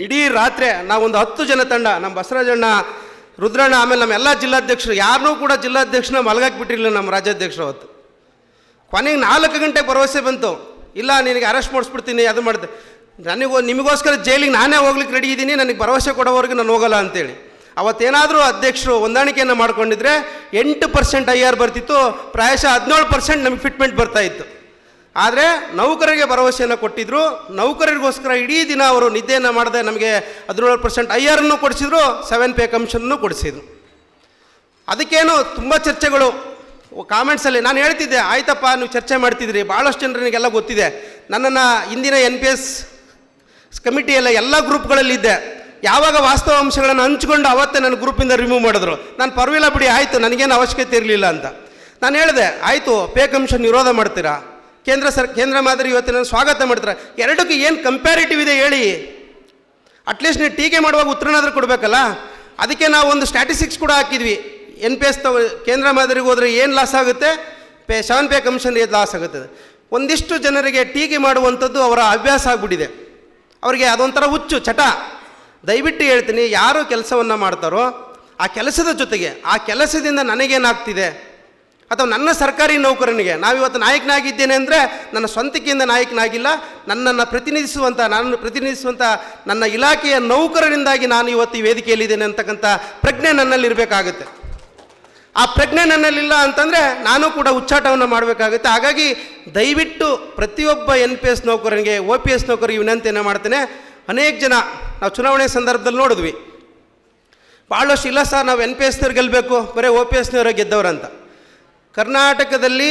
ಇಡೀ ರಾತ್ರಿ ನಾವೊಂದು 10 ಜನ ತಂಡ, ನಮ್ಮ ಬಸವರಾಜಣ್ಣ, ರುದ್ರಣ್ಣ, ಆಮೇಲೆ ನಮ್ಮ ಎಲ್ಲ ಜಿಲ್ಲಾಧ್ಯಕ್ಷರು, ಯಾರನ್ನೂ ಕೂಡ ಜಿಲ್ಲಾಧ್ಯಕ್ಷನ ಮಲಗಾಕಿ ಬಿಟ್ಟಿರಲಿಲ್ಲ ನಮ್ಮ ರಾಜ್ಯಾಧ್ಯಕ್ಷರು. ಅವತ್ತು ಕೊನೆಗೆ 4 ಗಂಟೆಗೆ ಭರವಸೆ ಬಂತು, ಇಲ್ಲ ನಿನಗೆ ಅರೆಸ್ಟ್ ಮಾಡಿಸ್ಬಿಡ್ತೀನಿ, ಅದು ಮಾಡ್ದೆ, ನಿಮಗೋಸ್ಕರ ಜೈಲಿಗೆ ನಾನೇ ಹೋಗ್ಲಿಕ್ಕೆ ರೆಡಿ ಇದ್ದೀನಿ, ನನಗೆ ಭರವಸೆ ಕೊಡೋವರೆಗೆ ನಾನು ಹೋಗಲ್ಲ ಅಂತೇಳಿ. ಅವತ್ತೇನಾದರೂ ಅಧ್ಯಕ್ಷರು ಹೊಂದಾಣಿಕೆಯನ್ನು ಮಾಡ್ಕೊಂಡಿದ್ರೆ 8% IR ಬರ್ತಿತ್ತು, ಪ್ರಾಯಶಃ 17% ನಮಗೆ ಫಿಟ್ಮೆಂಟ್ ಬರ್ತಾಯಿತ್ತು. ಆದರೆ ನೌಕರರಿಗೆ ಭರವಸೆಯನ್ನು ಕೊಟ್ಟಿದ್ದರು. ನೌಕರರಿಗೋಸ್ಕರ ಇಡೀ ದಿನ ಅವರು ನಿದ್ದೆಯನ್ನು ಮಾಡದೆ ನಮಗೆ 17% IR-ಅನ್ನು ಕೊಡಿಸಿದ್ರು, 7 ಪೇ ಕಮಿಷನ್ನು ಕೊಡಿಸಿದ್ರು. ಅದಕ್ಕೇನು ತುಂಬ ಚರ್ಚೆಗಳು ಕಾಮೆಂಟ್ಸಲ್ಲಿ. ನಾನು ಹೇಳ್ತಿದ್ದೆ, ಆಯ್ತಪ್ಪ ನೀವು ಚರ್ಚೆ ಮಾಡ್ತಿದ್ರಿ, ಭಾಳಷ್ಟು ಜನರಿಗೆಲ್ಲ ಗೊತ್ತಿದೆ. ನನ್ನನ್ನು ಇಂದಿನ NPS ಕಮಿಟಿಯಲ್ಲ ಎಲ್ಲ ಗ್ರೂಪ್ಗಳಲ್ಲಿದ್ದೆ. ಯಾವಾಗ ವಾಸ್ತವ ಅಂಶಗಳನ್ನು ಹಂಚ್ಕೊಂಡು ಅವತ್ತೇ ನನ್ನ ಗ್ರೂಪಿಂದ ರಿಮೂವ್ ಮಾಡಿದ್ರು. ನಾನು ಪರವಾಗಿಲ್ಲ ಬಿಡಿ, ಆಯಿತು, ನನಗೇನು ಅವಶ್ಯಕತೆ ಇರಲಿಲ್ಲ ಅಂತ ನಾನು ಹೇಳಿದೆ. ಆಯಿತು, ಪೇ ಕಮಿಷನ್ ವಿರೋಧ ಮಾಡ್ತೀರಾ, ಕೇಂದ್ರ ಮಾದರಿ ಇವತ್ತಿನ ಸ್ವಾಗತ ಮಾಡ್ತಾರೆ, ಎರಡಕ್ಕೂ ಏನು ಕಂಪ್ಯಾರಿಟಿವ್ ಇದೆ ಹೇಳಿ. ಅಟ್ಲೀಸ್ಟ್ ನೀವು ಟೀಕೆ ಮಾಡುವಾಗ ಉತ್ತರನಾದರೂ ಕೊಡಬೇಕಲ್ಲ. ಅದಕ್ಕೆ ನಾವು ಒಂದು ಸ್ಟ್ಯಾಟಿಸ್ಟಿಕ್ಸ್ ಕೂಡ ಹಾಕಿದ್ವಿ. NPS ಕೇಂದ್ರ ಮಾದರಿಗೆ ಹೋದರೆ ಏನು ಲಾಸ್ ಆಗುತ್ತೆ, 7 ಪೇ ಕಮಿಷನ್ ಏನು ಲಾಸ್ ಆಗುತ್ತೆ. ಒಂದಿಷ್ಟು ಜನರಿಗೆ ಟೀಕೆ ಮಾಡುವಂಥದ್ದು ಅವರ ಅಭ್ಯಾಸ ಆಗಿಬಿಟ್ಟಿದೆ. ಅವರಿಗೆ ಅದೊಂಥರ ಹುಚ್ಚು ಚಟ. ದಯವಿಟ್ಟು ಹೇಳ್ತೀನಿ, ಯಾರು ಕೆಲಸವನ್ನು ಮಾಡ್ತಾರೋ ಆ ಕೆಲಸದ ಜೊತೆಗೆ ಆ ಕೆಲಸದಿಂದ ನನಗೇನಾಗ್ತಿದೆ, ಅಥವಾ ನನ್ನ ಸರ್ಕಾರಿ ನೌಕರನಿಗೆ, ನಾವಿವತ್ತು ನಾಯಕನಾಗಿದ್ದೇನೆ ಅಂದರೆ ನನ್ನ ಸ್ವಂತಿಕೆಯಿಂದ ನಾಯಕನಾಗಿಲ್ಲ, ನಾನು ಪ್ರತಿನಿಧಿಸುವಂಥ ನನ್ನ ಇಲಾಖೆಯ ನೌಕರರಿಂದಾಗಿ ನಾನು ಇವತ್ತು ಈ ವೇದಿಕೆಯಲ್ಲಿದ್ದೇನೆ ಅಂತಕ್ಕಂಥ ಪ್ರಜ್ಞೆ ನನ್ನಲ್ಲಿರಬೇಕಾಗುತ್ತೆ. ಆ ಪ್ರಜ್ಞೆ ನನ್ನಲ್ಲಿಲ್ಲ ಅಂತಂದರೆ ನಾನು ಕೂಡ ಉಚ್ಚಾಟವನ್ನು ಮಾಡಬೇಕಾಗುತ್ತೆ. ಹಾಗಾಗಿ ದಯವಿಟ್ಟು ಪ್ರತಿಯೊಬ್ಬ NPS ನೌಕರನಿಗೆ, OPS ನೌಕರಿಗೆ ವಿನಂತಿಯನ್ನು ಮಾಡ್ತೇನೆ. ಅನೇಕ ಜನ ನಾವು ಚುನಾವಣೆ ಸಂದರ್ಭದಲ್ಲಿ ನೋಡಿದ್ವಿ, ಭಾಳಷ್ಟು ಇಲ್ಲ ಸರ್ ನಾವು NPSನವ್ರು ಗೆಲ್ಲಬೇಕು, ಬರೀ OPSನವರೇ ಗೆದ್ದವ್ರಂತ. ಕರ್ನಾಟಕದಲ್ಲಿ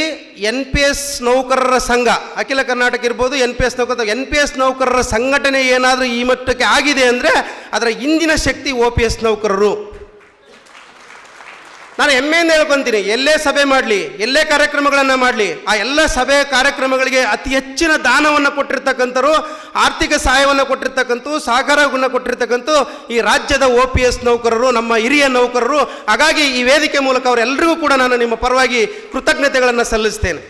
NPS ನೌಕರರ ಸಂಘ, ಅಖಿಲ ಕರ್ನಾಟಕ ಇರ್ಬೋದು, NPS ನೌಕರರ ಸಂಘಟನೆ ಏನಾದರೂ ಈ ಮಟ್ಟಕ್ಕೆ ಆಗಿದೆ ಅಂದರೆ ಅದರ ಹಿಂದಿನ ಶಕ್ತಿ OPS ನೌಕರರು. ನಾನು ಹೆಮ್ಮೆಯಿಂದ ಹೇಳ್ಕೊತೀನಿ, ಎಲ್ಲೇ ಸಭೆ ಮಾಡಲಿ, ಎಲ್ಲೇ ಕಾರ್ಯಕ್ರಮಗಳನ್ನು ಮಾಡಲಿ, ಆ ಎಲ್ಲ ಸಭೆ ಕಾರ್ಯಕ್ರಮಗಳಿಗೆ ಅತಿ ಹೆಚ್ಚಿನ ದಾನವನ್ನು ಕೊಟ್ಟಿರ್ತಕ್ಕಂಥವ್ರು, ಆರ್ಥಿಕ ಸಹಾಯವನ್ನು ಕೊಟ್ಟಿರ್ತಕ್ಕಂಥ, ಸಹಕಾರವನ್ನು ಕೊಟ್ಟಿರ್ತಕ್ಕಂಥ ಈ ರಾಜ್ಯದ OPS ನೌಕರರು, ನಮ್ಮ ಹಿರಿಯ ನೌಕರರು. ಹಾಗಾಗಿ ಈ ವೇದಿಕೆ ಮೂಲಕ ಅವರೆಲ್ಲರಿಗೂ ಕೂಡ ನಾನು ನಿಮ್ಮ ಪರವಾಗಿ ಕೃತಜ್ಞತೆಗಳನ್ನು ಸಲ್ಲಿಸ್ತೇನೆ.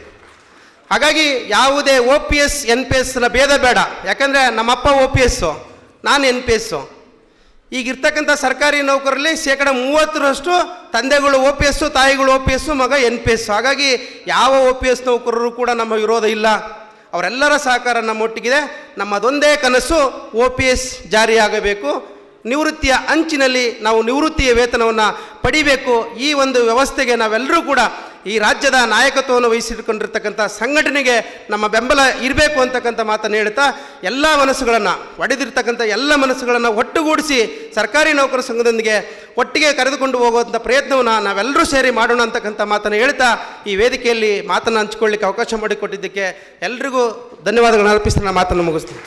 ಹಾಗಾಗಿ ಯಾವುದೇ OPS NPSನ ಭೇದ ಬೇಡ. ಯಾಕಂದರೆ ನಮ್ಮಪ್ಪ OPS, ನಾನು NPS. ಈಗಿರ್ತಕ್ಕಂಥ ಸರ್ಕಾರಿ ನೌಕರಲ್ಲಿ 30% ತಂದೆಗಳು OPS, ತಾಯಿಗಳು OPS, ಮಗ NPS. ಹಾಗಾಗಿ ಯಾವ OPS ನೌಕರರು ಕೂಡ ನಮ್ಮ ವಿರೋಧ ಇಲ್ಲ. ಅವರೆಲ್ಲರ ಸಹಕಾರ ನಮ್ಮೊಟ್ಟಿಗಿದೆ. ನಮ್ಮದೊಂದೇ ಕನಸು, OPS ಜಾರಿಯಾಗಬೇಕು. ನಿವೃತ್ತಿಯ ಅಂಚಿನಲ್ಲಿ ನಾವು ನಿವೃತ್ತಿಯ ವೇತನವನ್ನು ಪಡಿಬೇಕು. ಈ ಒಂದು ವ್ಯವಸ್ಥೆಗೆ ನಾವೆಲ್ಲರೂ ಕೂಡ ಈ ರಾಜ್ಯದ ನಾಯಕತ್ವವನ್ನು ವಹಿಸಿಕೊಂಡಿರ್ತಕ್ಕಂಥ ಸಂಘಟನೆಗೆ ನಮ್ಮ ಬೆಂಬಲ ಇರಬೇಕು ಅಂತಕ್ಕಂಥ ಮಾತನ್ನು ಹೇಳ್ತಾ, ಎಲ್ಲ ಮನಸ್ಸುಗಳನ್ನು ಒಡೆದಿರ್ತಕ್ಕಂಥ ಎಲ್ಲ ಮನಸ್ಸುಗಳನ್ನು ಒಟ್ಟುಗೂಡಿಸಿ ಸರ್ಕಾರಿ ನೌಕರ ಸಂಘದೊಂದಿಗೆ ಒಟ್ಟಿಗೆ ಕರೆದುಕೊಂಡು ಹೋಗುವಂಥ ಪ್ರಯತ್ನವನ್ನು ನಾವೆಲ್ಲರೂ ಸೇರಿ ಮಾಡೋಣ ಅಂತಕ್ಕಂಥ ಮಾತನ್ನು ಹೇಳ್ತಾ ಈ ವೇದಿಕೆಯಲ್ಲಿ ಮಾತನ್ನು ಹಂಚಿಕೊಳ್ಳಿಕ್ಕೆ ಅವಕಾಶ ಮಾಡಿಕೊಟ್ಟಿದ್ದಕ್ಕೆ ಎಲ್ರಿಗೂ ಧನ್ಯವಾದಗಳನ್ನು ಅರ್ಪಿಸಿ ನಾನು ಮಾತನ್ನು ಮುಗಿಸ್ತೀನಿ.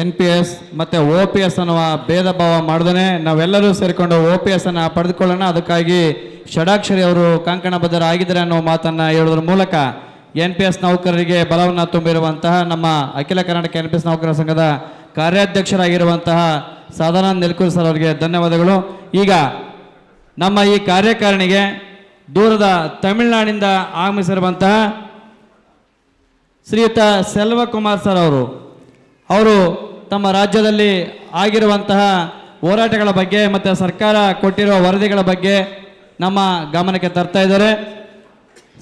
NPS ಮತ್ತು OPS ಅನ್ನುವ ಭೇದ ಭಾವ ಮಾಡ್ದೇ ನಾವೆಲ್ಲರೂ ಸೇರಿಕೊಂಡು OPS ಅನ್ನು ಪಡೆದುಕೊಳ್ಳೋಣ. ಅದಕ್ಕಾಗಿ ಷಡಾಕ್ಷರಿ ಅವರು ಕಂಕಣಬದ್ಧರ ಆಗಿದ್ದಾರೆ ಅನ್ನೋ ಮಾತನ್ನು ಹೇಳೋದ್ರ ಮೂಲಕ NPS ನೌಕರರಿಗೆ ಬಲವನ್ನು ತುಂಬಿರುವಂತಹ ನಮ್ಮ ಅಖಿಲ ಕರ್ನಾಟಕ NPS ನೌಕರರ ಸಂಘದ ಕಾರ್ಯಾಧ್ಯಕ್ಷರಾಗಿರುವಂತಹ ಸದಾನಂದ ನೆಲ್ಕೂರ್ ಸರ್ ಅವರಿಗೆ ಧನ್ಯವಾದಗಳು. ಈಗ ನಮ್ಮ ಈ ಕಾರ್ಯಕಾರಿಣಿಗೆ ದೂರದ ತಮಿಳುನಾಡಿನಿಂದ ಆಗಮಿಸಿರುವಂತಹ ಶ್ರೀಯುತ ಸೆಲ್ವಕುಮಾರ್ ಸರ್ ಅವರು ತಮ್ಮ ರಾಜ್ಯದಲ್ಲಿ ಆಗಿರುವಂತಹ ಹೋರಾಟಗಳ ಬಗ್ಗೆ ಮತ್ತು ಸರ್ಕಾರ ಕೊಟ್ಟಿರುವ ವರದಿಗಳ ಬಗ್ಗೆ ನಮ್ಮ ಗಮನಕ್ಕೆ ತರ್ತಾ ಇದ್ದಾರೆ.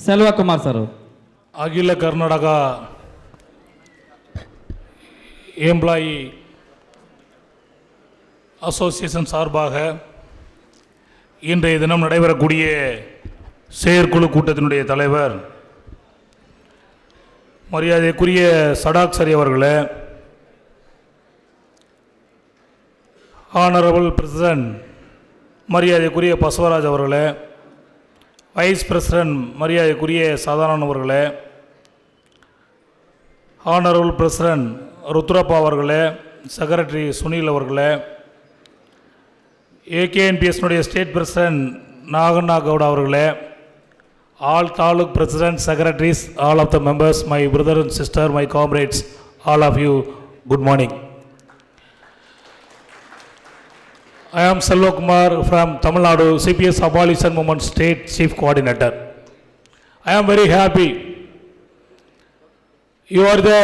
செல்வகுமார் சார். அகில கர்நாடகா எம்ப்ளாயி அசோசியேஷன் சார்பாக இன்றைய தினம் நடைபெறக்கூடிய செயற்குழு கூட்டத்தினுடைய தலைவர் மரியாதைக்குரிய சடாக்சரி அவர்களே, ஆனரபிள் பிரசிடென்ட் மரியாதைக்குரிய பசவராஜ் அவர்களே, வைஸ் பிரசிடென்ட் மரியாதைக்குரிய சதானந்த் அவர்களே, ஆனரபிள் பிரசிடென்ட் ருத்ரப்பா அவர்களே, செக்ரட்டரி சுனில் அவர்களே, ஏகேஎன்பிஎஸ்னுடைய ஸ்டேட் பிரசிடென்ட் நாகண்ணா கவுடா அவர்களே, all taluk presidents, secretaries, all of the members, my brother and sister, my comrades, all of you, good morning. I am Selva Kumar from Tamil Nadu, CPS Abolition Movement State Chief Coordinator. I am very happy. You are the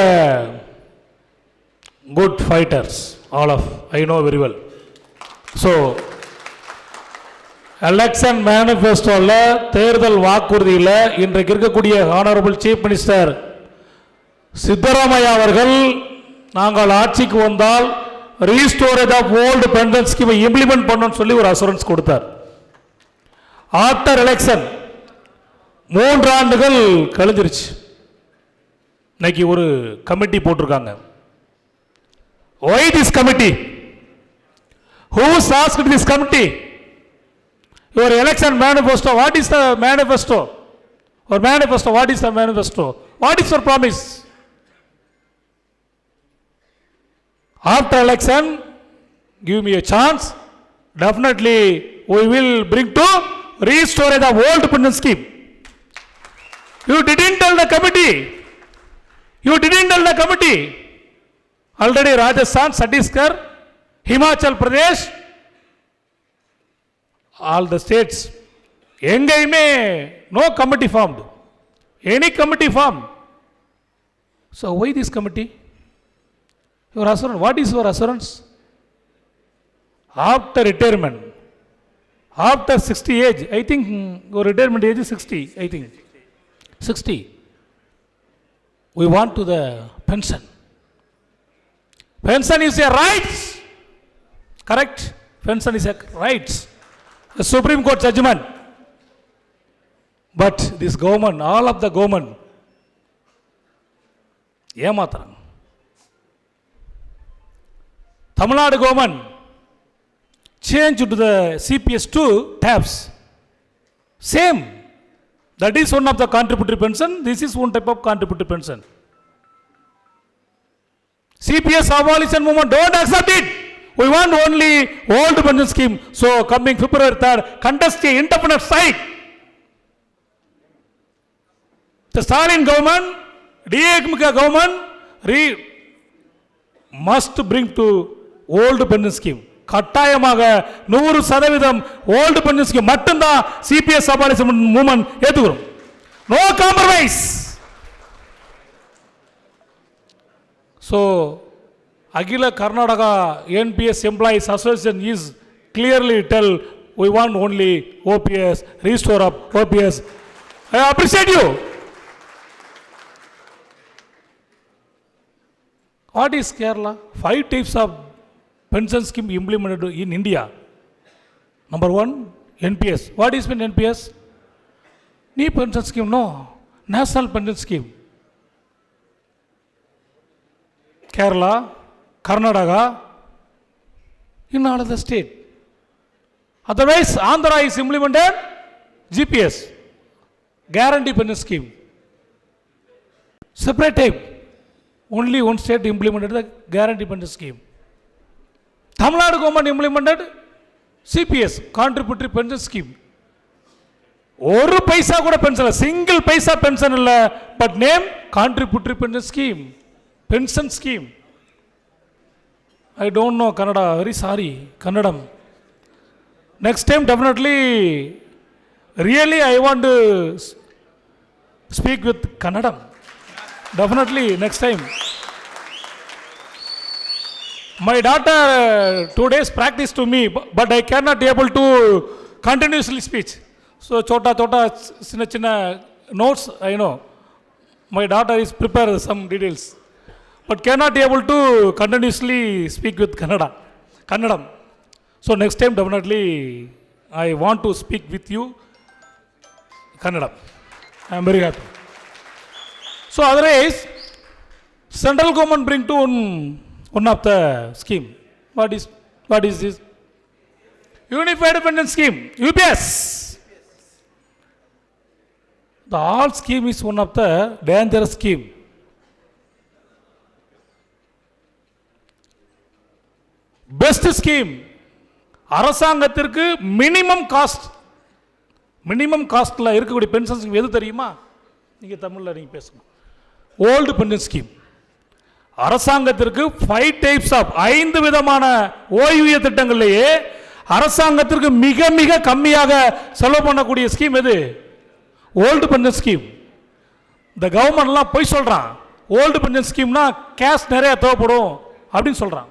good fighters, all of, I know very well. So, election மேனிஃபெஸ்டோவில் தேர்தல் வாக்குறுதியில் இன்றைக்கு இருக்கக்கூடிய honourable chief minister Siddaramaiah அவர்கள் நாங்கள் ஆட்சிக்கு வந்தால் ரீஸ்டோரேஜ் of old pension ஸ்கீமை இம்ப்ளிமெண்ட் பண்ணணும்னு சொல்லி ஒரு அசூரன்ஸ் கொடுத்தார். ஆஃப்டர் எலெக்ஷன் 3 ஆண்டுகள் கழிஞ்சிருச்சு. இன்னைக்கு ஒரு கமிட்டி போட்டிருக்காங்க. Why this committee? Who asked this committee? Your election manifesto, what is the manifesto? Or manifesto, what is the manifesto? What is your promise? After election, give me a chance. Definitely, we will bring to restore the old pension scheme. You didn't tell the committee. You didn't tell the committee. Already Rajasthan, Chhattisgarh, Himachal Pradesh, all the states, எங்கேயுமே no committee formed, any committee formed. So why this committee? Your assurance, what is your assurance? After retirement, after 60 age, I think your retirement age is 60, I think 60, we want to the pension. Pension is a right, correct? Pension is a right. The Supreme Court judgment. But this government, all of the government, ஏமாத்துறாங்க. Tamil Nadu government changed to the CPS 2 tabs. Same. That is one of the contributory pension. This is one type of contributory pension. CPS abolition movement don't accept it. We want only old pension scheme. So coming February 3rd, contest a independent site. The Stalin government, DMK government must bring to old pension scheme. கட்டாயமாக 100% old pension scheme மட்டும்தான் CPS abolition movement ஏத்துக்கிறோம். No compromise. So Agila Karnataka NPS Employees Association is clearly tell we want only OPS, restore up OPS. I appreciate you. What is Kerala? 5 types of pension scheme implemented in India. Number 1, NPS. What is NPS? New pension scheme, no. National pension scheme. Kerala, Karnataka, in all of the state. Otherwise, Andhra is implemented GPS, guarantee pension scheme. Separate type. Only one state implemented the guarantee pension scheme. Tamil Nadu government implemented CPS, contributory pension scheme. ஒரு பைசா கூட pension இல்லை, single பைசா pension இல்லை, but name contributory pension scheme, pension scheme. I don't know Kannada, very sorry, Kannadam. Next time definitely, really I want to speak with Kannadam. Definitely next time. My daughter 2 days practiced to me, but I cannot able to continuously speak. So chota chinna notes I know. My daughter is prepared some details, but cannot able to continuously speak with Kannadam. So next time definitely I want to speak with you Kannadam. I am very happy. So otherwise, central government bring to one of the scheme. What is this? Unified Pension Scheme, UPS. The all scheme is one of the dangerous scheme. Scheme அரசாங்கத்திற்கு minimum காஸ்ட்ல இருக்கக்கூடிய pension scheme எது தெரியுமா? நீங்க தமிழ்ல நீங்க பேசுங்க. Old pension scheme. அரசாங்கத்திற்கு 5 types of 5 விதமான ஓய்வூதிய திட்டங்களிலேயே அரசாங்கத்திற்கு மிக மிக கம்மியாக செலவு பண்ணக்கூடிய ஸ்கீம் எது? Old pension scheme. இந்த கவர்மெண்ட்லாம் போய் சொல்றான், ஓல்டு பென்ஷன் ஸ்கீம்னா கேஷ் நிறைய தேவைப்படும் அப்படின்னு சொல்றான்.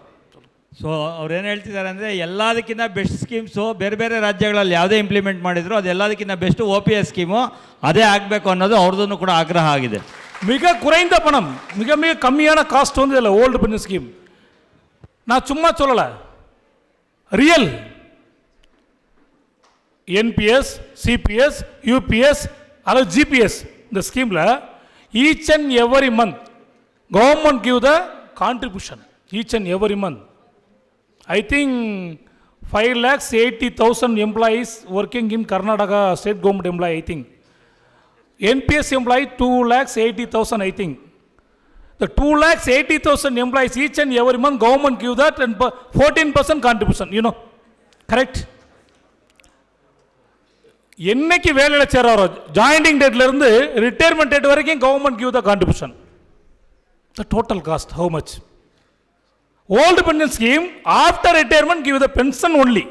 ಸೊ ಅವ್ರು ಏನು ಹೇಳ್ತಿದ್ದಾರೆ ಅಂದರೆ ಎಲ್ಲದಕ್ಕಿಂತ ಬೆಸ್ಟ್ ಸ್ಕೀಮ್ಸು ಬೇರೆ ಬೇರೆ ರಾಜ್ಯಗಳಲ್ಲಿ ಯಾವುದೇ ಇಂಪ್ಲಿಮೆಂಟ್ ಮಾಡಿದ್ರು ಅದು ಎಲ್ಲದಕ್ಕಿಂತ ಬೆಸ್ಟು OPS ಸ್ಕೀಮು ಅದೇ ಆಗಬೇಕು ಅನ್ನೋದು ಅವ್ರದ್ದು ಕೂಡ ಆಗ್ರಹ ಆಗಿದೆ. மிக குறைந்த பணம், மிக மிக கம்மியான காஸ்ட் வந்து இதில் ஓல்டு பென்ஷன் ஸ்கீம். நான் சும்மா சொல்லலை, ரியல் NPS, CPS, UPS அல்லது GPS இந்த ஸ்கீமில் each and every month government give the contribution each and every month. I think 5,80,000 employees working in Karnataka state government employee, I think. NPS employee 2,80,000, I think. The 2,80,000 employees each and every month government give that and 14% contribution, you know. Correct? என்னைக்கு வேலையில சேராரோ joining டேட்ல இருந்து retirement date வரைக்கும் government give the contribution. The total cost how much? Old pension scheme after retirement give the pension only.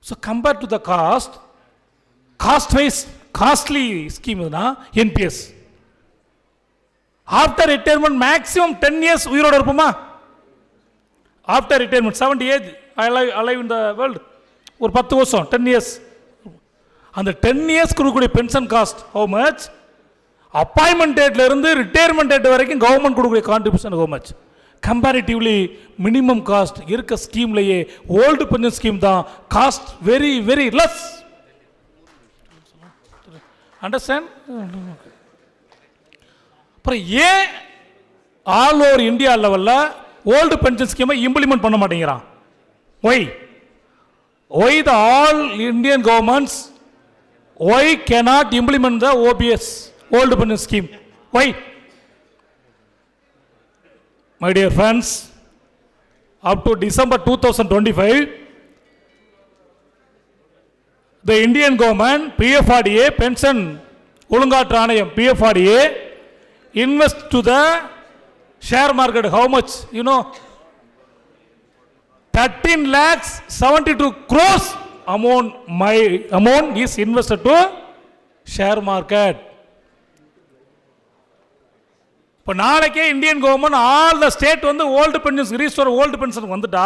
So compared to the cost wise costly scheme is NPS. After retirement maximum 10 years உயிரோட இருப்போமா? After retirement 70 age alive in the world ஒரு 10 வருஷம் 10 years. அந்த 10 years கொடுக்கக்கூடிய pension cost how much? Appointment டேட்ல இருந்து retirement date வரைக்கும் government கொடுக்கக்கூடிய contribution how much? Comparatively minimum cost இருக்க ஸ்கீம்லேயே ஓல்டு பென்ஷன் ஸ்கீம் தான் cost very very less. Understand? அப்புறம் ஏன் ஆல் ஓவர் இந்தியா லெவலில் ஓல்டு பென்ஷன் ஸ்கீமை இம்ப்ளிமெண்ட் பண்ண மாட்டேங்கிறான்? Why the all Indian governments why cannot implement the OPS old pension scheme? Why? My dear friends, up to December 2025, the Indian government, PFRDA, pension Ulungattu Aanayam, PFRDA, invest to the share market. How much? You know, 13,72 crores amount is invested to share market. இப்போ நாளைக்கே Indian government all the state வந்து old pensions restore old pension வந்துட்டா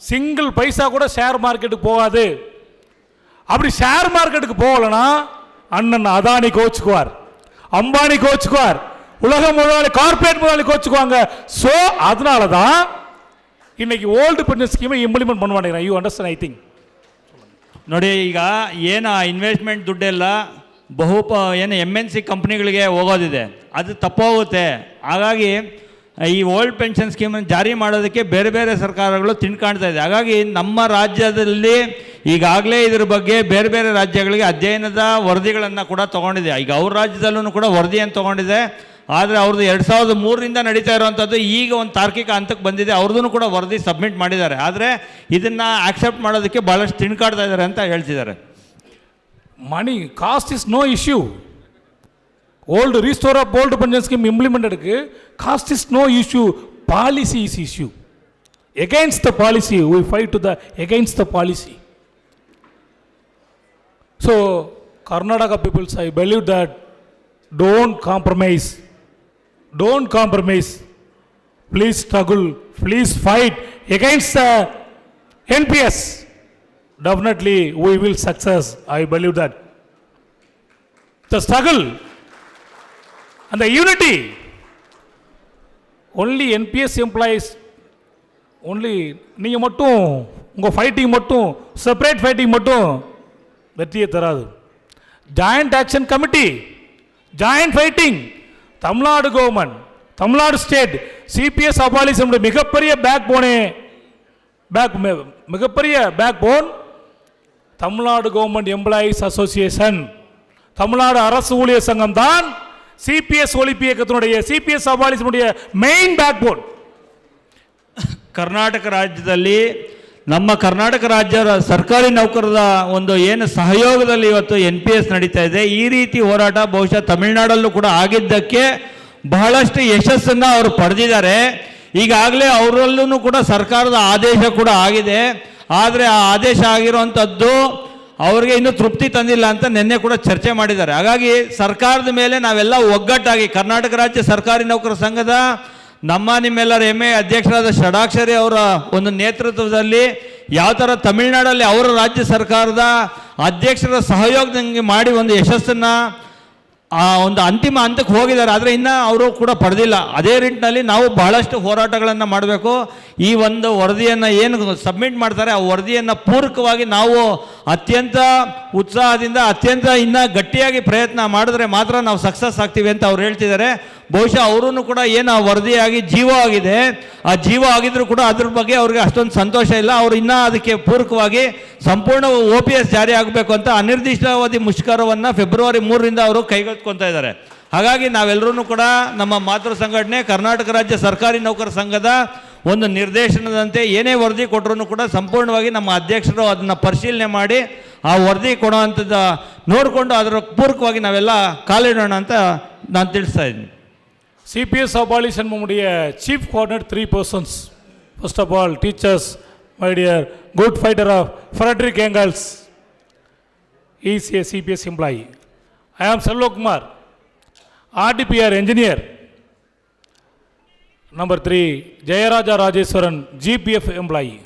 single paisa கூட share மார்க்கெட்டுக்கு போகாது. அப்படி share மார்க்கெட்டுக்கு போகலன்னா அண்ணன் அதானி கோச்சுக்குவார், அம்பானி கோச்சுக்குவார், உலக முதலாளி கார்பரேட் முதலாளி கோச்சுக்குவாங்க. ஸோ அதனால தான் இன்னைக்கு ಓಲ್ಡ್ ಪೆನ್ಷನ್ ಸ್ಕೀಮ್ ಇಂಪ್ಲಿಮೆಂಟ್ பண்ண மாட்டேங்கிறாங்க. You understand? ಐ ಥಿಂಕ್ ನೋಡಿ, ಈಗ ಏನು ಇನ್ವೆಸ್ಟ್ಮೆಂಟ್ ದುಡ್ಡೆಲ್ಲ ಏನು MNC ಕಂಪ್ನಿಗಳಿಗೆ ಹೋಗೋದಿದೆ, ಅದು ತಪ್ಪೋಗುತ್ತೆ. ಹಾಗಾಗಿ ಈ ಓಲ್ಡ್ ಪೆನ್ಷನ್ ಸ್ಕೀಮನ್ನು ಜಾರಿ ಮಾಡೋದಕ್ಕೆ ಬೇರೆ ಬೇರೆ ಸರ್ಕಾರಗಳು ತಿಳ್ಕಾಣ್ತಾ ಇದೆ. ಹಾಗಾಗಿ ನಮ್ಮ ರಾಜ್ಯದಲ್ಲಿ ಈಗಾಗಲೇ ಇದ್ರ ಬಗ್ಗೆ ಬೇರೆ ಬೇರೆ ರಾಜ್ಯಗಳಿಗೆ ಅಧ್ಯಯನದ ವರದಿಗಳನ್ನು ಕೂಡ ತೊಗೊಂಡಿದೆ. ಈಗ ಅವ್ರ ರಾಜ್ಯದಲ್ಲೂ ಕೂಡ ವರದಿಯನ್ನು ತೊಗೊಂಡಿದೆ. ಆದರೆ ಅವ್ರದ್ದು 2003ರಿಂದ ನಡೀತಾ ಇರುವಂಥದ್ದು ಈಗ ಒಂದು ತಾರ್ಕಿಕ ಹಂತಕ್ಕೆ ಬಂದಿದೆ. ಅವ್ರದ್ದು ಕೂಡ ವರದಿ ಸಬ್ಮಿಟ್ ಮಾಡಿದ್ದಾರೆ. ಆದರೆ ಇದನ್ನು ಆಕ್ಸೆಪ್ಟ್ ಮಾಡೋದಕ್ಕೆ ಭಾಳಷ್ಟು ತಿಳ್ಕಾಡ್ತಾ ಇದ್ದಾರೆ ಅಂತ ಹೇಳ್ತಿದ್ದಾರೆ. Money cost is no issue. Old restore of old pension scheme இம்ப்ளிமெண்டடுக்கு cost is no issue. Policy is issue. Against the policy we fight to the against the policy. So Karnataka peoples, I believe that don't compromise. Please struggle, please fight against the NPS. Definitely we will success. I believe that. The struggle and the unity. Only NPS employees, only நீங்கள் மட்டும் உங்கள் fighting மட்டும் separate fighting மட்டும் வெற்றியை தராது. Joint action committee, joint fighting, Tamil Nadu government, Tamil Nadu state, CPS abolition மிகப்பெரிய மிகப்பெரிய backbone Tamil Nadu government employees association, Tamil Nadu அரசு ஊழியர் சங்கம் தான் CPS ஒழிப்பு இயக்கத்தினுடைய CPS அபாலிஷனுடைய மெயின் பேக் போன். ಕರ್ನಾಟಕ ರಾಜ್ಯದಲ್ಲಿ ನಮ್ಮ ಕರ್ನಾಟಕ ರಾಜ್ಯ ಸರ್ಕಾರಿ ನೌಕರರ ಒಂದು ಏನು ಸಹಯೋಗದಲ್ಲಿ ಇವತ್ತು NPS ನಡೀತಾ ಇದೆ. ಈ ರೀತಿ ಹೋರಾಟ ಬಹುಶಃ ತಮಿಳುನಾಡಲ್ಲೂ ಕೂಡ ಆಗಿದ್ದಕ್ಕೆ ಬಹಳಷ್ಟು ಯಶಸ್ಸನ್ನು ಅವರು ಪಡೆದಿದ್ದಾರೆ. ಈಗಾಗಲೇ ಅವರಲ್ಲೂ ಕೂಡ ಸರ್ಕಾರದ ಆದೇಶ ಕೂಡ ಆಗಿದೆ. ಆದರೆ ಆ ಆದೇಶ ಆಗಿರುವಂಥದ್ದು ಅವ್ರಿಗೆ ಇನ್ನೂ ತೃಪ್ತಿ ತಂದಿಲ್ಲ ಅಂತ ನಿನ್ನೆ ಕೂಡ ಚರ್ಚೆ ಮಾಡಿದ್ದಾರೆ. ಹಾಗಾಗಿ ಸರ್ಕಾರದ ಮೇಲೆ ನಾವೆಲ್ಲ ಒಗ್ಗಟ್ಟಾಗಿ ಕರ್ನಾಟಕ ರಾಜ್ಯ ಸರ್ಕಾರಿ ನೌಕರರ ಸಂಘದ ನಿಮ್ಮೆಲ್ಲರ ಹೆಮ್ಮೆ ಅಧ್ಯಕ್ಷರಾದ ಷಡಾಕ್ಷರಿ ಅವರ ಒಂದು ನೇತೃತ್ವದಲ್ಲಿ ಯಾವ ಥರ ತಮಿಳುನಾಡಲ್ಲಿ ಅವರ ರಾಜ್ಯ ಸರ್ಕಾರದ ಅಧ್ಯಕ್ಷರ ಸಹಯೋಗದಂಗೆ ಮಾಡಿ ಒಂದು ಯಶಸ್ಸನ್ನು ಒಂದು ಅಂತಿಮ ಹಂತಕ್ಕೆ ಹೋಗಿದ್ದಾರೆ. ಆದರೆ ಇನ್ನೂ ಅವರು ಕೂಡ ಪಡೆದಿಲ್ಲ. ಅದೇ ನಿಟ್ಟಿನಲ್ಲಿ ನಾವು ಬಹಳಷ್ಟು ಹೋರಾಟಗಳನ್ನು ಮಾಡಬೇಕು. ಈ ಒಂದು ವರದಿಯನ್ನು ಏನು ಸಬ್ಮಿಟ್ ಮಾಡ್ತಾರೆ ಆ ವರದಿಯನ್ನು ಪೂರಕವಾಗಿ ನಾವು ಅತ್ಯಂತ ಉತ್ಸಾಹದಿಂದ ಅತ್ಯಂತ ಇನ್ನೂ ಗಟ್ಟಿಯಾಗಿ ಪ್ರಯತ್ನ ಮಾಡಿದ್ರೆ ಮಾತ್ರ ನಾವು ಸಕ್ಸಸ್ ಆಗ್ತೀವಿ ಅಂತ ಅವ್ರು ಹೇಳ್ತಿದ್ದಾರೆ. ಬಹುಶಃ ಅವರೂ ಕೂಡ ಏನು ಆ ವರದಿಯಾಗಿ ಜೀವ ಆಗಿದೆ, ಆ ಜೀವ ಆಗಿದ್ರೂ ಕೂಡ ಅದ್ರ ಬಗ್ಗೆ ಅವ್ರಿಗೆ ಅಷ್ಟೊಂದು ಸಂತೋಷ ಇಲ್ಲ. ಅವರು ಇನ್ನೂ ಅದಕ್ಕೆ ಪೂರಕವಾಗಿ ಸಂಪೂರ್ಣ OPS ಜಾರಿ ಆಗಬೇಕು ಅಂತ ಅನಿರ್ದಿಷ್ಟಾವಧಿ ಮುಷ್ಕರವನ್ನು ಫೆಬ್ರವರಿ 3ರಿಂದ ಅವರು ಕೈಗೆತ್ತಿಕೊಳ್ತಾ ಇದ್ದಾರೆ. ಹಾಗಾಗಿ ನಾವೆಲ್ಲರೂ ಕೂಡ ನಮ್ಮ ಮಾತೃ ಸಂಘಟನೆ ಕರ್ನಾಟಕ ರಾಜ್ಯ ಸರ್ಕಾರಿ ನೌಕರ ಸಂಘದ ಒಂದು ನಿರ್ದೇಶನದಂತೆ ಏನೇ ವರದಿ ಕೊಟ್ಟರೂ ಕೂಡ ಸಂಪೂರ್ಣವಾಗಿ ನಮ್ಮ ಅಧ್ಯಕ್ಷರು ಅದನ್ನು ಪರಿಶೀಲನೆ ಮಾಡಿ ಆ ವರದಿ ಕೊಡುವಂಥದ್ದು ನೋಡಿಕೊಂಡು ಅದರ ಪೂರಕವಾಗಿ ನಾವೆಲ್ಲ ಕಾಲಿಡೋಣ ಅಂತ ನಾನು ತಿಳಿಸ್ತಾ ಇದ್ದೀನಿ. CPS abolition நம்முடைய chief coordinator 3 persons. First of all, teachers, my dear good fighter of Frederick Engels. He is a CPS employee. I am Selva Kumar, RDPR engineer. Number 3, Jayaraja Rajeswaran, GPF employee.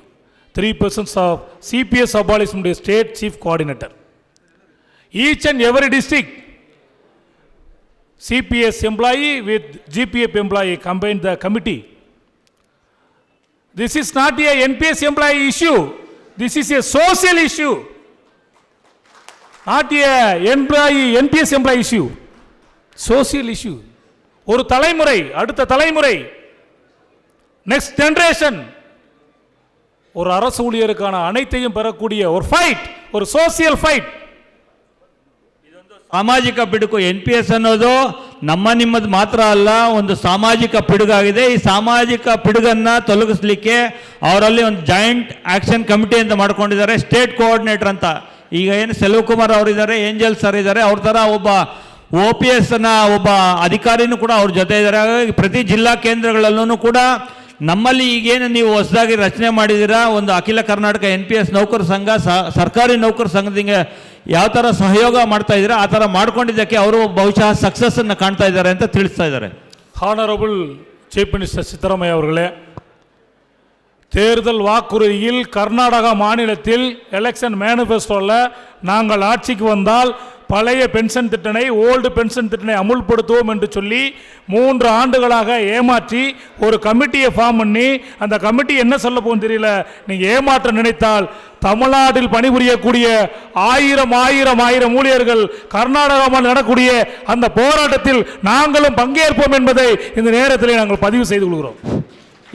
3 persons of CPS abolition state chief coordinator. Each and every district CPS employee with GPF employee combined the committee. This is not a NPS employee issue. This is a social issue. Not a NPS employee issue. Social issue. ஒரு தலைமுறை அடுத்த தலைமுறை next generation ஒரு அரசு ஊழியருக்கான அனைத்தையும் பெறக்கூடிய ஒரு fight, ஒரு சோசியல் ஃபைட். ಸಾಮಾಜಿಕ ಪಿಡುಗು NPS ಅನ್ನೋದು ನಿಮ್ಮದು ಮಾತ್ರ ಅಲ್ಲ, ಒಂದು ಸಾಮಾಜಿಕ ಪಿಡುಗಾಗಿದೆ. ಈ ಸಾಮಾಜಿಕ ಪಿಡುಗನ್ನು ತೊಲಗಿಸ್ಲಿಕ್ಕೆ ಅವರಲ್ಲಿ ಒಂದು ಜಾಯಿಂಟ್ ಆಕ್ಷನ್ ಕಮಿಟಿ ಅಂತ ಮಾಡ್ಕೊಂಡಿದ್ದಾರೆ, ಸ್ಟೇಟ್ ಕೋಆರ್ಡಿನೇಟರ್ ಅಂತ. ಈಗ ಏನು ಸೆಲ್ವಕುಮಾರ್ ಅವರಿದ್ದಾರೆ, ಏಂಜಲ್ ಸರ್ ಇದ್ದಾರೆ, ಅವ್ರ ಥರ ಒಬ್ಬ OPSನ ಒಬ್ಬ ಅಧಿಕಾರಿನೂ ಕೂಡ ಅವ್ರ ಜೊತೆ ಇದ್ದಾರೆ. ಹಾಗಾಗಿ ಪ್ರತಿ ಜಿಲ್ಲಾ ಕೇಂದ್ರಗಳಲ್ಲೂ ಕೂಡ ನಮ್ಮಲ್ಲಿ ಈಗೇನು ನೀವು ಹೊಸದಾಗಿ ರಚನೆ ಮಾಡಿದ್ದೀರಾ ಒಂದು ಅಖಿಲ ಕರ್ನಾಟಕ NPS ನೌಕರ ಸಂಘ ಸರ್ಕಾರಿ ನೌಕರ ಸಂಘದಿಂದ ಯಾವ ಥರ ಸಹಯೋಗ ಮಾಡ್ತಾ ಇದ್ದೀರಾ ಆ ಥರ ಮಾಡ್ಕೊಂಡಿದ್ದಕ್ಕೆ ಅವರು ಬಹುಶಃ ಸಕ್ಸಸ್ಸನ್ನು ಕಾಣ್ತಾ ಇದ್ದಾರೆ ಅಂತ ತಿಳಿಸ್ತಾ ಇದ್ದಾರೆ. ஹானரபிள் சீஃப் மினிஸ்டர் சித்தராமையா அவர்களே, தேர்தல் வாக்குறுதியில் கர்நாடகா மாநிலத்தில் எலெக்ஷன் மேனிஃபெஸ்டோவில் நாங்கள் ஆட்சிக்கு வந்தால் பழைய பென்ஷன் திட்டனை ஓல்டு பென்ஷன் திட்டனை அமுல்படுத்துவோம் என்று சொல்லி 3 ஆண்டுகளாக ஏமாற்றி ஒரு கமிட்டியை ஃபார்ம் பண்ணி அந்த கமிட்டி என்ன சொல்ல போகும் தெரியல. நீங்கள் ஏமாற்ற நினைத்தால் தமிழ்நாட்டில் பணிபுரியக்கூடிய ஆயிரம் ஊழியர்கள் கர்நாடகாவில் நடக்கூடிய அந்த போராட்டத்தில் நாங்களும் பங்கேற்போம் என்பதை இந்த நேரத்தில் நாங்கள் பதிவு செய்து கொள்கிறோம்.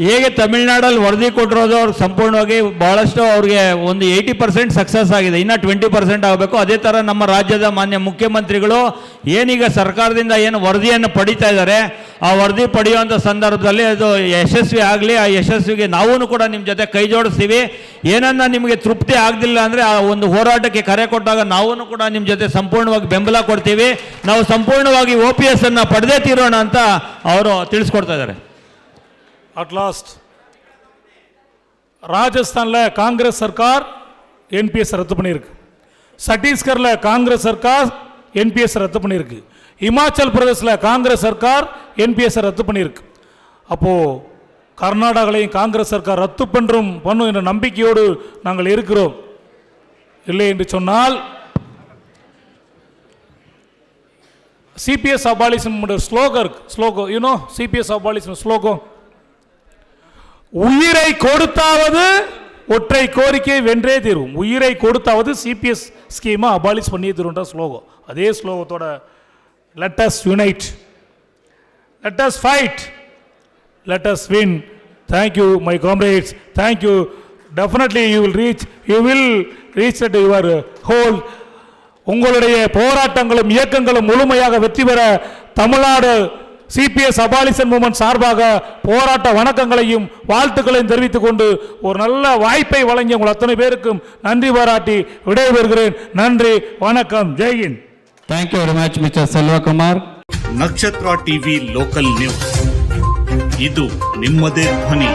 ಹೇಗೆ ತಮಿಳುನಾಡಲ್ಲಿ ವರದಿ ಕೊಟ್ಟಿರೋದು ಅವ್ರಿಗೆ ಸಂಪೂರ್ಣವಾಗಿ ಬಹಳಷ್ಟು ಅವ್ರಿಗೆ ಒಂದು 80% ಸಕ್ಸಸ್ ಆಗಿದೆ, ಇನ್ನೂ 20% ಆಗಬೇಕು. ಅದೇ ಥರ ನಮ್ಮ ರಾಜ್ಯದ ಮಾನ್ಯ ಮುಖ್ಯಮಂತ್ರಿಗಳು ಏನೀಗ ಸರ್ಕಾರದಿಂದ ಏನು ವರದಿಯನ್ನು ಪಡಿತಾ ಇದ್ದಾರೆ ಆ ವರದಿ ಪಡೆಯುವಂಥ ಸಂದರ್ಭದಲ್ಲಿ ಅದು ಯಶಸ್ವಿ ಆಗಲಿ. ಆ ಯಶಸ್ವಿಗೆ ನಾವೂ ಕೂಡ ನಿಮ್ಮ ಜೊತೆ ಕೈ ಜೋಡಿಸ್ತೀವಿ. ಏನನ್ನ ನಿಮಗೆ ತೃಪ್ತಿ ಆಗಲಿಲ್ಲ ಅಂದರೆ ಆ ಒಂದು ಹೋರಾಟಕ್ಕೆ ಕರೆ ಕೊಟ್ಟಾಗ ನಾವೂ ಕೂಡ ನಿಮ್ಮ ಜೊತೆ ಸಂಪೂರ್ಣವಾಗಿ ಬೆಂಬಲ ಕೊಡ್ತೀವಿ. ನಾವು ಸಂಪೂರ್ಣವಾಗಿ OPS ಅನ್ನು ಪಡೆದೇ ತೀರೋಣ ಅಂತ ಅವರು ತಿಳಿಸ್ಕೊಡ್ತಾ ಇದ್ದಾರೆ. At last, ராஜஸ்தானில் காங்கிரஸ் சர்க்கார் NPS ரத்து பண்ணியிருக்கு. சத்தீஸ்கரில் காங்கிரஸ் சர்க்கார் NPS ரத்து பண்ணியிருக்கு. இமாச்சல் பிரதேசில் காங்கிரஸ் சர்க்கார் NPS ரத்து பண்ணியிருக்கு. அப்போது கர்நாடகாலையும் காங்கிரஸ் சர்க்கார் ரத்து பண்ணும் என்ற நம்பிக்கையோடு நாங்கள் இருக்கிறோம். இல்லை என்று சொன்னால் CPS abolition ஸ்லோகம் you know CPS abolition ஸ்லோகம் உயிரை கொடுத்தாவது ஒற்றை கோரிக்கை வென்றே தீரும். உயிரை கொடுத்தாவது CPS ஸ்கீமை அபாலிஷ் பண்ணியே தீரும்ன்ற ஸ்லோகம். அதே ஸ்லோகத்தோட let us unite, let us fight, let us win. Thank you my comrades, thank you. Definitely you will reach at your goal. உங்களுடைய போராட்டங்களும் இயக்கங்களும் முழுமையாக வெற்றி பெற தமிழ்நாடு சிபிஎஸ் அபாலிஷன் மூமெண்ட் சார்பாக போராட்ட வணக்கங்களையும் வாழ்த்துக்களையும் தெரிவித்துக் கொண்டு ஒரு நல்ல வாய்ப்பை வழங்கிய உங்கள் அத்தனை பேருக்கும் நன்றி பாராட்டி விடைபெறுகிறேன். நன்றி, வணக்கம், Jai Hind. Thank you very much mister Selvakumar. Nakshatra TV local news, ಇದು ನಿಮ್ಮದೇ ಧ್ವನಿ.